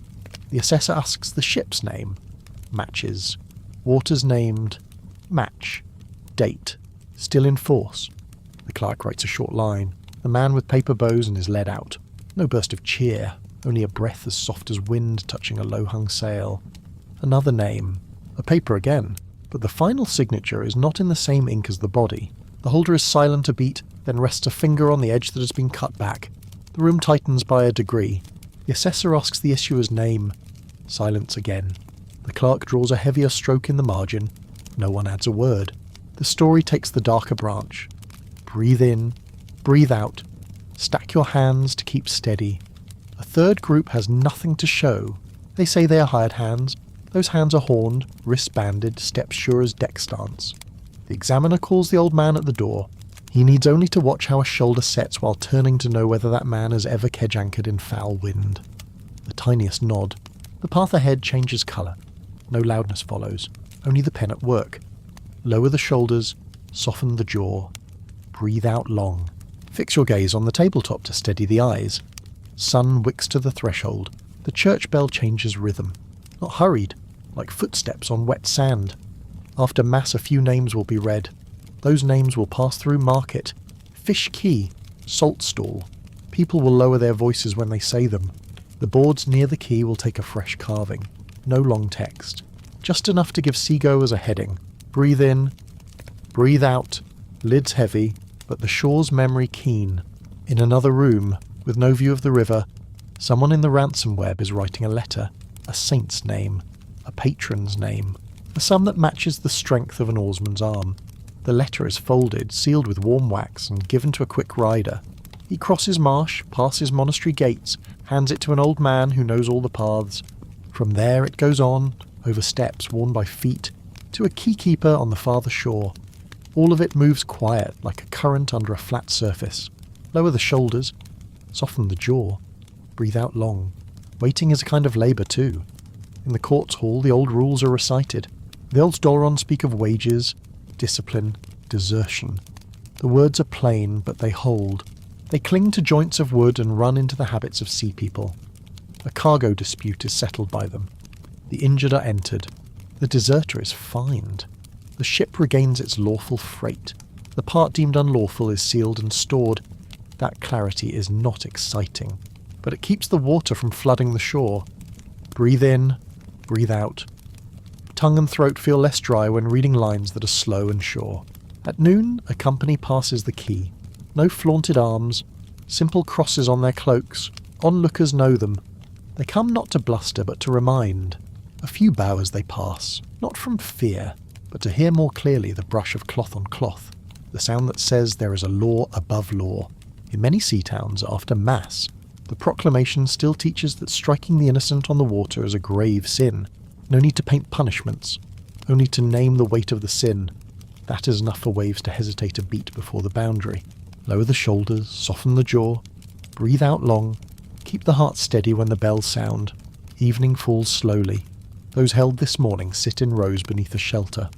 The assessor asks the ship's name. Matches. Waters named. Match. Date. Still in force. The clerk writes a short line. The man with paper bows and is led out. No burst of cheer. Only a breath as soft as wind touching a low-hung sail. Another name. A paper again. But the final signature is not in the same ink as the body. The holder is silent a beat, then rests a finger on the edge that has been cut back. The room tightens by a degree. The assessor asks the issuer's name. Silence again. The clerk draws a heavier stroke in the margin. No one adds a word. The story takes the darker branch. Breathe in. Breathe out. Stack your hands to keep steady. A third group has nothing to show. They say they are hired hands. Those hands are horned, wrists banded, steps sure as deck stance. The examiner calls the old man at the door. He needs only to watch how a shoulder sets while turning to know whether that man has ever kedge-anchored in foul wind. The tiniest nod. The path ahead changes colour. No loudness follows, only the pen at work. Lower the shoulders, soften the jaw. Breathe out long. Fix your gaze on the tabletop to steady the eyes. Sun wicks to the threshold. The church bell changes rhythm. Not hurried, like footsteps on wet sand. After mass a few names will be read. Those names will pass through market. Fish Quay, Salt Stall. People will lower their voices when they say them. The boards near the quay will take a fresh carving. No long text. Just enough to give seagoers a heading. Breathe in. Breathe out. Lids heavy, but the shore's memory keen. In another room, with no view of the river, someone in the ransom web is writing a letter. A saint's name. A patron's name. A sum that matches the strength of an oarsman's arm. The letter is folded, sealed with warm wax, and given to a quick rider. He crosses marsh, passes monastery gates, hands it to an old man who knows all the paths. From there it goes on, over steps worn by feet, to a quaykeeper on the farther shore. All of it moves quiet, like a current under a flat surface. Lower the shoulders, soften the jaw, breathe out long. Waiting is a kind of labour too. In the court's hall the old rules are recited. The old Dolron speak of wages, discipline, desertion. The words are plain, but they hold. They cling to joints of wood and run into the habits of sea people. A cargo dispute is settled by them. The injured are entered. The deserter is fined. The ship regains its lawful freight. The part deemed unlawful is sealed and stored. That clarity is not exciting, but it keeps the water from flooding the shore. Breathe in, breathe out. Tongue and throat feel less dry when reading lines that are slow and sure. At noon, a company passes the quay. No flaunted arms, simple crosses on their cloaks. Onlookers know them. They come not to bluster, but to remind. A few bow as they pass, not from fear, but to hear more clearly the brush of cloth on cloth, the sound that says there is a law above law. In many sea towns, after Mass, the proclamation still teaches that striking the innocent on the water is a grave sin. No need to paint punishments, only to name the weight of the sin. That is enough for waves to hesitate a beat before the boundary. Lower the shoulders, soften the jaw, breathe out long, keep the heart steady when the bells sound. Evening falls slowly. Those held this morning sit in rows beneath a shelter.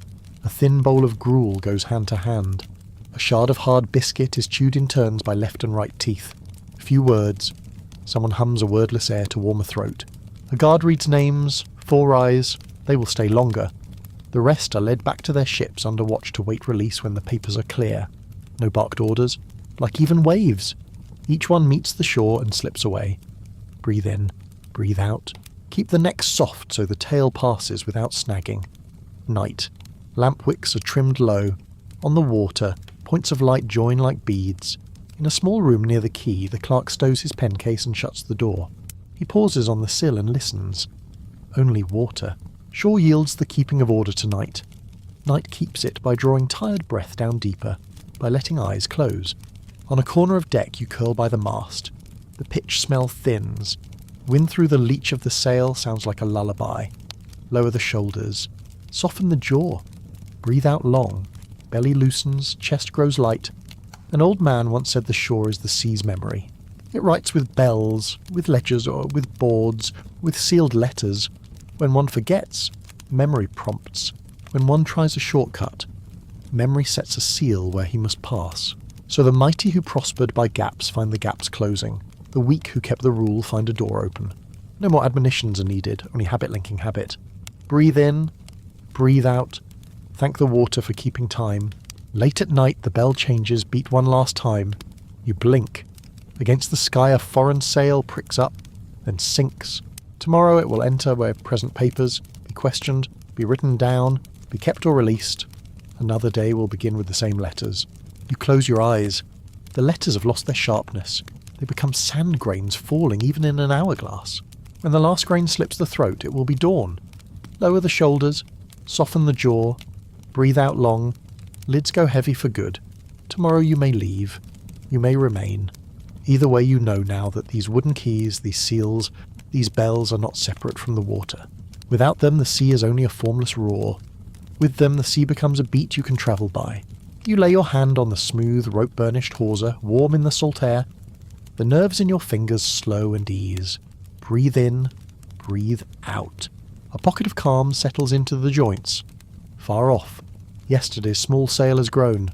A thin bowl of gruel goes hand to hand. A shard of hard biscuit is chewed in turns by left and right teeth. A few words. Someone hums a wordless air to warm a throat. A guard reads names, 4 eyes. They will stay longer. The rest are led back to their ships under watch to wait release when the papers are clear. No barked orders, like even waves. Each one meets the shore and slips away. Breathe in, breathe out. Keep the neck soft so the tail passes without snagging. Night. Lamp wicks are trimmed low. On the water, points of light join like beads. In a small room near the quay, the clerk stows his pen case and shuts the door. He pauses on the sill and listens. Only water. Shore yields the keeping of order to night. Night keeps it by drawing tired breath down deeper, by letting eyes close. On a corner of deck you curl by the mast. The pitch smell thins. Wind through the leech of the sail sounds like a lullaby. Lower the shoulders. Soften the jaw. Breathe out long. Belly loosens, chest grows light. An old man once said the shore is the sea's memory. It writes with bells, with ledgers, or with boards, with sealed letters. When one forgets, memory prompts. When one tries a shortcut, memory sets a seal where he must pass. So the mighty who prospered by gaps find the gaps closing. The weak who kept the rule find a door open. No more admonitions are needed, only habit linking habit. Breathe in, breathe out. Thank the water for keeping time. Late at night the bell changes, beat one last time. You blink. Against the sky a foreign sail pricks up, then sinks. Tomorrow it will enter where present papers, be questioned, be written down, be kept or released. Another day will begin with the same letters. You close your eyes. The letters have lost their sharpness. They become sand grains falling even in an hourglass. When the last grain slips the throat, it will be dawn. Lower the shoulders, soften the jaw, breathe out long. Lids go heavy for good. Tomorrow you may leave. You may remain. Either way you know now that these wooden keys, these seals, these bells are not separate from the water. Without them the sea is only a formless roar. With them the sea becomes a beat you can travel by. You lay your hand on the smooth, rope-burnished hawser, warm in the salt air. The nerves in your fingers slow and ease. Breathe in, breathe out. A pocket of calm settles into the joints. Far off, yesterday's small sail has grown.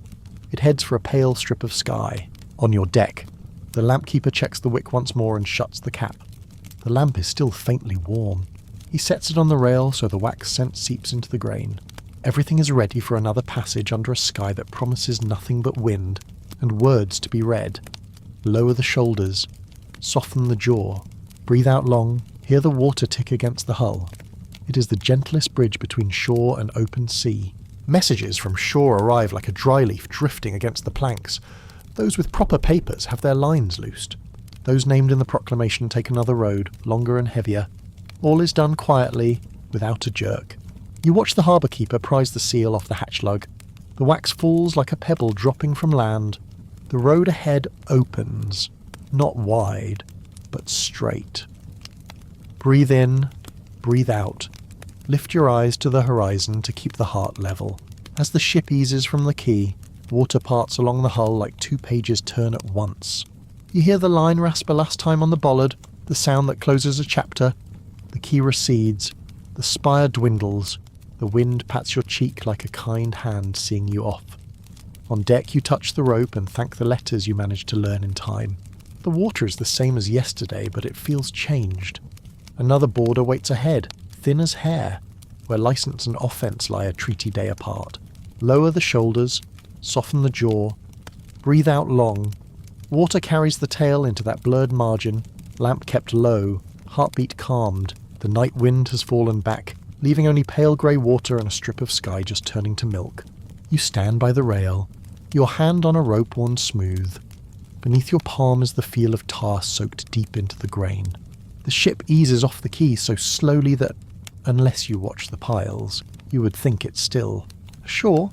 It heads for a pale strip of sky. On your deck, the lampkeeper checks the wick once more and shuts the cap. The lamp is still faintly warm. He sets it on the rail so the wax scent seeps into the grain. Everything is ready for another passage under a sky that promises nothing but wind, and words to be read. Lower the shoulders. Soften the jaw. Breathe out long. Hear the water tick against the hull. It is the gentlest bridge between shore and open sea. Messages from shore arrive like a dry leaf drifting against the planks. Those with proper papers have their lines loosed. Those named in the proclamation take another road, longer and heavier. All is done quietly, without a jerk. You watch the harbour keeper prise the seal off the hatch lug. The wax falls like a pebble dropping from land. The road ahead opens, not wide, but straight. Breathe in, breathe out. Lift your eyes to the horizon to keep the heart level. As the ship eases from the quay, water parts along the hull like 2 pages turn at once. You hear the line rasp a last time on the bollard, the sound that closes a chapter. The quay recedes. The spire dwindles. The wind pats your cheek like a kind hand seeing you off. On deck you touch the rope and thank the letters you managed to learn in time. The water is the same as yesterday, but it feels changed. Another board awaits ahead, thin as hair, where licence and offence lie a treaty day apart. Lower the shoulders, soften the jaw, breathe out long. Water carries the tail into that blurred margin, lamp kept low, heartbeat calmed. The night wind has fallen back, leaving only pale grey water and a strip of sky just turning to milk. You stand by the rail, your hand on a rope worn smooth. Beneath your palm is the feel of tar soaked deep into the grain. The ship eases off the quay so slowly that, unless you watch the piles, you would think it's still. Ashore,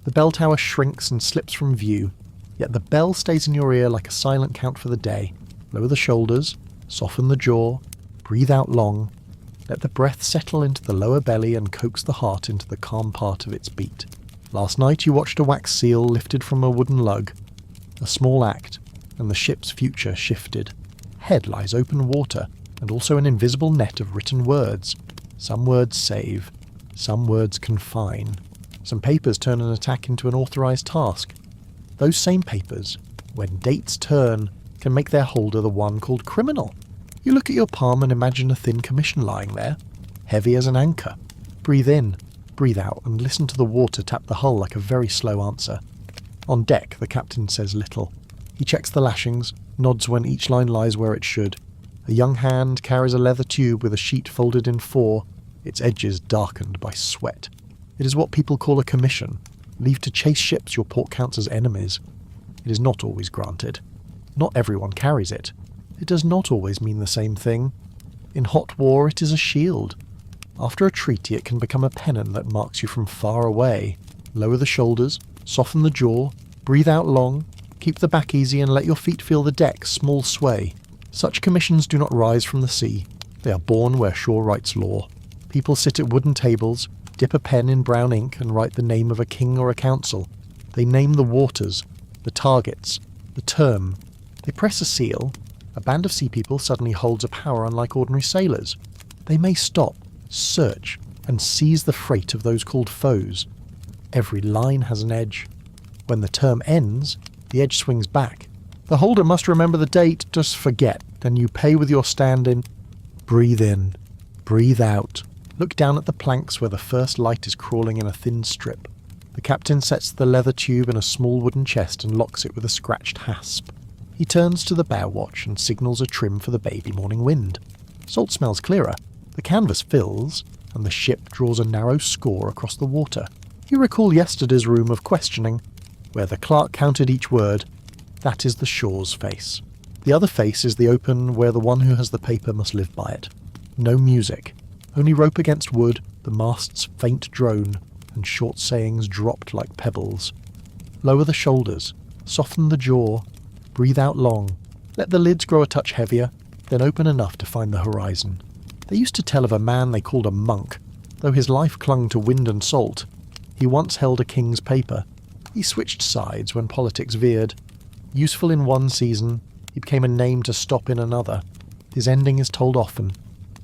the bell tower shrinks and slips from view, yet the bell stays in your ear like a silent count for the day. Lower the shoulders, soften the jaw, breathe out long. Let the breath settle into the lower belly and coax the heart into the calm part of its beat. Last night you watched a wax seal lifted from a wooden lug. A small act, and the ship's future shifted. Ahead lies open water, and also an invisible net of written words. Some words save, some words confine. Some papers turn an attack into an authorised task. Those same papers, when dates turn, can make their holder the one called criminal. You look at your palm and imagine a thin commission lying there, heavy as an anchor. Breathe in, breathe out, and listen to the water tap the hull like a very slow answer. On deck, the captain says little. He checks the lashings, nods when each line lies where it should. A young hand carries a leather tube with a sheet folded in 4, its edges darkened by sweat. It is what people call a commission. Leave to chase ships your port counts as enemies. It is not always granted. Not everyone carries it. It does not always mean the same thing. In hot war, it is a shield. After a treaty, it can become a pennon that marks you from far away. Lower the shoulders, soften the jaw, breathe out long, keep the back easy and let your feet feel the deck's small sway. Such commissions do not rise from the sea. They are born where shore writes law. People sit at wooden tables, dip a pen in brown ink and write the name of a king or a council. They name the waters, the targets, the term. They press a seal. A band of sea people suddenly holds a power unlike ordinary sailors. They may stop, search, and seize the freight of those called foes. Every line has an edge. When the term ends, the edge swings back. The holder must remember the date, just forget, then you pay with your stand-in. Breathe in, breathe out. Look down at the planks where the first light is crawling in a thin strip. The captain sets the leather tube in a small wooden chest and locks it with a scratched hasp. He turns to the bow watch and signals a trim for the baby morning wind. Salt smells clearer. The canvas fills, and the ship draws a narrow score across the water. You recall yesterday's room of questioning, where the clerk counted each word. That is the shore's face. The other face is the open where the one who has the paper must live by it. No music. Only rope against wood, the mast's faint drone, and short sayings dropped like pebbles. Lower the shoulders, soften the jaw, breathe out long, let the lids grow a touch heavier, then open enough to find the horizon. They used to tell of a man they called a monk, though his life clung to wind and salt. He once held a king's paper. He switched sides when politics veered. Useful in one season, he became a name to stop in another. His ending is told often.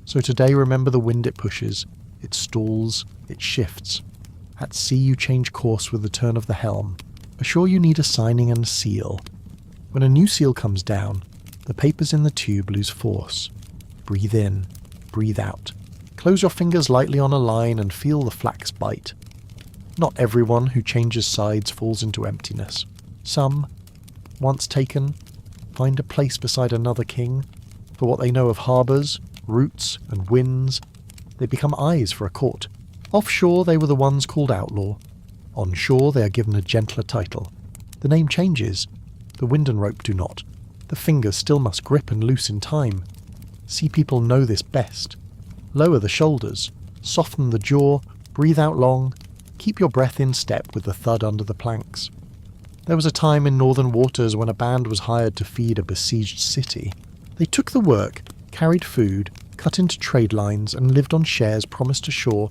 So today remember the wind it pushes, it stalls, it shifts. At sea you change course with the turn of the helm. Ashore you need a signing and seal. When a new seal comes down, the papers in the tube lose force. Breathe in, breathe out. Close your fingers lightly on a line and feel the flax bite. Not everyone who changes sides falls into emptiness. Some, once taken, find a place beside another king. For what they know of harbours, routes, and winds, they become eyes for a court. Offshore they were the ones called outlaw. On shore they are given a gentler title. The name changes. The wind and rope do not. The fingers still must grip and loose in time. Sea people know this best. Lower the shoulders, soften the jaw, breathe out long, keep your breath in step with the thud under the planks. There was a time in northern waters when a band was hired to feed a besieged city. They took the work, carried food, cut into trade lines, and lived on shares promised ashore.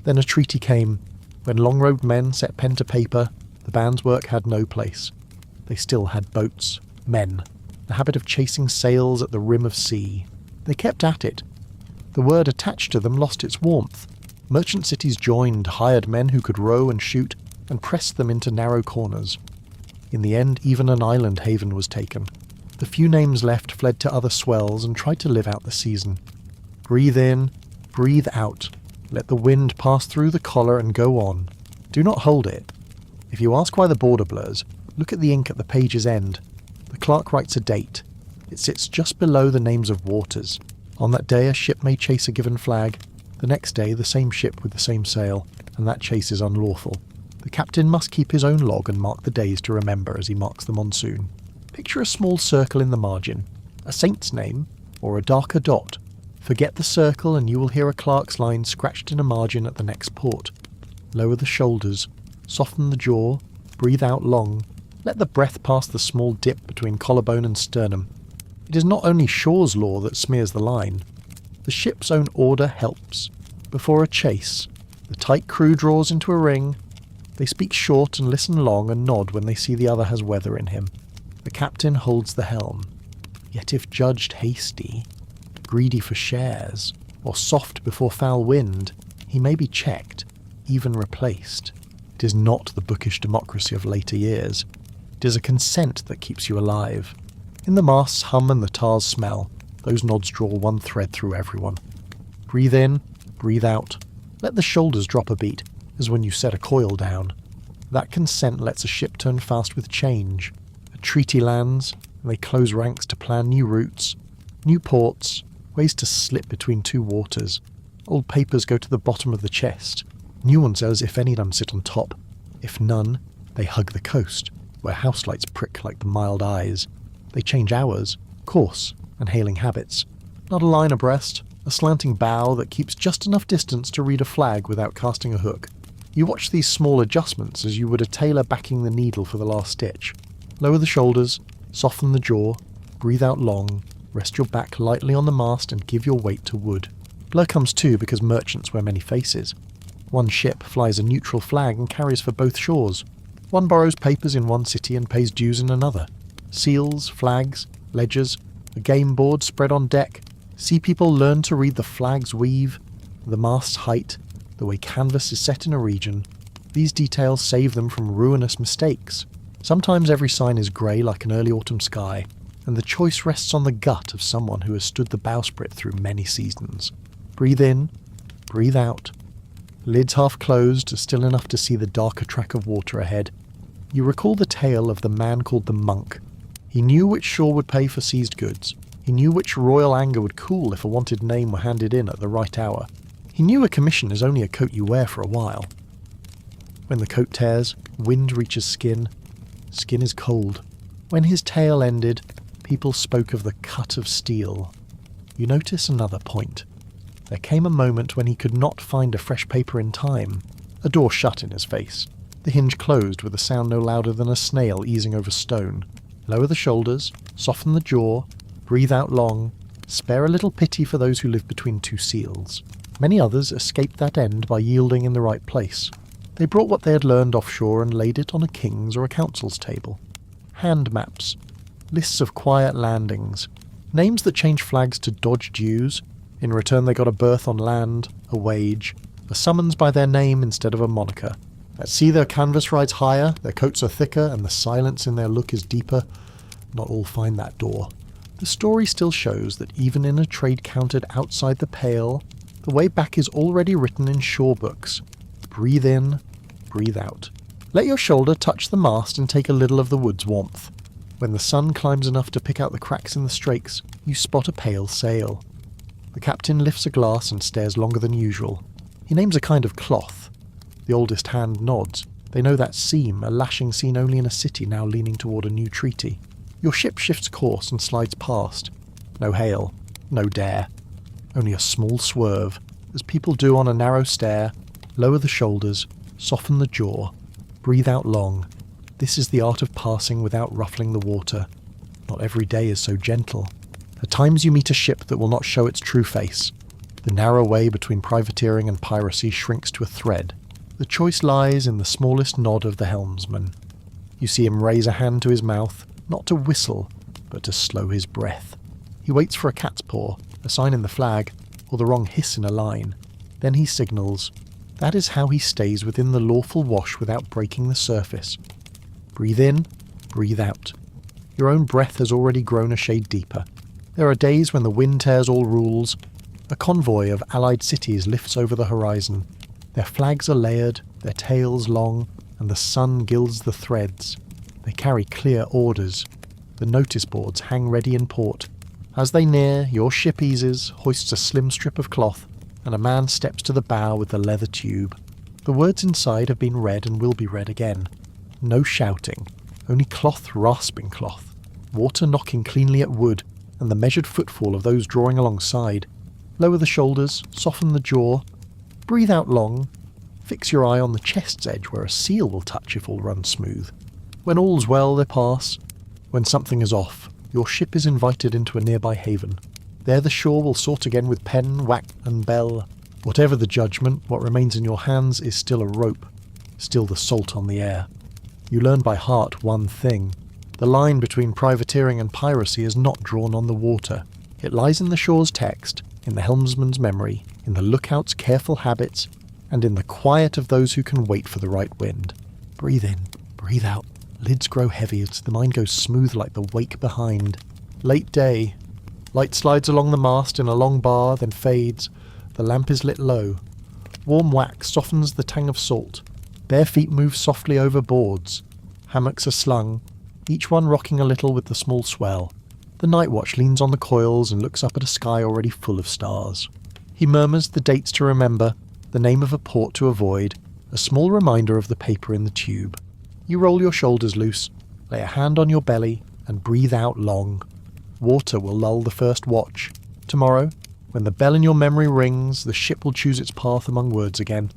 Then a treaty came. When long-robed men set pen to paper, the band's work had no place. They still had boats, men, the habit of chasing sails at the rim of sea. They kept at it. The word attached to them lost its warmth. Merchant cities joined, hired men who could row and shoot, and pressed them into narrow corners. In the end, even an island haven was taken. The few names left fled to other swells and tried to live out the season. Breathe in, breathe out. Let the wind pass through the collar and go on. Do not hold it. If you ask why the border blurs, look at the ink at the page's end. The clerk writes a date. It sits just below the names of waters. On that day a ship may chase a given flag. The next day the same ship with the same sail, and that chase is unlawful. The captain must keep his own log and mark the days to remember as he marks the monsoon. Picture a small circle in the margin, a saint's name, or a darker dot. Forget the circle and you will hear a clerk's line scratched in a margin at the next port. Lower the shoulders, soften the jaw, breathe out long, let the breath pass the small dip between collarbone and sternum. It is not only shore's law that smears the line. The ship's own order helps. Before a chase, the tight crew draws into a ring. They speak short and listen long and nod when they see the other has weather in him. The captain holds the helm. Yet if judged hasty, greedy for shares, or soft before foul wind, he may be checked, even replaced. It is not the bookish democracy of later years. It is a consent that keeps you alive. In the mast's hum and the tar's smell, those nods draw one thread through everyone. Breathe in, breathe out. Let the shoulders drop a beat, as when you set a coil down. That consent lets a ship turn fast with change. A treaty lands, and they close ranks to plan new routes, new ports, ways to slip between two waters. Old papers go to the bottom of the chest. New ones, as if any of them, sit on top. If none, they hug the coast, where house lights prick like the mild eyes. They change hours, course, and hailing habits. Not a line abreast, a slanting bow that keeps just enough distance to read a flag without casting a hook. You watch these small adjustments as you would a tailor backing the needle for the last stitch. Lower the shoulders, soften the jaw, breathe out long, rest your back lightly on the mast and give your weight to wood. Blur comes too because merchants wear many faces. One ship flies a neutral flag and carries for both shores. One borrows papers in one city and pays dues in another. Seals, flags, ledgers, a game board spread on deck. Sea people learn to read the flag's weave, the mast's height, the way canvas is set in a region. These details save them from ruinous mistakes. Sometimes every sign is grey like an early autumn sky, and the choice rests on the gut of someone who has stood the bowsprit through many seasons. Breathe in, breathe out. Lids half closed, still enough to see the darker track of water ahead. You recall the tale of the man called the Monk. He knew which shore would pay for seized goods. He knew which royal anger would cool if a wanted name were handed in at the right hour. He knew a commission is only a coat you wear for a while. When the coat tears, wind reaches skin. Skin is cold. When his tale ended, people spoke of the cut of steel. You notice another point. There came a moment when he could not find a fresh paper in time. A door shut in his face. The hinge closed with a sound no louder than a snail easing over stone. Lower the shoulders, soften the jaw, breathe out long, spare a little pity for those who live between two seals. Many others escaped that end by yielding in the right place. They brought what they had learned offshore and laid it on a king's or a council's table. Hand maps, lists of quiet landings, names that change flags to dodge dues. In return they got a berth on land, a wage, a summons by their name instead of a moniker. At sea their canvas rides higher, their coats are thicker, and the silence in their look is deeper. Not all find that door. The story still shows that even in a trade counted outside the pale, the way back is already written in shore books. Breathe in, breathe out. Let your shoulder touch the mast and take a little of the wood's warmth. When the sun climbs enough to pick out the cracks in the strakes, you spot a pale sail. The captain lifts a glass and stares longer than usual. He names a kind of cloth. The oldest hand nods. They know that seam, a lashing seen only in a city now leaning toward a new treaty. Your ship shifts course and slides past. No hail, no dare. Only a small swerve, as people do on a narrow stair. Lower the shoulders, soften the jaw, breathe out long. This is the art of passing without ruffling the water. Not every day is so gentle. At times you meet a ship that will not show its true face. The narrow way between privateering and piracy shrinks to a thread. The choice lies in the smallest nod of the helmsman. You see him raise a hand to his mouth, not to whistle, but to slow his breath. He waits for a cat's paw, a sign in the flag, or the wrong hiss in a line. Then he signals. That is how he stays within the lawful wash without breaking the surface. Breathe in, breathe out. Your own breath has already grown a shade deeper. There are days when the wind tears all rules. A convoy of allied cities lifts over the horizon. Their flags are layered, their tails long, and the sun gilds the threads. They carry clear orders. The notice boards hang ready in port. As they near, your ship eases, hoists a slim strip of cloth, and a man steps to the bow with the leather tube. The words inside have been read and will be read again. No shouting, only cloth rasping cloth, water knocking cleanly at wood, and the measured footfall of those drawing alongside. Lower the shoulders, soften the jaw, breathe out long, fix your eye on the chest's edge where a seal will touch if all runs smooth. When all's well, they pass. When something is off, your ship is invited into a nearby haven. There the shore will sort again with pen, whack, and bell. Whatever the judgment, what remains in your hands is still a rope, still the salt on the air. You learn by heart one thing. The line between privateering and piracy is not drawn on the water. It lies in the shore's text, in the helmsman's memory, in the lookout's careful habits, and in the quiet of those who can wait for the right wind. Breathe in, breathe out. Lids grow heavy as the mind goes smooth like the wake behind. Late day. Light slides along the mast in a long bar, then fades. The lamp is lit low. Warm wax softens the tang of salt. Bare feet move softly over boards. Hammocks are slung, each one rocking a little with the small swell. The night watch leans on the coils and looks up at a sky already full of stars. He murmurs the dates to remember, the name of a port to avoid, a small reminder of the paper in the tube. You roll your shoulders loose, lay a hand on your belly, and breathe out long. Water will lull the first watch. Tomorrow, when the bell in your memory rings, the ship will choose its path among words again.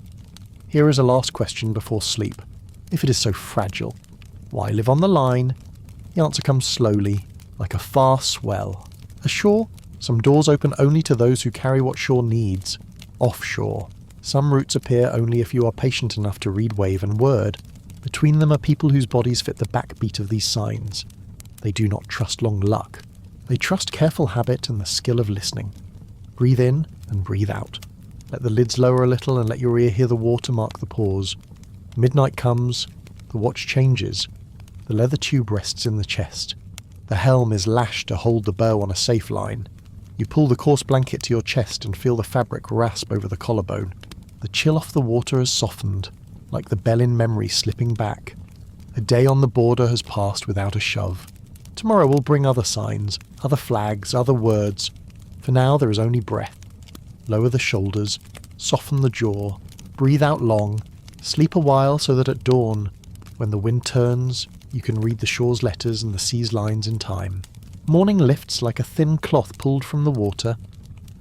Here is a last question before sleep. If it is so fragile, why live on the line? The answer comes slowly, like a far swell. Ashore, some doors open only to those who carry what shore needs. Offshore, some routes appear only if you are patient enough to read wave and word. Between them are people whose bodies fit the backbeat of these signs. They do not trust long luck. They trust careful habit and the skill of listening. Breathe in and breathe out. Let the lids lower a little and let your ear hear the water mark the pause. Midnight comes. The watch changes. The leather tube rests in the chest. The helm is lashed to hold the bow on a safe line. You pull the coarse blanket to your chest and feel the fabric rasp over the collarbone. The chill off the water has softened, like the bell in memory slipping back. A day on the border has passed without a shove. Tomorrow will bring other signs, other flags, other words. For now there is only breath. Lower the shoulders, soften the jaw, breathe out long, sleep a while so that at dawn, when the wind turns, you can read the shore's letters and the sea's lines in time. Morning lifts like a thin cloth pulled from the water.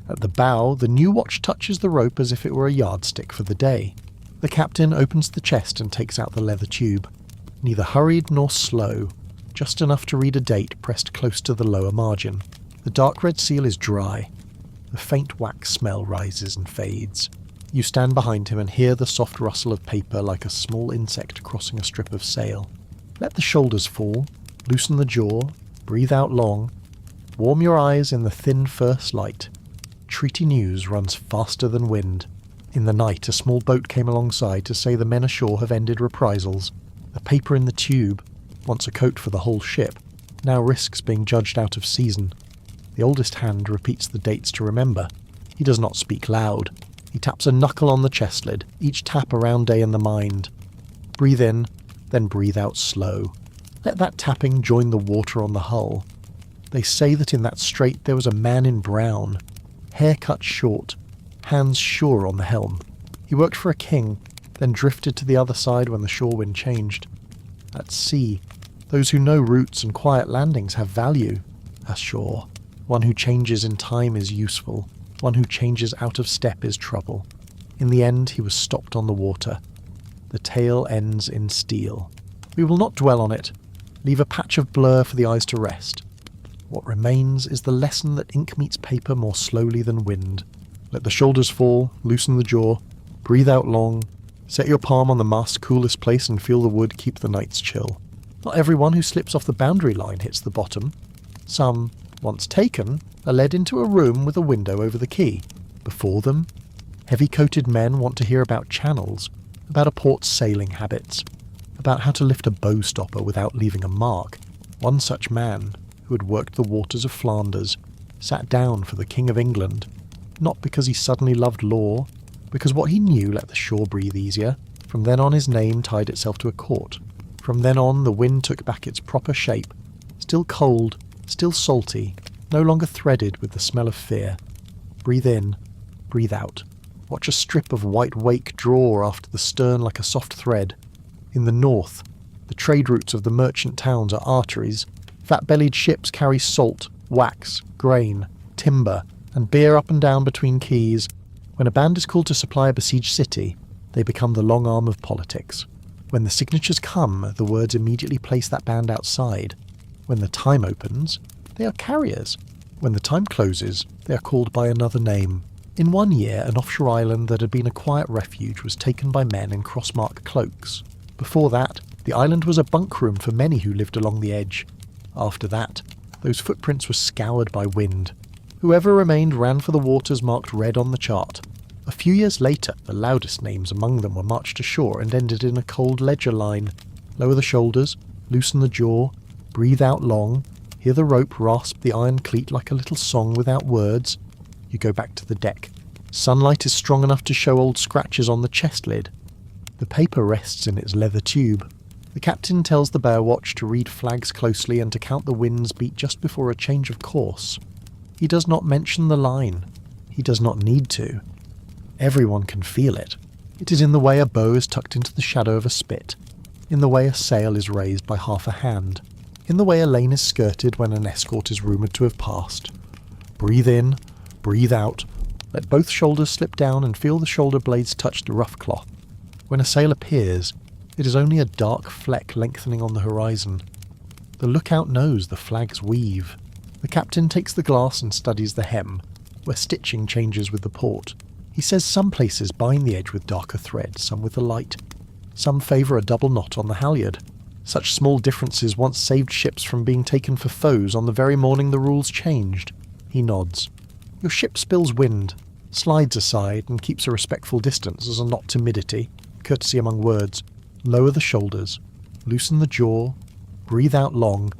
At the bow, the new watch touches the rope as if it were a yardstick for the day. The captain opens the chest and takes out the leather tube. Neither hurried nor slow, just enough to read a date pressed close to the lower margin. The dark red seal is dry. The faint wax smell rises and fades. You stand behind him and hear the soft rustle of paper like a small insect crossing a strip of sail. Let the shoulders fall, loosen the jaw, breathe out long, warm your eyes in the thin first light. Treaty news runs faster than wind. In the night, a small boat came alongside to say the men ashore have ended reprisals. The paper in the tube, once a coat for the whole ship, now risks being judged out of season. The oldest hand repeats the dates to remember. He does not speak loud. He taps a knuckle on the chest lid, each tap a round day in the mind. Breathe in, then breathe out slow. Let that tapping join the water on the hull. They say that in that strait there was a man in brown, hair cut short, hands sure on the helm. He worked for a king, then drifted to the other side when the shore wind changed. At sea, those who know routes and quiet landings have value. Ashore, one who changes in time is useful. One who changes out of step is trouble. In the end, he was stopped on the water. The tale ends in steel. We will not dwell on it. Leave a patch of blur for the eyes to rest. What remains is the lesson that ink meets paper more slowly than wind. Let the shoulders fall, loosen the jaw, breathe out long, set your palm on the mast's coolest place and feel the wood keep the nights chill. Not everyone who slips off the boundary line hits the bottom. Some, once taken, are led into a room with a window over the quay. Before them, heavy-coated men want to hear about channels, about a port's sailing habits, about how to lift a bow stopper without leaving a mark. One such man, who had worked the waters of Flanders, sat down for the King of England, not because he suddenly loved law, because what he knew let the shore breathe easier. From then on his name tied itself to a court. From then on the wind took back its proper shape, still cold, still salty, no longer threaded with the smell of fear. Breathe in, breathe out. Watch a strip of white wake draw after the stern like a soft thread. In the north, the trade routes of the merchant towns are arteries. Fat-bellied ships carry salt, wax, grain, timber, and beer up and down between quays. When a band is called to supply a besieged city, they become the long arm of politics. When the signatures come, the words immediately place that band outside. When the time opens, they are carriers. When the time closes, they are called by another name. In one year, an offshore island that had been a quiet refuge was taken by men in crossmark cloaks. Before that, the island was a bunk room for many who lived along the edge. After that, those footprints were scoured by wind. Whoever remained ran for the waters marked red on the chart. A few years later, the loudest names among them were marched ashore and ended in a cold ledger line. Lower the shoulders, loosen the jaw, breathe out long, hear the rope rasp the iron cleat like a little song without words. You go back to the deck. Sunlight is strong enough to show old scratches on the chest lid. The paper rests in its leather tube. The captain tells the bear watch to read flags closely and to count the winds beat just before a change of course. He does not mention the line. He does not need to. Everyone can feel it. It is in the way a bow is tucked into the shadow of a spit, in the way a sail is raised by half a hand, in the way a lane is skirted when an escort is rumoured to have passed. Breathe in, breathe out, let both shoulders slip down and feel the shoulder blades touch the rough cloth. When a sail appears, it is only a dark fleck lengthening on the horizon. The lookout knows the flags weave. The captain takes the glass and studies the hem, where stitching changes with the port. He says some places bind the edge with darker thread, some with the light. Some favour a double knot on the halyard. Such small differences once saved ships from being taken for foes on the very morning the rules changed. He nods. Your ship spills wind, slides aside and keeps a respectful distance as a not timidity, courtesy among words. Lower the shoulders, loosen the jaw, breathe out long,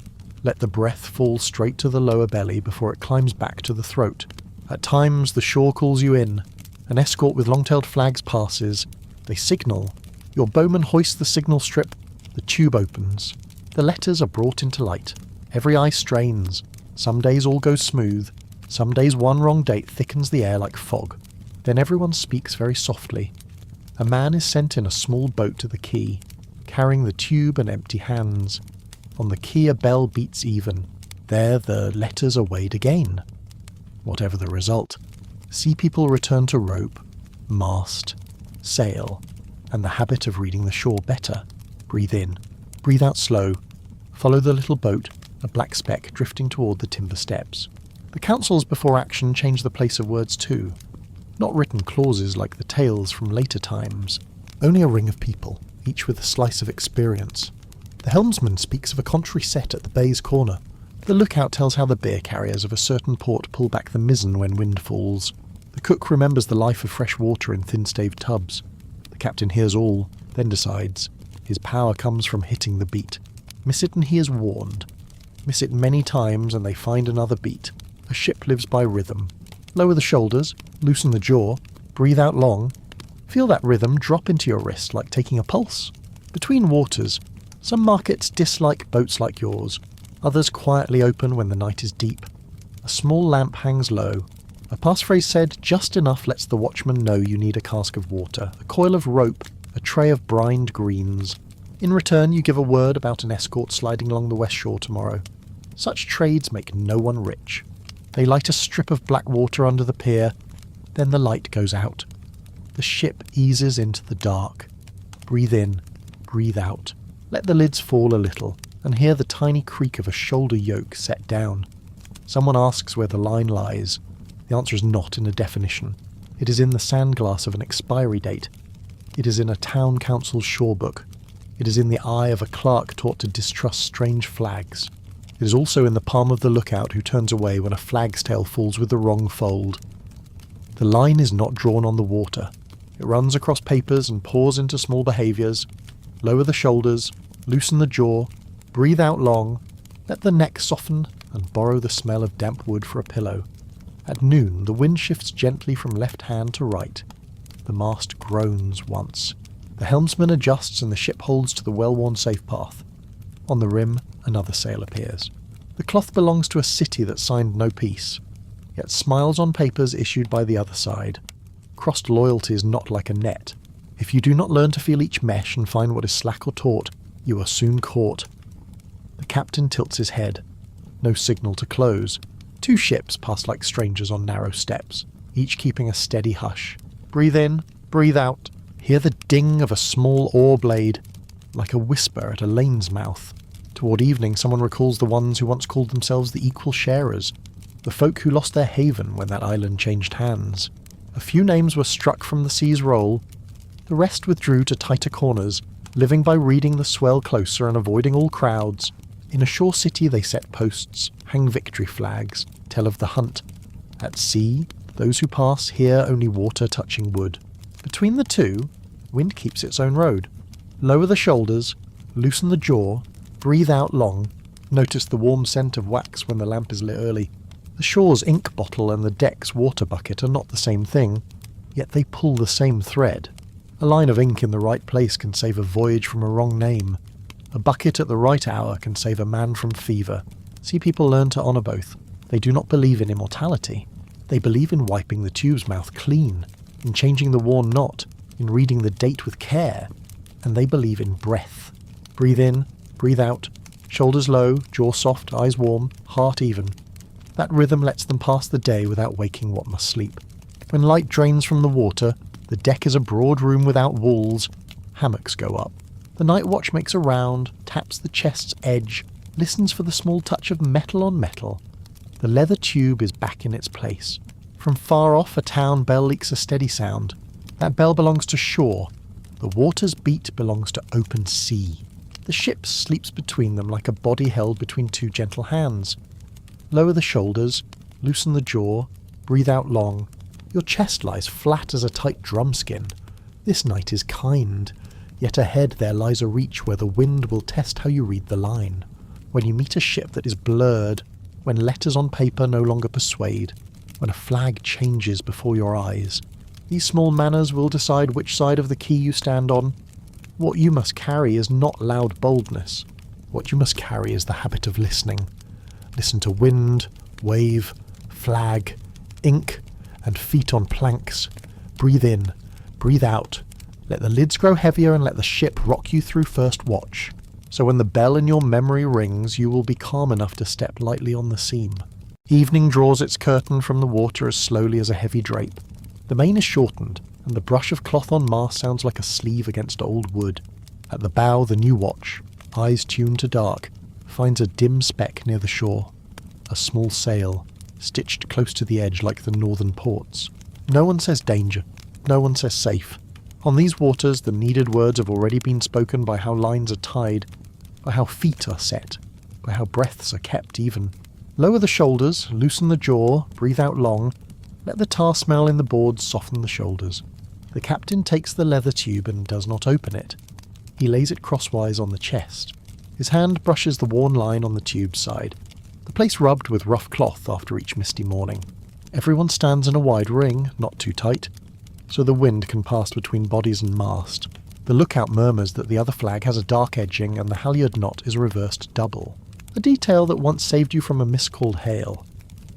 let the breath fall straight to the lower belly before it climbs back to the throat. At times the shore calls you in. An escort with long-tailed flags passes. They signal. Your bowman hoists the signal strip. The tube opens. The letters are brought into light. Every eye strains. Some days all goes smooth. Some days one wrong date thickens the air like fog. Then everyone speaks very softly. A man is sent in a small boat to the quay, carrying the tube and empty hands. On the quay a bell beats even. There the letters are weighed again. Whatever the result, sea people return to rope, mast, sail, and the habit of reading the shore better. Breathe in, breathe out slow, follow the little boat, a black speck drifting toward the timber steps. The councils before action change the place of words too. Not written clauses like the tales from later times, only a ring of people, each with a slice of experience. The helmsman speaks of a contrary set at the bay's corner. The lookout tells how the beer carriers of a certain port pull back the mizzen when wind falls. The cook remembers the life of fresh water in thin-staved tubs. The captain hears all, then decides. His power comes from hitting the beat. Miss it and he is warned. Miss it many times and they find another beat. A ship lives by rhythm. Lower the shoulders, loosen the jaw, breathe out long. Feel that rhythm drop into your wrist like taking a pulse. Between waters, some markets dislike boats like yours. Others quietly open when the night is deep. A small lamp hangs low. A passphrase said just enough lets the watchman know you need a cask of water, a coil of rope, a tray of brined greens. In return you give a word about an escort sliding along the west shore tomorrow. Such trades make no one rich. They light a strip of black water under the pier, then the light goes out. The ship eases into the dark. Breathe in, breathe out. Let the lids fall a little, and hear the tiny creak of a shoulder yoke set down. Someone asks where the line lies. The answer is not in a definition. It is in the sandglass of an expiry date. It is in a town council's shore book. It is in the eye of a clerk taught to distrust strange flags. It is also in the palm of the lookout who turns away when a flag's tail falls with the wrong fold. The line is not drawn on the water. It runs across papers and pours into small behaviours. Lower the shoulders, loosen the jaw, breathe out long, let the neck soften and borrow the smell of damp wood for a pillow. At noon the wind shifts gently from left hand to right. The mast groans once. The helmsman adjusts and the ship holds to the well-worn safe path. On the rim, another sail appears. The cloth belongs to a city that signed no peace, yet smiles on papers issued by the other side. Crossed loyalty is not like a net. If you do not learn to feel each mesh and find what is slack or taut, you are soon caught. The captain tilts his head. No signal to close. Two ships pass like strangers on narrow steps, each keeping a steady hush. Breathe in, breathe out. Hear the ding of a small oar blade, like a whisper at a lane's mouth. Toward evening someone recalls the ones who once called themselves the equal sharers, the folk who lost their haven when that island changed hands. A few names were struck from the sea's roll. The rest withdrew to tighter corners, living by reading the swell closer and avoiding all crowds. In a shore city they set posts, hang victory flags, tell of the hunt. At sea, those who pass hear only water touching wood. Between the two, wind keeps its own road. Lower the shoulders, loosen the jaw, Breathe out long. Notice the warm scent of wax when the lamp is lit early. The shore's ink bottle and the deck's water bucket are not the same thing, yet they pull the same thread. A line of ink in the right place can save a voyage from a wrong name. A bucket at the right hour can save a man from fever. See people learn to honour both. They do not believe in immortality. They believe in wiping the tube's mouth clean, in changing the worn knot, in reading the date with care. And they believe in breath. Breathe in, breathe out, shoulders low, jaw soft, eyes warm, heart even. That rhythm lets them pass the day without waking what must sleep. When light drains from the water, the deck is a broad room without walls. Hammocks go up. The night watch makes a round, taps the chest's edge, listens for the small touch of metal on metal. The leather tube is back in its place. From far off, a town bell leaks a steady sound. That bell belongs to shore. The water's beat belongs to open sea. The ship sleeps between them like a body held between two gentle hands. Lower the shoulders, loosen the jaw, breathe out long. Your chest lies flat as a tight drumskin. This night is kind, yet ahead there lies a reach where the wind will test how you read the line. When you meet a ship that is blurred, when letters on paper no longer persuade, when a flag changes before your eyes, these small manners will decide which side of the quay you stand on. What you must carry is not loud boldness. What you must carry is the habit of listening. Listen to wind, wave, flag, ink, and feet on planks. Breathe in, breathe out. Let the lids grow heavier and let the ship rock you through first watch. So when the bell in your memory rings, you will be calm enough to step lightly on the seam. Evening draws its curtain from the water as slowly as a heavy drape. The main is shortened, and the brush of cloth on mast sounds like a sleeve against old wood. At the bow, the new watch, eyes tuned to dark, finds a dim speck near the shore. A small sail, stitched close to the edge like the northern ports. No one says danger. No one says safe. On these waters, the needed words have already been spoken by how lines are tied, by how feet are set, by how breaths are kept even. Lower the shoulders, loosen the jaw, breathe out long. Let the tar smell in the boards soften the shoulders. The captain takes the leather tube and does not open it. He lays it crosswise on the chest. His hand brushes the worn line on the tube's side, the place rubbed with rough cloth after each misty morning. Everyone stands in a wide ring, not too tight, so the wind can pass between bodies and mast. The lookout murmurs that the other flag has a dark edging and the halyard knot is reversed double, a detail that once saved you from a miscalled hail.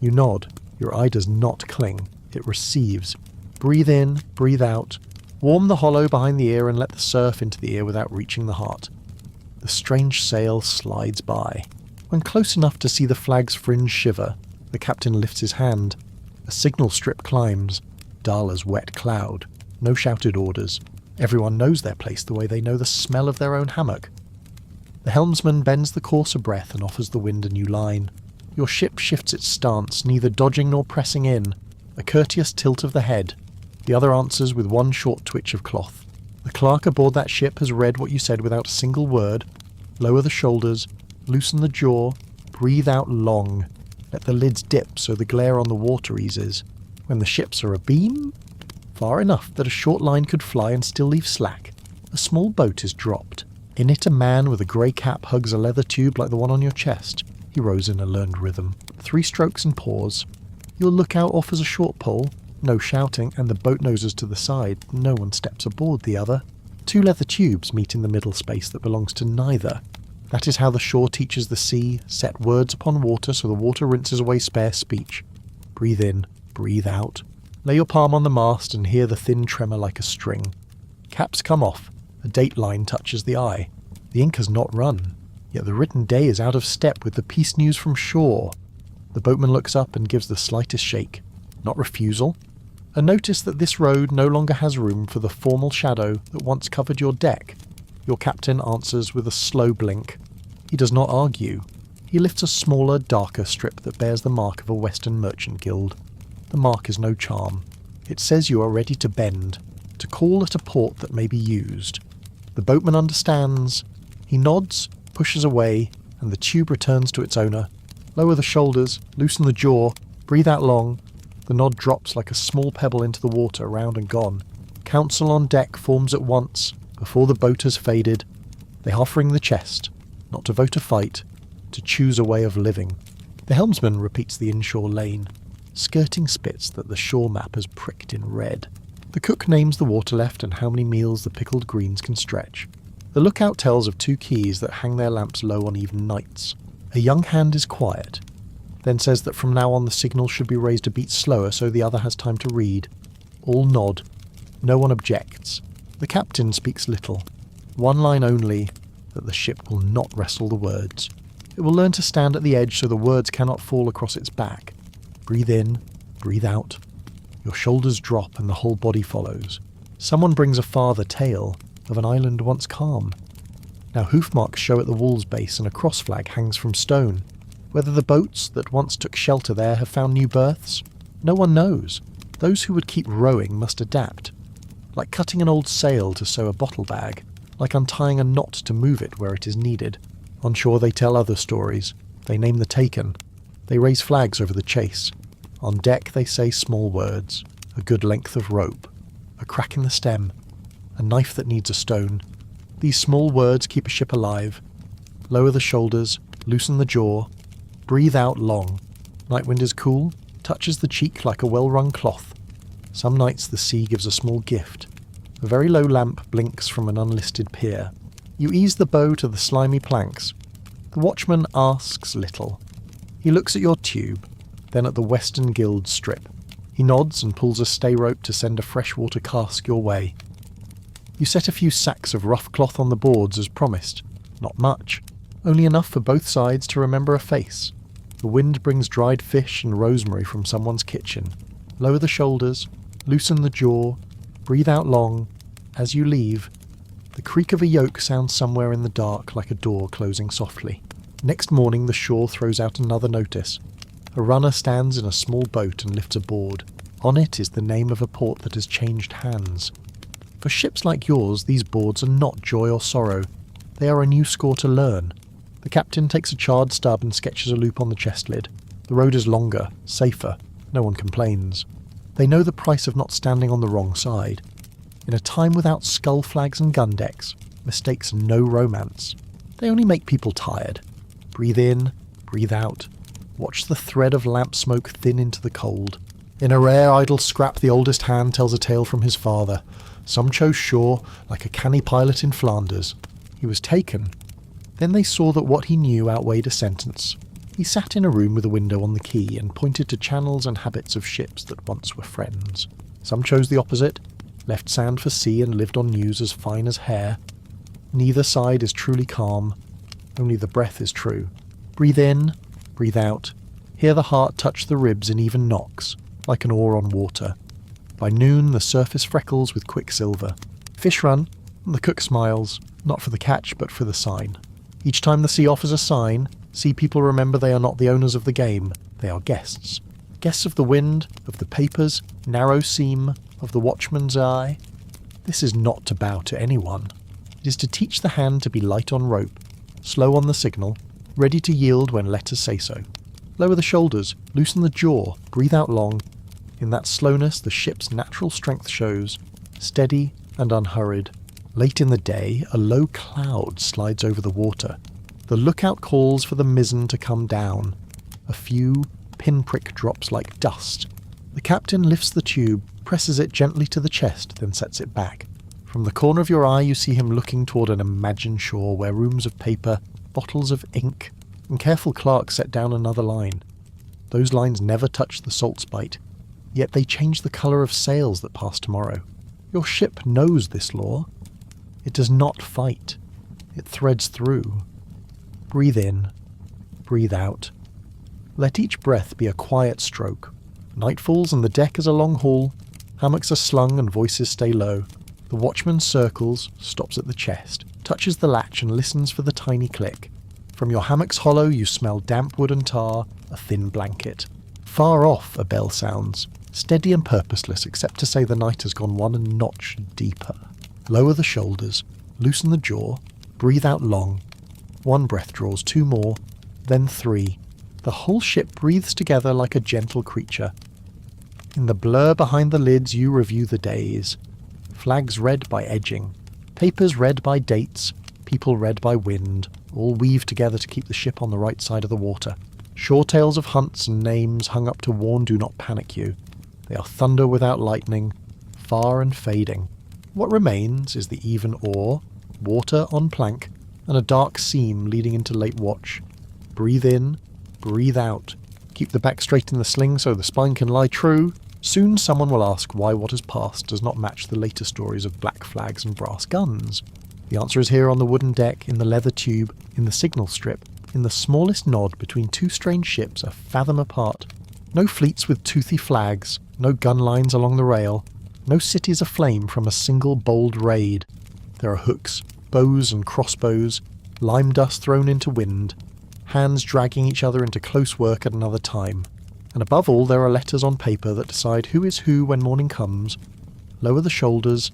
You nod. Your eye does not cling. It receives. Breathe in, breathe out. Warm the hollow behind the ear and let the surf into the ear without reaching the heart. The strange sail slides by. When close enough to see the flag's fringe shiver, the captain lifts his hand. A signal strip climbs. Dala's wet cloud. No shouted orders. Everyone knows their place the way they know the smell of their own hammock. The helmsman bends the course a breath and offers the wind a new line. Your ship shifts its stance, neither dodging nor pressing in. A courteous tilt of the head. The other answers with one short twitch of cloth. The clerk aboard that ship has read what you said without a single word. Lower the shoulders, loosen the jaw, breathe out long. Let the lids dip so the glare on the water eases. When the ships are abeam, far enough that a short line could fly and still leave slack, a small boat is dropped. In it a man with a grey cap hugs a leather tube like the one on your chest. He rows in a learned rhythm. 3 strokes and pause. Your lookout offers a short pull. No shouting, and the boat noses to the side. No one steps aboard the other. 2 leather tubes meet in the middle space that belongs to neither. That is how the shore teaches the sea, set words upon water so the water rinses away spare speech. Breathe in, breathe out. Lay your palm on the mast and hear the thin tremor like a string. Caps come off. A date line touches the eye. The ink has not run. Yet the written day is out of step with the peace news from shore. The boatman looks up and gives the slightest shake. Not refusal. A notice that this road no longer has room for the formal shadow that once covered your deck. Your captain answers with a slow blink. He does not argue. He lifts a smaller, darker strip that bears the mark of a Western merchant guild. The mark is no charm. It says you are ready to bend, to call at a port that may be used. The boatman understands. He nods, pushes away, and the tube returns to its owner. Lower the shoulders, loosen the jaw, breathe out long. The nod drops like a small pebble into the water, round and gone. Council on deck forms at once, before the boat has faded. They half ring the chest. not to vote a fight, to choose a way of living. The helmsman repeats the inshore lane, skirting spits that the shore map has pricked in red. The cook names the water left and how many meals the pickled greens can stretch. The lookout tells of 2 keys that hang their lamps low on even nights. A young hand is quiet, then says that from now on the signal should be raised a beat slower so the other has time to read. All nod. No one objects. The captain speaks little. One line only, that the ship will not wrestle the words. It will learn to stand at the edge so the words cannot fall across its back. Breathe in, breathe out. Your shoulders drop and the whole body follows. Someone brings a farther tale of an island once calm. Now hoof marks show at the wall's base and a cross flag hangs from stone. Whether the boats that once took shelter there have found new berths, no one knows. Those who would keep rowing must adapt. Like cutting an old sail to sew a bottle bag, like untying a knot to move it where it is needed. On shore they tell other stories. They name the taken. They raise flags over the chase. On deck they say small words. A good length of rope. A crack in the stem. A knife that needs a stone. These small words keep a ship alive. Lower the shoulders. Loosen the jaw. Breathe out long. Night wind is cool. Touches the cheek like a well-wrung cloth. Some nights the sea gives a small gift. A very low lamp blinks from an unlisted pier. You ease the bow to the slimy planks. The watchman asks little. He looks at your tube, then at the western guild strip. He nods and pulls a stay rope to send a freshwater cask your way. You set a few sacks of rough cloth on the boards as promised. Not much, only enough for both sides to remember a face. The wind brings dried fish and rosemary from someone's kitchen. Lower the shoulders, loosen the jaw, breathe out long. As you leave, the creak of a yoke sounds somewhere in the dark like a door closing softly. Next morning the shore throws out another notice. A runner stands in a small boat and lifts a board. On it is the name of a port that has changed hands. For ships like yours, these boards are not joy or sorrow. They are a new score to learn. The captain takes a charred stub and sketches a loop on the chest lid. The road is longer, safer. No one complains. They know the price of not standing on the wrong side. In a time without skull flags and gun decks, mistakes are no romance. They only make people tired. Breathe in, breathe out. Watch the thread of lamp smoke thin into the cold. In a rare idle scrap the oldest hand tells a tale from his father. Some chose shore, like a canny pilot in Flanders. He was taken. Then they saw that what he knew outweighed a sentence. He sat in a room with a window on the quay and pointed to channels and habits of ships that once were friends. Some chose the opposite, left sand for sea and lived on news as fine as hair. Neither side is truly calm, only the breath is true. Breathe in, breathe out. Hear the heart touch the ribs in even knocks, like an oar on water. By noon the surface freckles with quicksilver. Fish run, and the cook smiles, not for the catch but for the sign. Each time the sea offers a sign, sea people remember they are not the owners of the game, they are guests. Guests of the wind, of the papers, narrow seam, of the watchman's eye. This is not to bow to anyone. It is to teach the hand to be light on rope, slow on the signal, ready to yield when letters say so. Lower the shoulders, loosen the jaw, breathe out long. In that slowness the ship's natural strength shows, steady and unhurried. Late in the day, a low cloud slides over the water. The lookout calls for the mizzen to come down. A few pinprick drops like dust. The captain lifts the tube, presses it gently to the chest, then sets it back. From the corner of your eye you see him looking toward an imagined shore where rooms of paper, bottles of ink, and careful clerks set down another line. Those lines never touch the salt spite, yet they change the colour of sails that pass tomorrow. Your ship knows this law. It does not fight. It threads through. Breathe in. Breathe out. Let each breath be a quiet stroke. Night falls and the deck is a long hall. Hammocks are slung and voices stay low. The watchman circles, stops at the chest, touches the latch and listens for the tiny click. From your hammock's hollow you smell damp wood and tar, a thin blanket. Far off a bell sounds, steady and purposeless except to say the night has gone one notch deeper. Lower the shoulders, loosen the jaw, breathe out long. One breath draws, 2 more, then 3. The whole ship breathes together like a gentle creature. In the blur behind the lids you review the days. Flags read by edging, papers read by dates, people read by wind. all weave together to keep the ship on the right side of the water. Shore tales of hunts and names hung up to warn do not panic you. They are thunder without lightning, far and fading. What remains is the even oar, water on plank, and a dark seam leading into late watch. Breathe in, breathe out. Keep the back straight in the sling so the spine can lie true. Soon someone will ask why what has passed does not match the later stories of black flags and brass guns. The answer is here on the wooden deck, in the leather tube, in the signal strip, in the smallest nod between two strange ships a fathom apart. No fleets with toothy flags, no gun lines along the rail, no cities aflame from a single bold raid. There are hooks, bows and crossbows, lime dust thrown into wind, hands dragging each other into close work at another time. And above all there are letters on paper that decide who is who when morning comes. Lower the shoulders,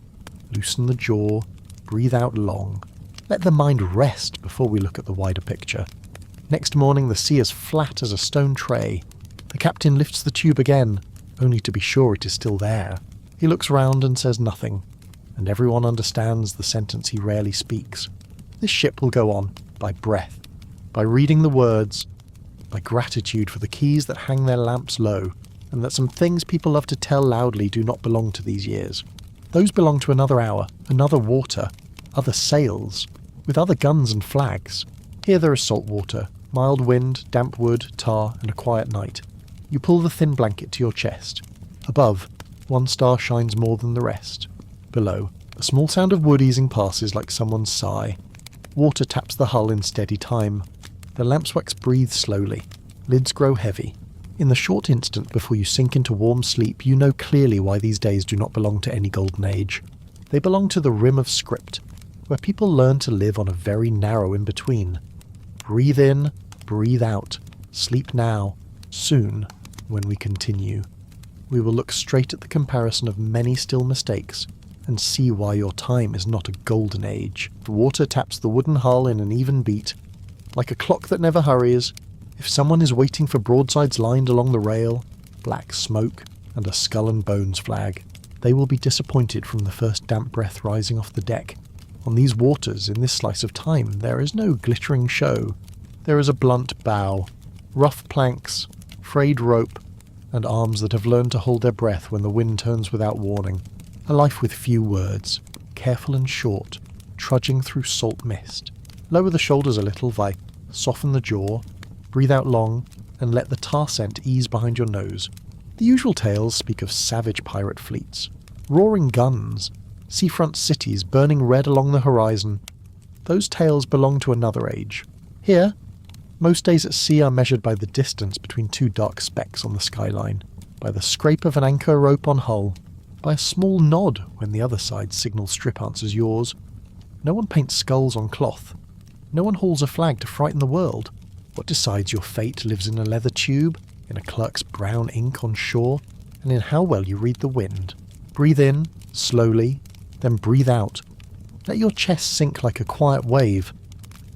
loosen the jaw, breathe out long. Let the mind rest before we look at the wider picture. Next morning the sea is flat as a stone tray. The captain lifts the tube again, only to be sure it is still there. He looks round and says nothing, and everyone understands the sentence he rarely speaks. This ship will go on, by breath, by reading the words, by gratitude for the keys that hang their lamps low, and that some things people love to tell loudly do not belong to these years. Those belong to another hour, another water, other sails, with other guns and flags. Here there is salt water, mild wind, damp wood, tar, and a quiet night. You pull the thin blanket to your chest. Above, one star shines more than the rest. Below, a small sound of wood easing passes like someone's sigh. Water taps the hull in steady time. The lamp's wax breathes slowly. Lids grow heavy. In the short instant before you sink into warm sleep, you know clearly why these days do not belong to any golden age. They belong to the rim of script, where people learn to live on a very narrow in-between. Breathe in, breathe out. Sleep now. Soon, when we continue, we will look straight at the comparison of many still mistakes and see why your time is not a golden age. The water taps the wooden hull in an even beat, like a clock that never hurries. If someone is waiting for broadsides lined along the rail, black smoke, and a skull and bones flag, they will be disappointed from the first damp breath rising off the deck. On these waters, in this slice of time, there is no glittering show. There is a blunt bow, rough planks, frayed rope, and arms that have learned to hold their breath when the wind turns without warning. A life with few words, careful and short, trudging through salt mist. Lower the shoulders a little, Vi. Soften the jaw, breathe out long, and let the tar scent ease behind your nose. The usual tales speak of savage pirate fleets, roaring guns, seafront cities burning red along the horizon. Those tales belong to another age. Here, most days at sea are measured by the distance between two dark specks on the skyline, by the scrape of an anchor rope on hull, by a small nod when the other side's signal strip answers yours. No one paints skulls on cloth. No one hauls a flag to frighten the world. What decides your fate lives in a leather tube, in a clerk's brown ink on shore, and in how well you read the wind. Breathe in, slowly, then breathe out. Let your chest sink like a quiet wave.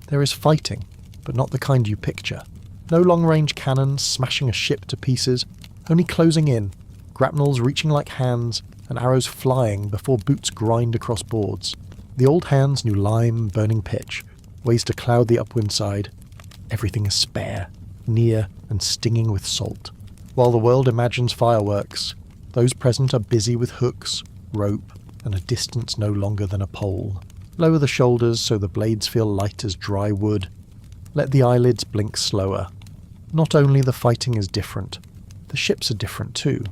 There is fighting, but not the kind you picture. No long-range cannons smashing a ship to pieces, only closing in, grapnels reaching like hands, and arrows flying before boots grind across boards. The old hands knew lime, burning pitch, ways to cloud the upwind side. Everything is spare, near, and stinging with salt. While the world imagines fireworks, those present are busy with hooks, rope, and a distance no longer than a pole. Lower the shoulders so the blades feel light as dry wood. Let the eyelids blink slower. Not only the fighting is different, the ships are different too.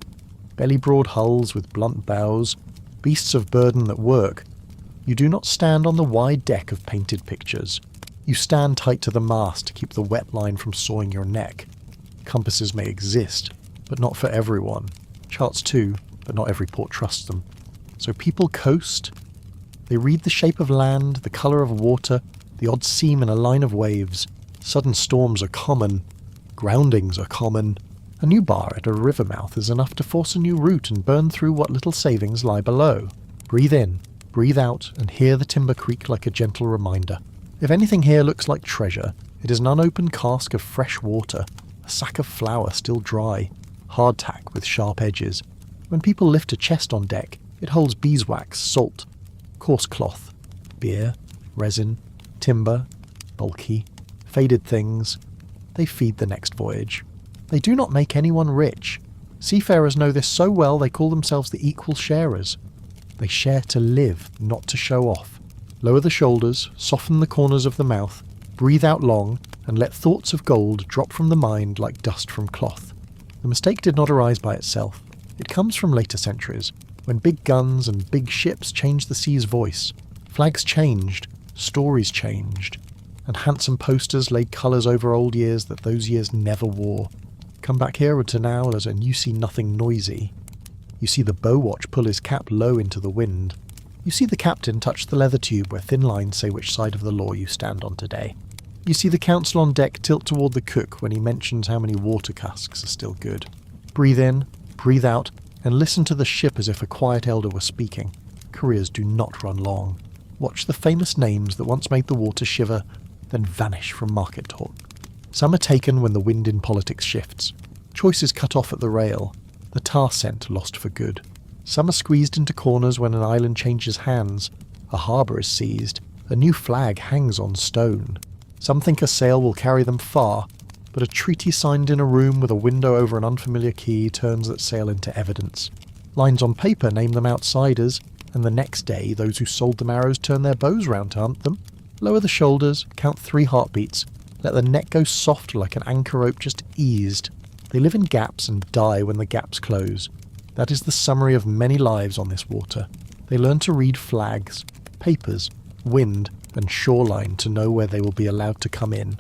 Belly-broad hulls with blunt bows, beasts of burden that work. You do not stand on the wide deck of painted pictures. You stand tight to the mast to keep the wet line from sawing your neck. Compasses may exist, but not for everyone. Charts too, but not every port trusts them. So people coast. They read the shape of land, the colour of water, the odd seam in a line of waves. Sudden storms are common. Groundings are common. A new bar at a river mouth is enough to force a new route and burn through what little savings lie below. Breathe in, breathe out, and hear the timber creak like a gentle reminder. If anything here looks like treasure, it is an unopened cask of fresh water, a sack of flour still dry, hardtack with sharp edges. When people lift a chest on deck, it holds beeswax, salt, coarse cloth, beer, resin, timber, bulky, faded things. They feed the next voyage. They do not make anyone rich. Seafarers know this so well they call themselves the equal sharers. They share to live, not to show off. Lower the shoulders, soften the corners of the mouth, breathe out long, and let thoughts of gold drop from the mind like dust from cloth. The mistake did not arise by itself. It comes from later centuries, when big guns and big ships changed the sea's voice. Flags changed, stories changed, and handsome posters laid colours over old years that those years never wore. Come back here to now and you see nothing noisy. You see the bow watch pull his cap low into the wind. You see the captain touch the leather tube where thin lines say which side of the law you stand on today. You see the counsel on deck tilt toward the cook when he mentions how many water casks are still good. Breathe in, breathe out, and listen to the ship as if a quiet elder were speaking. Careers do not run long. Watch the famous names that once made the water shiver, then vanish from market talk. Some are taken when the wind in politics shifts. Choices cut off at the rail. The tar scent lost for good. Some are squeezed into corners when an island changes hands. A harbour is seized. A new flag hangs on stone. Some think a sail will carry them far, but a treaty signed in a room with a window over an unfamiliar quay turns that sail into evidence. Lines on paper name them outsiders, and the next day those who sold them arrows turn their bows round to hunt them. Lower the shoulders, count 3 heartbeats, let the neck go soft like an anchor rope just eased. They live in gaps and die when the gaps close. That is the summary of many lives on this water. They learn to read flags, papers, wind, and shoreline to know where they will be allowed to come in.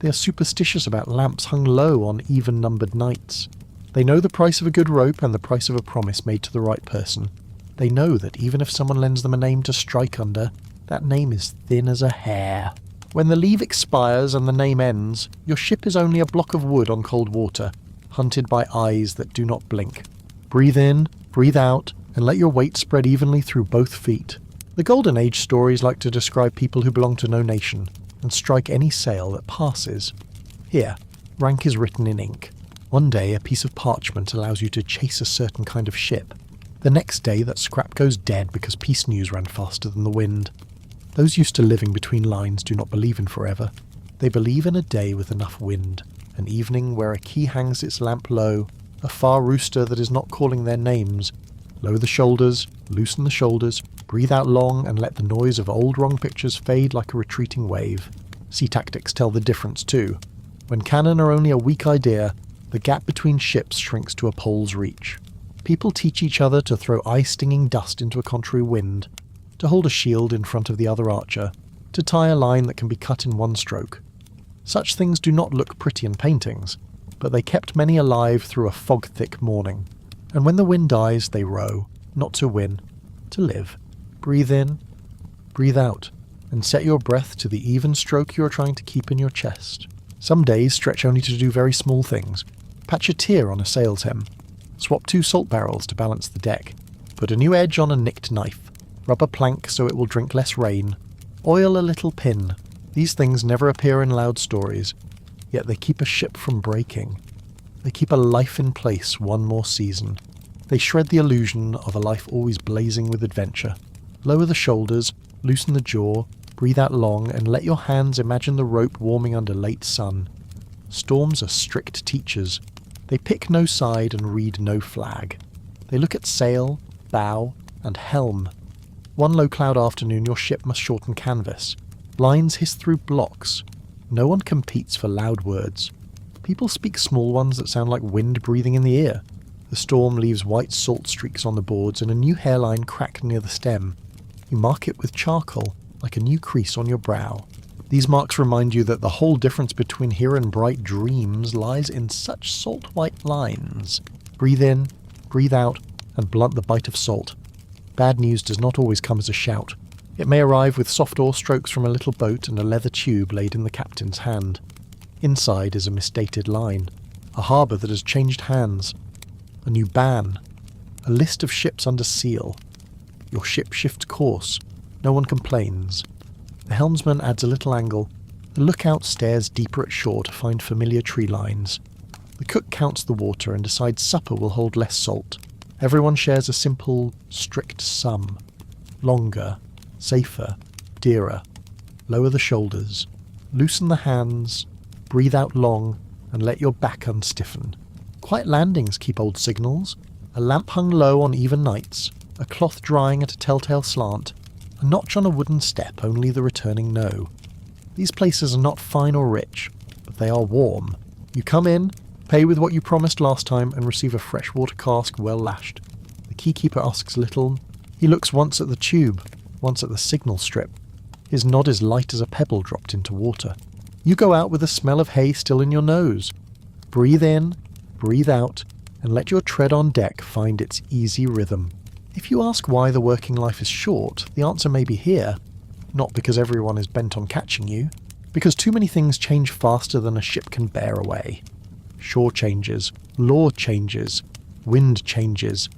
They are superstitious about lamps hung low on even-numbered nights. They know the price of a good rope and the price of a promise made to the right person. They know that even if someone lends them a name to strike under, that name is thin as a hair. When the leave expires and the name ends, your ship is only a block of wood on cold water, hunted by eyes that do not blink. Breathe in, breathe out, and let your weight spread evenly through both feet. The Golden Age stories like to describe people who belong to no nation, and strike any sail that passes. Here, rank is written in ink. One day a piece of parchment allows you to chase a certain kind of ship. The next day that scrap goes dead because peace news ran faster than the wind. Those used to living between lines do not believe in forever. They believe in a day with enough wind, an evening where a quay hangs its lamp low, a far rooster that is not calling their names. Lower the shoulders, loosen the shoulders, breathe out long and let the noise of old wrong pictures fade like a retreating wave. Sea tactics tell the difference too. When cannon are only a weak idea, the gap between ships shrinks to a pole's reach. People teach each other to throw eye-stinging dust into a contrary wind, to hold a shield in front of the other archer, to tie a line that can be cut in one stroke. Such things do not look pretty in paintings, but they kept many alive through a fog-thick morning. And when the wind dies, they row, not to win, to live. Breathe in, breathe out, and set your breath to the even stroke you are trying to keep in your chest. Some days stretch only to do very small things. Patch a tear on a sail's hem. Swap 2 salt barrels to balance the deck. Put a new edge on a nicked knife. Rub a plank so it will drink less rain. Oil a little pin. These things never appear in loud stories, yet they keep a ship from breaking. They keep a life in place one more season. They shred the illusion of a life always blazing with adventure. Lower the shoulders, loosen the jaw, breathe out long, and let your hands imagine the rope warming under late sun. Storms are strict teachers. They pick no side and read no flag. They look at sail, bow, and helm. One low cloud afternoon your ship must shorten canvas. Lines hiss through blocks. No one competes for loud words. People speak small ones that sound like wind breathing in the ear. The storm leaves white salt streaks on the boards and a new hairline cracked near the stem. You mark it with charcoal, like a new crease on your brow. These marks remind you that the whole difference between here and bright dreams lies in such salt-white lines. Breathe in, breathe out, and blunt the bite of salt. Bad news does not always come as a shout. It may arrive with soft oar strokes from a little boat and a leather tube laid in the captain's hand. Inside is a misdated line, a harbour that has changed hands, a new ban, a list of ships under seal. Your ship shifts course. No one complains. The helmsman adds a little angle. The lookout stares deeper at shore to find familiar tree lines. The cook counts the water and decides supper will hold less salt. Everyone shares a simple, strict sum. Longer, safer, dearer. Lower the shoulders. Loosen the hands, breathe out long, and let your back unstiffen. Quiet landings keep old signals. A lamp hung low on even nights, a cloth drying at a telltale slant, a notch on a wooden step only the returning know. These places are not fine or rich, but they are warm. You come in, pay with what you promised last time, and receive a freshwater cask well lashed. The keekeeper asks little. He looks once at the tube, once at the signal strip. His nod is light as a pebble dropped into water. You go out with the smell of hay still in your nose. Breathe in, breathe out, and let your tread on deck find its easy rhythm. If you ask why the working life is short, the answer may be here. Not because everyone is bent on catching you, because too many things change faster than a ship can bear away. Shore changes, law changes, wind changes,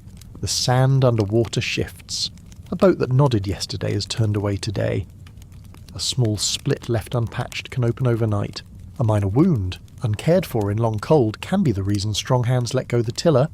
the sand under water shifts. A boat that nodded yesterday is turned away today. A small split left unpatched can open overnight. A minor wound, uncared for in long cold, can be the reason strong hands let go the tiller.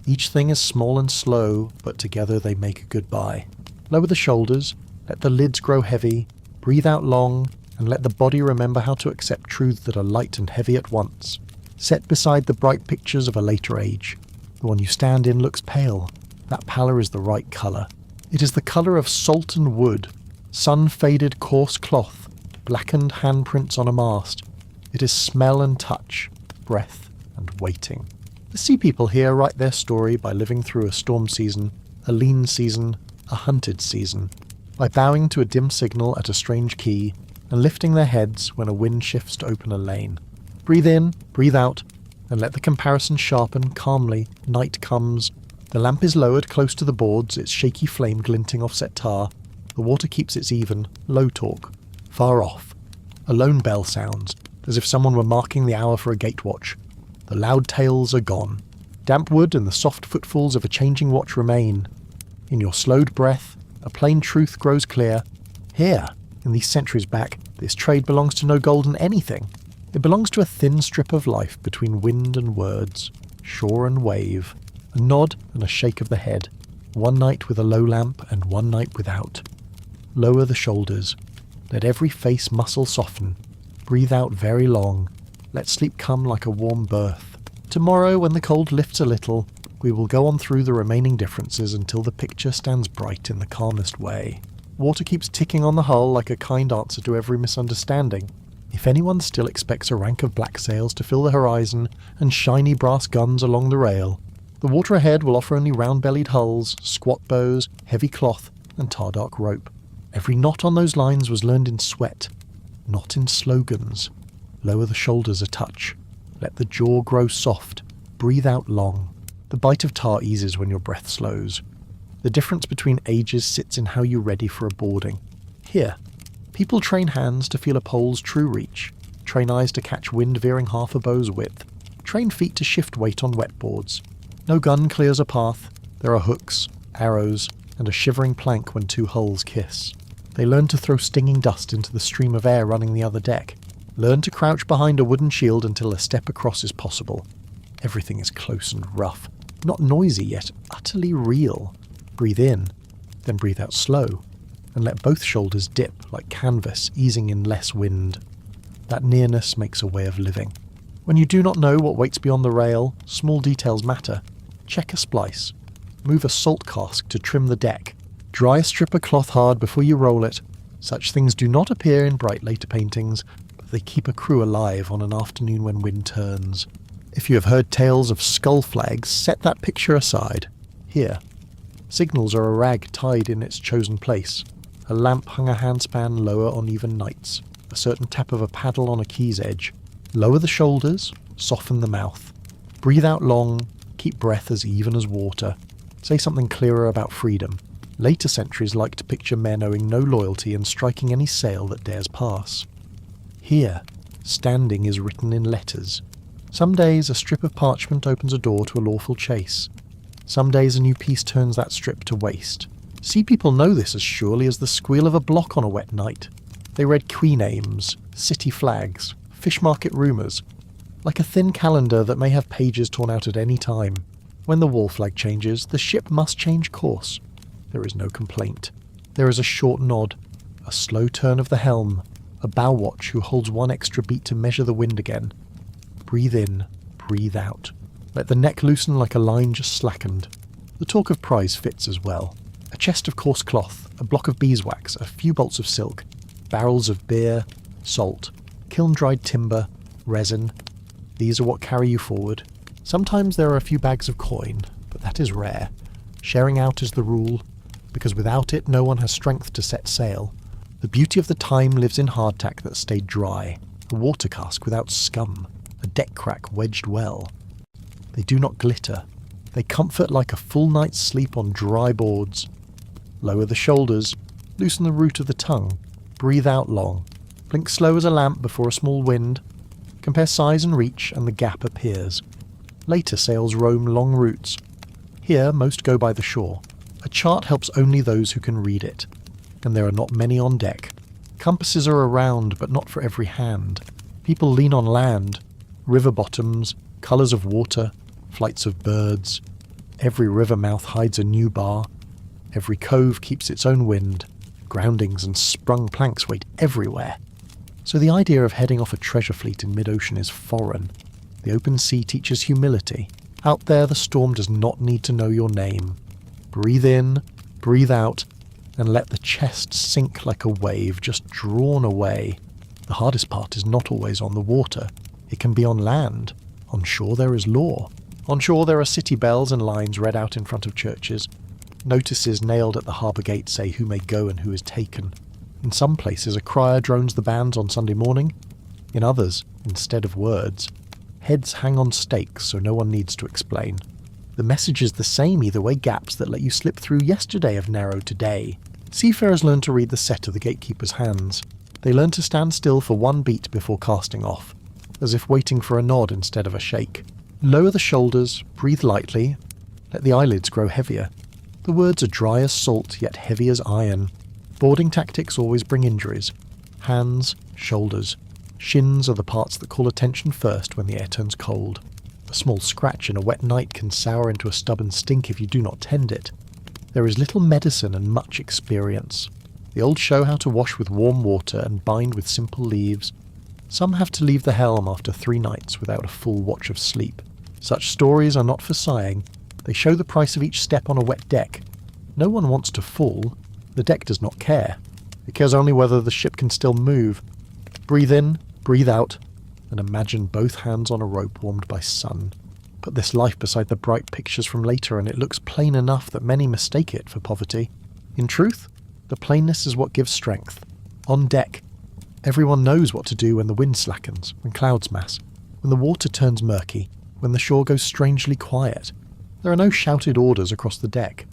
Each thing is small and slow, but together they make a goodbye. Lower the shoulders, let the lids grow heavy, breathe out long, and let the body remember how to accept truths that are light and heavy at once. Set beside the bright pictures of a later age. The one you stand in looks pale. That pallor is the right colour. It is the colour of salt and wood, sun-faded coarse cloth, blackened handprints on a mast. It is smell and touch, breath and waiting. The sea people here write their story by living through a storm season, a lean season, a hunted season, by bowing to a dim signal at a strange quay, and lifting their heads when a wind shifts to open a lane. Breathe in, breathe out, and let the comparison sharpen calmly. Night comes. The lamp is lowered close to the boards, its shaky flame glinting off set tar. The water keeps its even, low talk. Far off, a lone bell sounds, as if someone were marking the hour for a gate watch. The loud tales are gone. Damp wood and the soft footfalls of a changing watch remain. In your slowed breath, a plain truth grows clear. Here, in these centuries back, this trade belongs to no golden anything. It belongs to a thin strip of life between wind and words, shore and wave, a nod and a shake of the head, one night with a low lamp and one night without. Lower the shoulders. Let every face muscle soften. Breathe out very long. Let sleep come like a warm birth. Tomorrow, when the cold lifts a little, we will go on through the remaining differences until the picture stands bright in the calmest way. Water keeps ticking on the hull like a kind answer to every misunderstanding. If anyone still expects a rank of black sails to fill the horizon and shiny brass guns along the rail, the water ahead will offer only round-bellied hulls, squat bows, heavy cloth, and tar-dark rope. Every knot on those lines was learned in sweat, not in slogans. Lower the shoulders a touch. Let the jaw grow soft. Breathe out long. The bite of tar eases when your breath slows. The difference between ages sits in how you ready for a boarding. Here, people train hands to feel a pole's true reach, train eyes to catch wind veering half a bow's width, train feet to shift weight on wet boards. No gun clears a path. There are hooks, arrows, and a shivering plank when two hulls kiss. They learn to throw stinging dust into the stream of air running the other deck. Learn to crouch behind a wooden shield until a step across is possible. Everything is close and rough, not noisy yet utterly real. Breathe in, then breathe out slow, and let both shoulders dip like canvas, easing in less wind. That nearness makes a way of living. When you do not know what waits beyond the rail, small details matter. Check a splice. Move a salt cask to trim the deck. Dry a strip of cloth hard before you roll it. Such things do not appear in bright later paintings, but they keep a crew alive on an afternoon when wind turns. If you have heard tales of skull flags, set that picture aside. Here, signals are a rag tied in its chosen place. A lamp hung a handspan lower on even nights. A certain tap of a paddle on a quay's edge. Lower the shoulders, soften the mouth. Breathe out long, keep breath as even as water. Say something clearer about freedom. Later centuries like to picture men owing no loyalty and striking any sail that dares pass. Here, standing is written in letters. Some days a strip of parchment opens a door to a lawful chase. Some days a new piece turns that strip to waste. Sea people know this as surely as the squeal of a block on a wet night. They read quay names, city flags, fish market rumours, like a thin calendar that may have pages torn out at any time. When the wall flag changes, the ship must change course. There is no complaint. There is a short nod, a slow turn of the helm, a bow watch who holds one extra beat to measure the wind again. Breathe in, breathe out. Let the neck loosen like a line just slackened. The talk of prize fits as well. A chest of coarse cloth, a block of beeswax, a few bolts of silk, barrels of beer, salt, kiln-dried timber, resin. These are what carry you forward. Sometimes there are a few bags of coin, but that is rare. Sharing out is the rule, because without it no one has strength to set sail. The beauty of the time lives in hardtack that stayed dry, a water cask without scum, a deck crack wedged well. They do not glitter. They comfort like a full night's sleep on dry boards. Lower the shoulders, loosen the root of the tongue, breathe out long, blink slow as a lamp before a small wind. Compare size and reach, and the gap appears. Later sails roam long routes. Here most go by the shore. A chart helps only those who can read it, and there are not many on deck. Compasses are around, but not for every hand. People lean on land, river bottoms, colours of water, flights of birds. Every river mouth hides a new bar. Every cove keeps its own wind. Groundings and sprung planks wait everywhere. So the idea of heading off a treasure fleet in mid-ocean is foreign. The open sea teaches humility. Out there the storm does not need to know your name. Breathe in, breathe out, and let the chest sink like a wave just drawn away. The hardest part is not always on the water. It can be on land. On shore there is law. On shore there are city bells and lines read out in front of churches. Notices nailed at the harbour gate say who may go and who is taken. In some places a crier drones the bands on Sunday morning. In others, instead of words, heads hang on stakes so no one needs to explain. The message is the same either way. Gaps that let you slip through yesterday have narrowed today. Seafarers learn to read the set of the gatekeeper's hands. They learn to stand still for one beat before casting off, as if waiting for a nod instead of a shake. Lower the shoulders, breathe lightly, let the eyelids grow heavier. The words are dry as salt, yet heavy as iron. Boarding tactics always bring injuries. Hands, shoulders, shins are the parts that call attention first when the air turns cold. A small scratch in a wet night can sour into a stubborn stink if you do not tend it. There is little medicine and much experience. The old show how to wash with warm water and bind with simple leaves. Some have to leave the helm after 3 nights without a full watch of sleep. Such stories are not for sighing. They show the price of each step on a wet deck. No one wants to fall. The deck does not care. It cares only whether the ship can still move. Breathe in, breathe out, and imagine both hands on a rope warmed by sun. Put this life beside the bright pictures from later and it looks plain enough that many mistake it for poverty. In truth, the plainness is what gives strength. On deck, everyone knows what to do when the wind slackens, when clouds mass, when the water turns murky, when the shore goes strangely quiet. There are no shouted orders across the deck.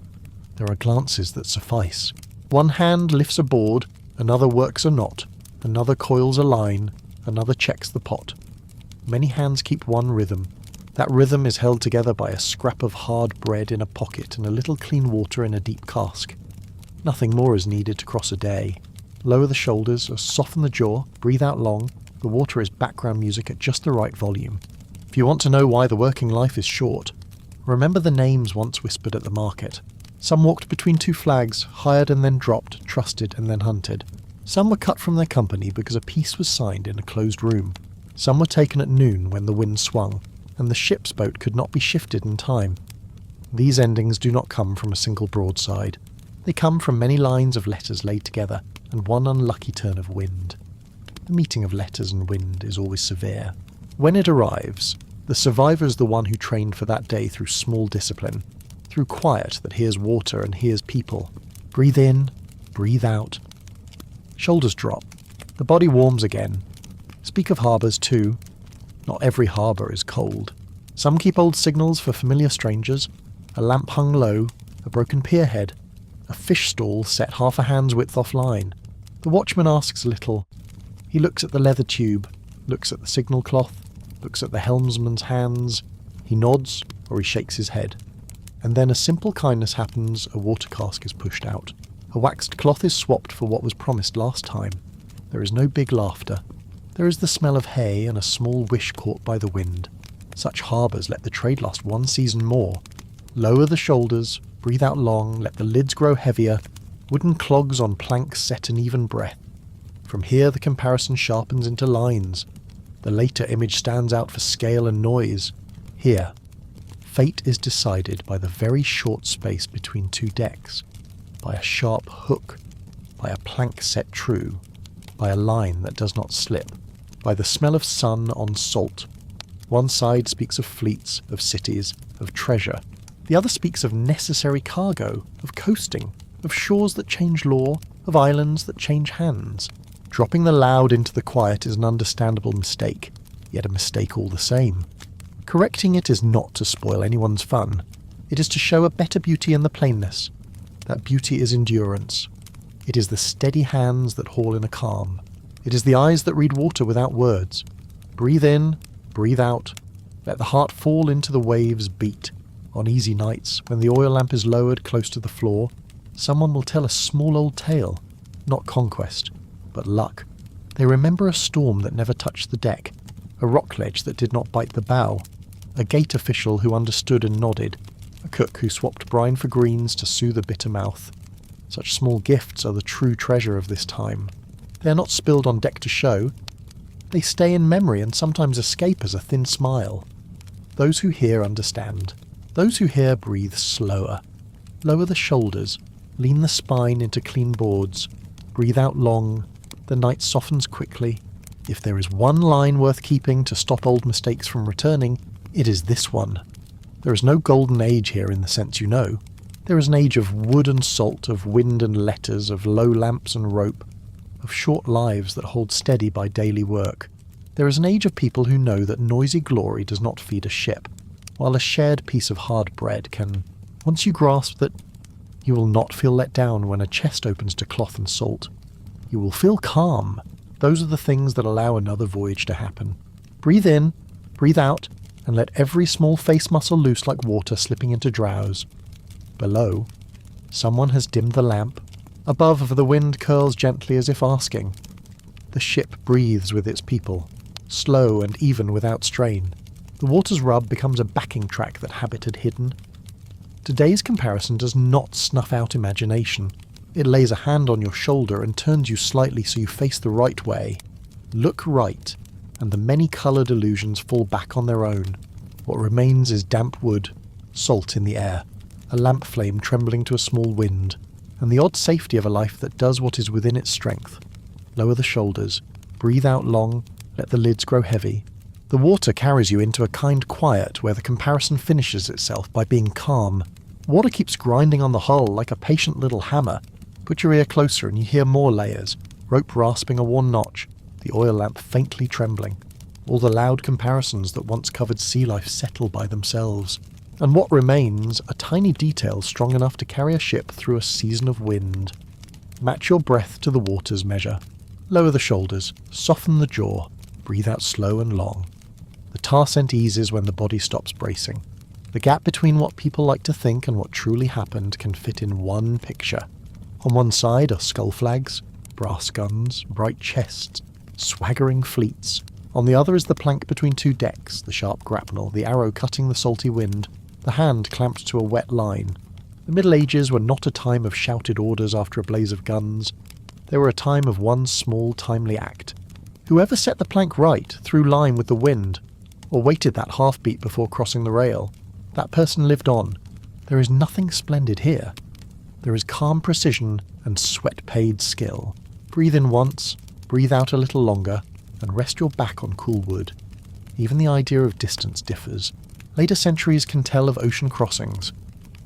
There are glances that suffice. One hand lifts a board, another works a knot, another coils a line, another checks the pot. Many hands keep one rhythm. That rhythm is held together by a scrap of hard bread in a pocket and a little clean water in a deep cask. Nothing more is needed to cross a day. Lower the shoulders, soften the jaw, breathe out long. The water is background music at just the right volume. If you want to know why the working life is short, remember the names once whispered at the market. Some walked between 2 flags, hired and then dropped, trusted and then hunted. Some were cut from their company because a peace was signed in a closed room. Some were taken at noon when the wind swung, and the ship's boat could not be shifted in time. These endings do not come from a single broadside. They come from many lines of letters laid together, and one unlucky turn of wind. The meeting of letters and wind is always severe. When it arrives, the survivor is the one who trained for that day through small discipline, through quiet that hears water and hears people. Breathe in, breathe out. Shoulders drop. The body warms again. Speak of harbours too. Not every harbour is cold. Some keep old signals for familiar strangers, a lamp hung low, a broken pierhead, a fish stall set half a hand's width offline. The watchman asks little. He looks at the leather tube, looks at the signal cloth, looks at the helmsman's hands. He nods or he shakes his head. And then a simple kindness happens, a water cask is pushed out. A waxed cloth is swapped for what was promised last time. There is no big laughter. There is the smell of hay and a small wish caught by the wind. Such harbours let the trade last 1 season more. Lower the shoulders, breathe out long, let the lids grow heavier. Wooden clogs on planks set an even breath. From here the comparison sharpens into lines. The later image stands out for scale and noise. Here, fate is decided by the very short space between two decks, by a sharp hook, by a plank set true, by a line that does not slip, by the smell of sun on salt. One side speaks of fleets, of cities, of treasure. The other speaks of necessary cargo, of coasting, of shores that change law, of islands that change hands. Dropping the loud into the quiet is an understandable mistake, yet a mistake all the same. Correcting it is not to spoil anyone's fun. It is to show a better beauty in the plainness. That beauty is endurance. It is the steady hands that haul in a calm. It is the eyes that read water without words. Breathe in, breathe out. Let the heart fall into the waves' beat. On easy nights, when the oil lamp is lowered close to the floor, someone will tell a small old tale, not conquest, but luck. They remember a storm that never touched the deck, a rock ledge that did not bite the bow, a gate official who understood and nodded, a cook who swapped brine for greens to soothe a bitter mouth. Such small gifts are the true treasure of this time. They are not spilled on deck to show. They stay in memory and sometimes escape as a thin smile. Those who hear understand. Those who hear breathe slower. Lower the shoulders. Lean the spine into clean boards. Breathe out long. The night softens quickly. If there is one line worth keeping to stop old mistakes from returning, it is this one. There is no golden age here in the sense you know. There is an age of wood and salt, of wind and letters, of low lamps and rope, of short lives that hold steady by daily work. There is an age of people who know that noisy glory does not feed a ship, while a shared piece of hard bread can, once you grasp that, you will not feel let down when a chest opens to cloth and salt. You will feel calm. Those are the things that allow another voyage to happen. Breathe in, breathe out, and let every small face muscle loose like water slipping into drowse. Below, someone has dimmed the lamp. Above, the wind curls gently as if asking. The ship breathes with its people, slow and even without strain. The water's rub becomes a backing track that habit had hidden. Today's comparison does not snuff out imagination. It lays a hand on your shoulder and turns you slightly so you face the right way. Look right, and the many-coloured illusions fall back on their own. What remains is damp wood, salt in the air, a lamp flame trembling to a small wind, and the odd safety of a life that does what is within its strength. Lower the shoulders, breathe out long, let the lids grow heavy. The water carries you into a kind quiet where the comparison finishes itself by being calm. Water keeps grinding on the hull like a patient little hammer. Put your ear closer and you hear more layers, rope rasping a worn notch, the oil lamp faintly trembling. All the loud comparisons that once covered sea life settle by themselves. And what remains, a tiny detail strong enough to carry a ship through a season of wind. Match your breath to the water's measure. Lower the shoulders, soften the jaw, breathe out slow and long. The tar scent eases when the body stops bracing. The gap between what people like to think and what truly happened can fit in one picture. On one side are skull flags, brass guns, bright chests, swaggering fleets. On the other is the plank between two decks, the sharp grapnel, the arrow cutting the salty wind, the hand clamped to a wet line. The Middle Ages were not a time of shouted orders after a blaze of guns. They were a time of one small, timely act. Whoever set the plank right, threw line with the wind, or waited that half-beat before crossing the rail, that person lived on. There is nothing splendid here. There is calm precision and sweat-paid skill. Breathe in once, breathe out a little longer, and rest your back on cool wood. Even the idea of distance differs. Later centuries can tell of ocean crossings.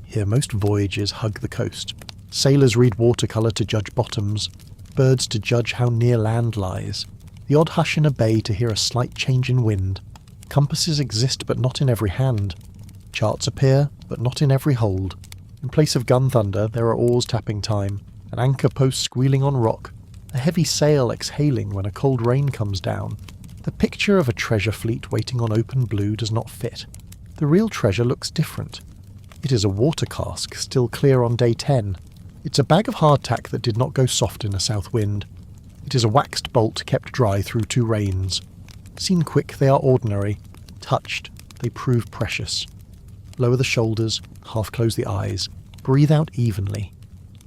Here most voyages hug the coast. Sailors read watercolour to judge bottoms, birds to judge how near land lies, the odd hush in a bay to hear a slight change in wind. Compasses exist but not in every hand. Charts appear, but not in every hold. In place of gun thunder, there are oars tapping time, an anchor post squealing on rock, a heavy sail exhaling when a cold rain comes down. The picture of a treasure fleet waiting on open blue does not fit. The real treasure looks different. It is a water cask still clear on day 10. It's a bag of hardtack that did not go soft in a south wind. It is a waxed bolt kept dry through 2 rains. Seen quick, they are ordinary. Touched, they prove precious. Lower the shoulders, half close the eyes. Breathe out evenly.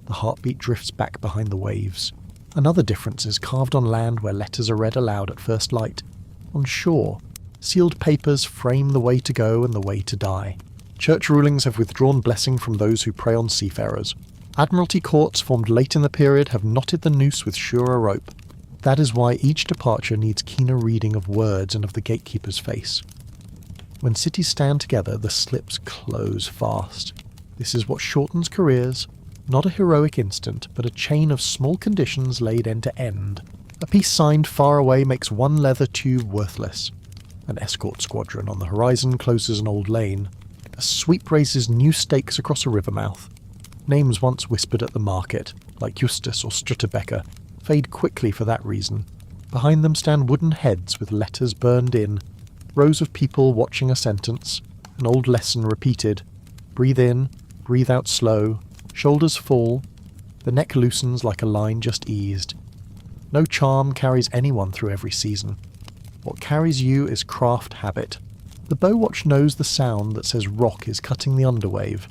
The heartbeat drifts back behind the waves. Another difference is carved on land where letters are read aloud at first light. On shore, sealed papers frame the way to go and the way to die. Church rulings have withdrawn blessing from those who prey on seafarers. Admiralty courts formed late in the period have knotted the noose with surer rope. That is why each departure needs keener reading of words and of the gatekeeper's face. When cities stand together, the slips close fast. This is what shortens careers, not a heroic instant, but a chain of small conditions laid end to end. A peace signed far away makes one leather tube worthless. An escort squadron on the horizon closes an old lane. A sweep raises new stakes across a river mouth. Names once whispered at the market, like Justus or Strutterbecker, fade quickly for that reason. Behind them stand wooden heads with letters burned in, rows of people watching a sentence, an old lesson repeated. Breathe in, breathe out slow, shoulders fall, the neck loosens like a line just eased. No charm carries anyone through every season. What carries you is craft habit. The bow watch knows the sound that says rock is cutting the underwave.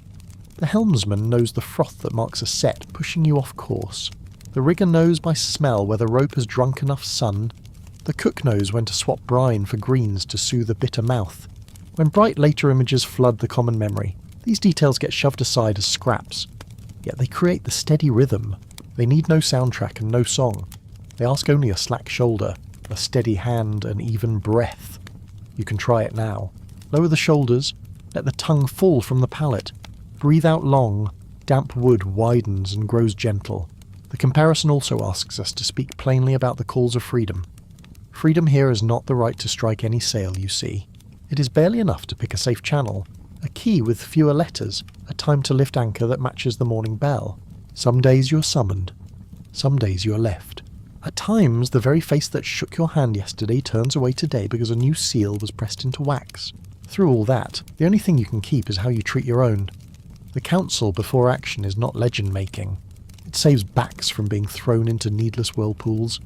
The helmsman knows the froth that marks a set, pushing you off course. The rigger knows by smell whether rope has drunk enough sun. The cook knows when to swap brine for greens to soothe a bitter mouth. When bright later images flood the common memory, these details get shoved aside as scraps. Yet they create the steady rhythm. They need no soundtrack and no song. They ask only a slack shoulder, a steady hand, an even breath. You can try it now. Lower the shoulders, let the tongue fall from the palate. Breathe out long, damp wood widens and grows gentle. The comparison also asks us to speak plainly about the calls of freedom. Freedom here is not the right to strike any sail you see. It is barely enough to pick a safe channel, a key with fewer letters, a time to lift anchor that matches the morning bell. Some days you're summoned, some days you're left. At times, the very face that shook your hand yesterday turns away today because a new seal was pressed into wax. Through all that, the only thing you can keep is how you treat your own. The counsel before action is not legend-making. It saves backs from being thrown into needless whirlpools.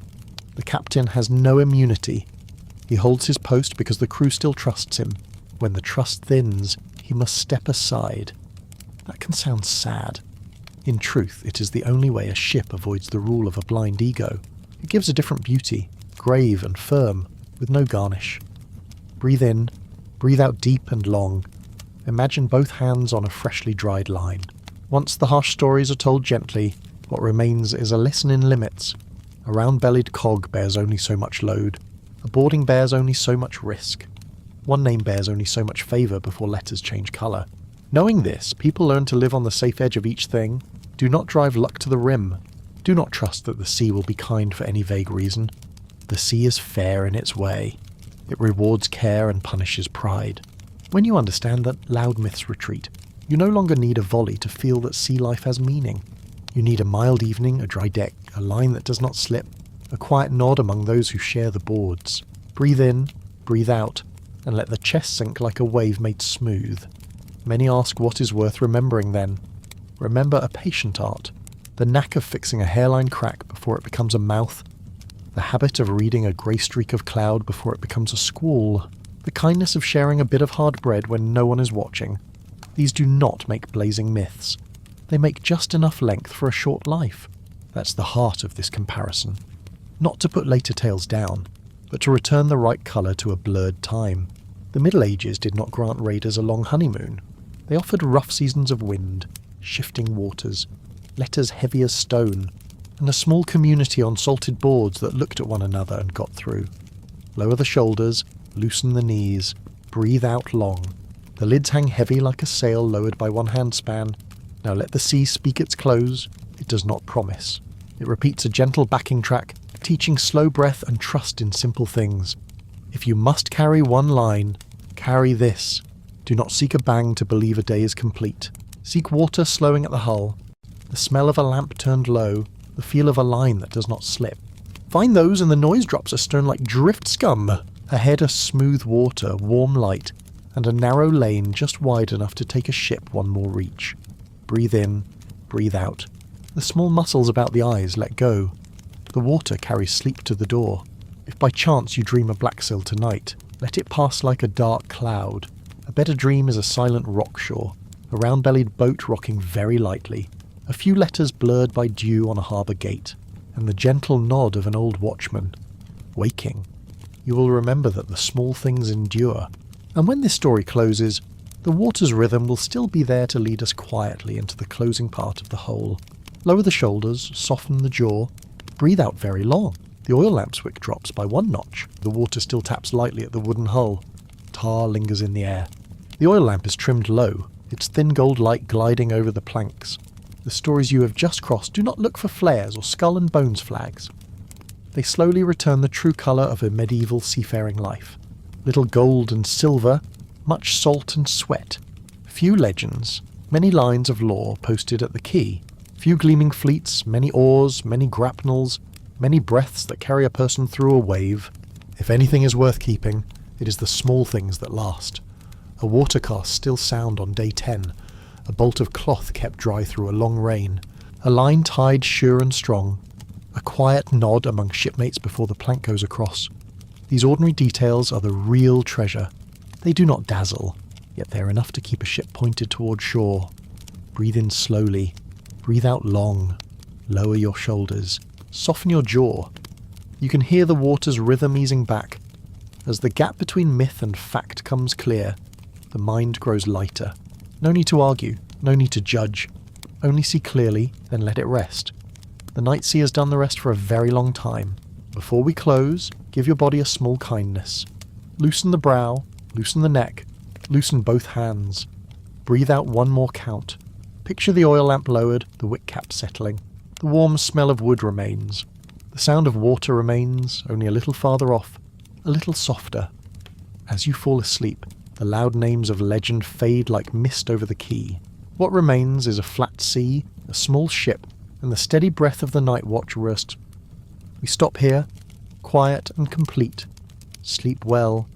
The captain has no immunity. He holds his post because the crew still trusts him. When the trust thins, he must step aside. That can sound sad. In truth, it is the only way a ship avoids the rule of a blind ego. It gives a different beauty, grave and firm, with no garnish. Breathe in, breathe out deep and long. Imagine both hands on a freshly dried line. Once the harsh stories are told gently, what remains is a lesson in limits. A round-bellied cog bears only so much load. A boarding bears only so much risk. One name bears only so much favour before letters change colour. Knowing this, people learn to live on the safe edge of each thing. Do not drive luck to the rim. Do not trust that the sea will be kind for any vague reason. The sea is fair in its way. It rewards care and punishes pride. When you understand that, loud myths retreat. You no longer need a volley to feel that sea life has meaning. You need a mild evening, a dry deck, a line that does not slip, a quiet nod among those who share the boards. Breathe in, breathe out, and let the chest sink like a wave made smooth. Many ask what is worth remembering then. Remember a patient art, the knack of fixing a hairline crack before it becomes a mouth, the habit of reading a grey streak of cloud before it becomes a squall, the kindness of sharing a bit of hard bread when no one is watching. These do not make blazing myths. They make just enough length for a short life. That's the heart of this comparison. Not to put later tales down, but to return the right colour to a blurred time. The Middle Ages did not grant raiders a long honeymoon. They offered rough seasons of wind, shifting waters, letters heavy as stone, and a small community on salted boards that looked at one another and got through. Lower the shoulders, loosen the knees, breathe out long. The lids hang heavy like a sail lowered by one handspan. Now let the sea speak its close. It does not promise. It repeats a gentle backing track, teaching slow breath and trust in simple things. If you must carry one line, carry this. Do not seek a bang to believe a day is complete. Seek water slowing at the hull, the smell of a lamp turned low, the feel of a line that does not slip. Find those and the noise drops astern like drift scum. Ahead a smooth water, warm light, and a narrow lane just wide enough to take a ship one more reach. Breathe in, breathe out. The small muscles about the eyes let go. The water carries sleep to the door. If by chance you dream a Blacksail tonight, let it pass like a dark cloud. A better dream is a silent rock shore, a round-bellied boat rocking very lightly, a few letters blurred by dew on a harbour gate. and the gentle nod of an old watchman. Waking, you will remember that the small things endure, and when this story closes, the water's rhythm will still be there to lead us quietly into the closing part of the hole. Lower the shoulders, soften the jaw, breathe out very long. The oil lamp's wick drops by 1 notch. The water still taps lightly at the wooden hull. Tar lingers in the air. The oil lamp is trimmed low, its thin gold light gliding over the planks. The stories you have just crossed do not look for flares or skull and bones flags. They slowly return the true colour of a medieval seafaring life. Little gold and silver, much salt and sweat. Few legends, many lines of lore posted at the quay. Few gleaming fleets, many oars, many grapnels, many breaths that carry a person through a wave. If anything is worth keeping, it is the small things that last. A water cast still sound on day 10, a bolt of cloth kept dry through a long rain, a line tied sure and strong, a quiet nod among shipmates before the plank goes across. These ordinary details are the real treasure. They do not dazzle, yet they are enough to keep a ship pointed toward shore. Breathe in slowly, breathe out long, lower your shoulders, soften your jaw. You can hear the water's rhythm easing back. As the gap between myth and fact comes clear, the mind grows lighter. No need to argue, no need to judge. Only see clearly, then let it rest. The night sea has done the rest for a very long time. Before we close, give your body a small kindness. Loosen the brow, loosen the neck, loosen both hands. Breathe out 1 more count. Picture the oil lamp lowered, the wick cap settling. The warm smell of wood remains. The sound of water remains, only a little farther off, a little softer. As you fall asleep, the loud names of legend fade like mist over the quay. What remains is a flat sea, a small ship, and the steady breath of the night watch rest. We stop here, quiet and complete. Sleep well,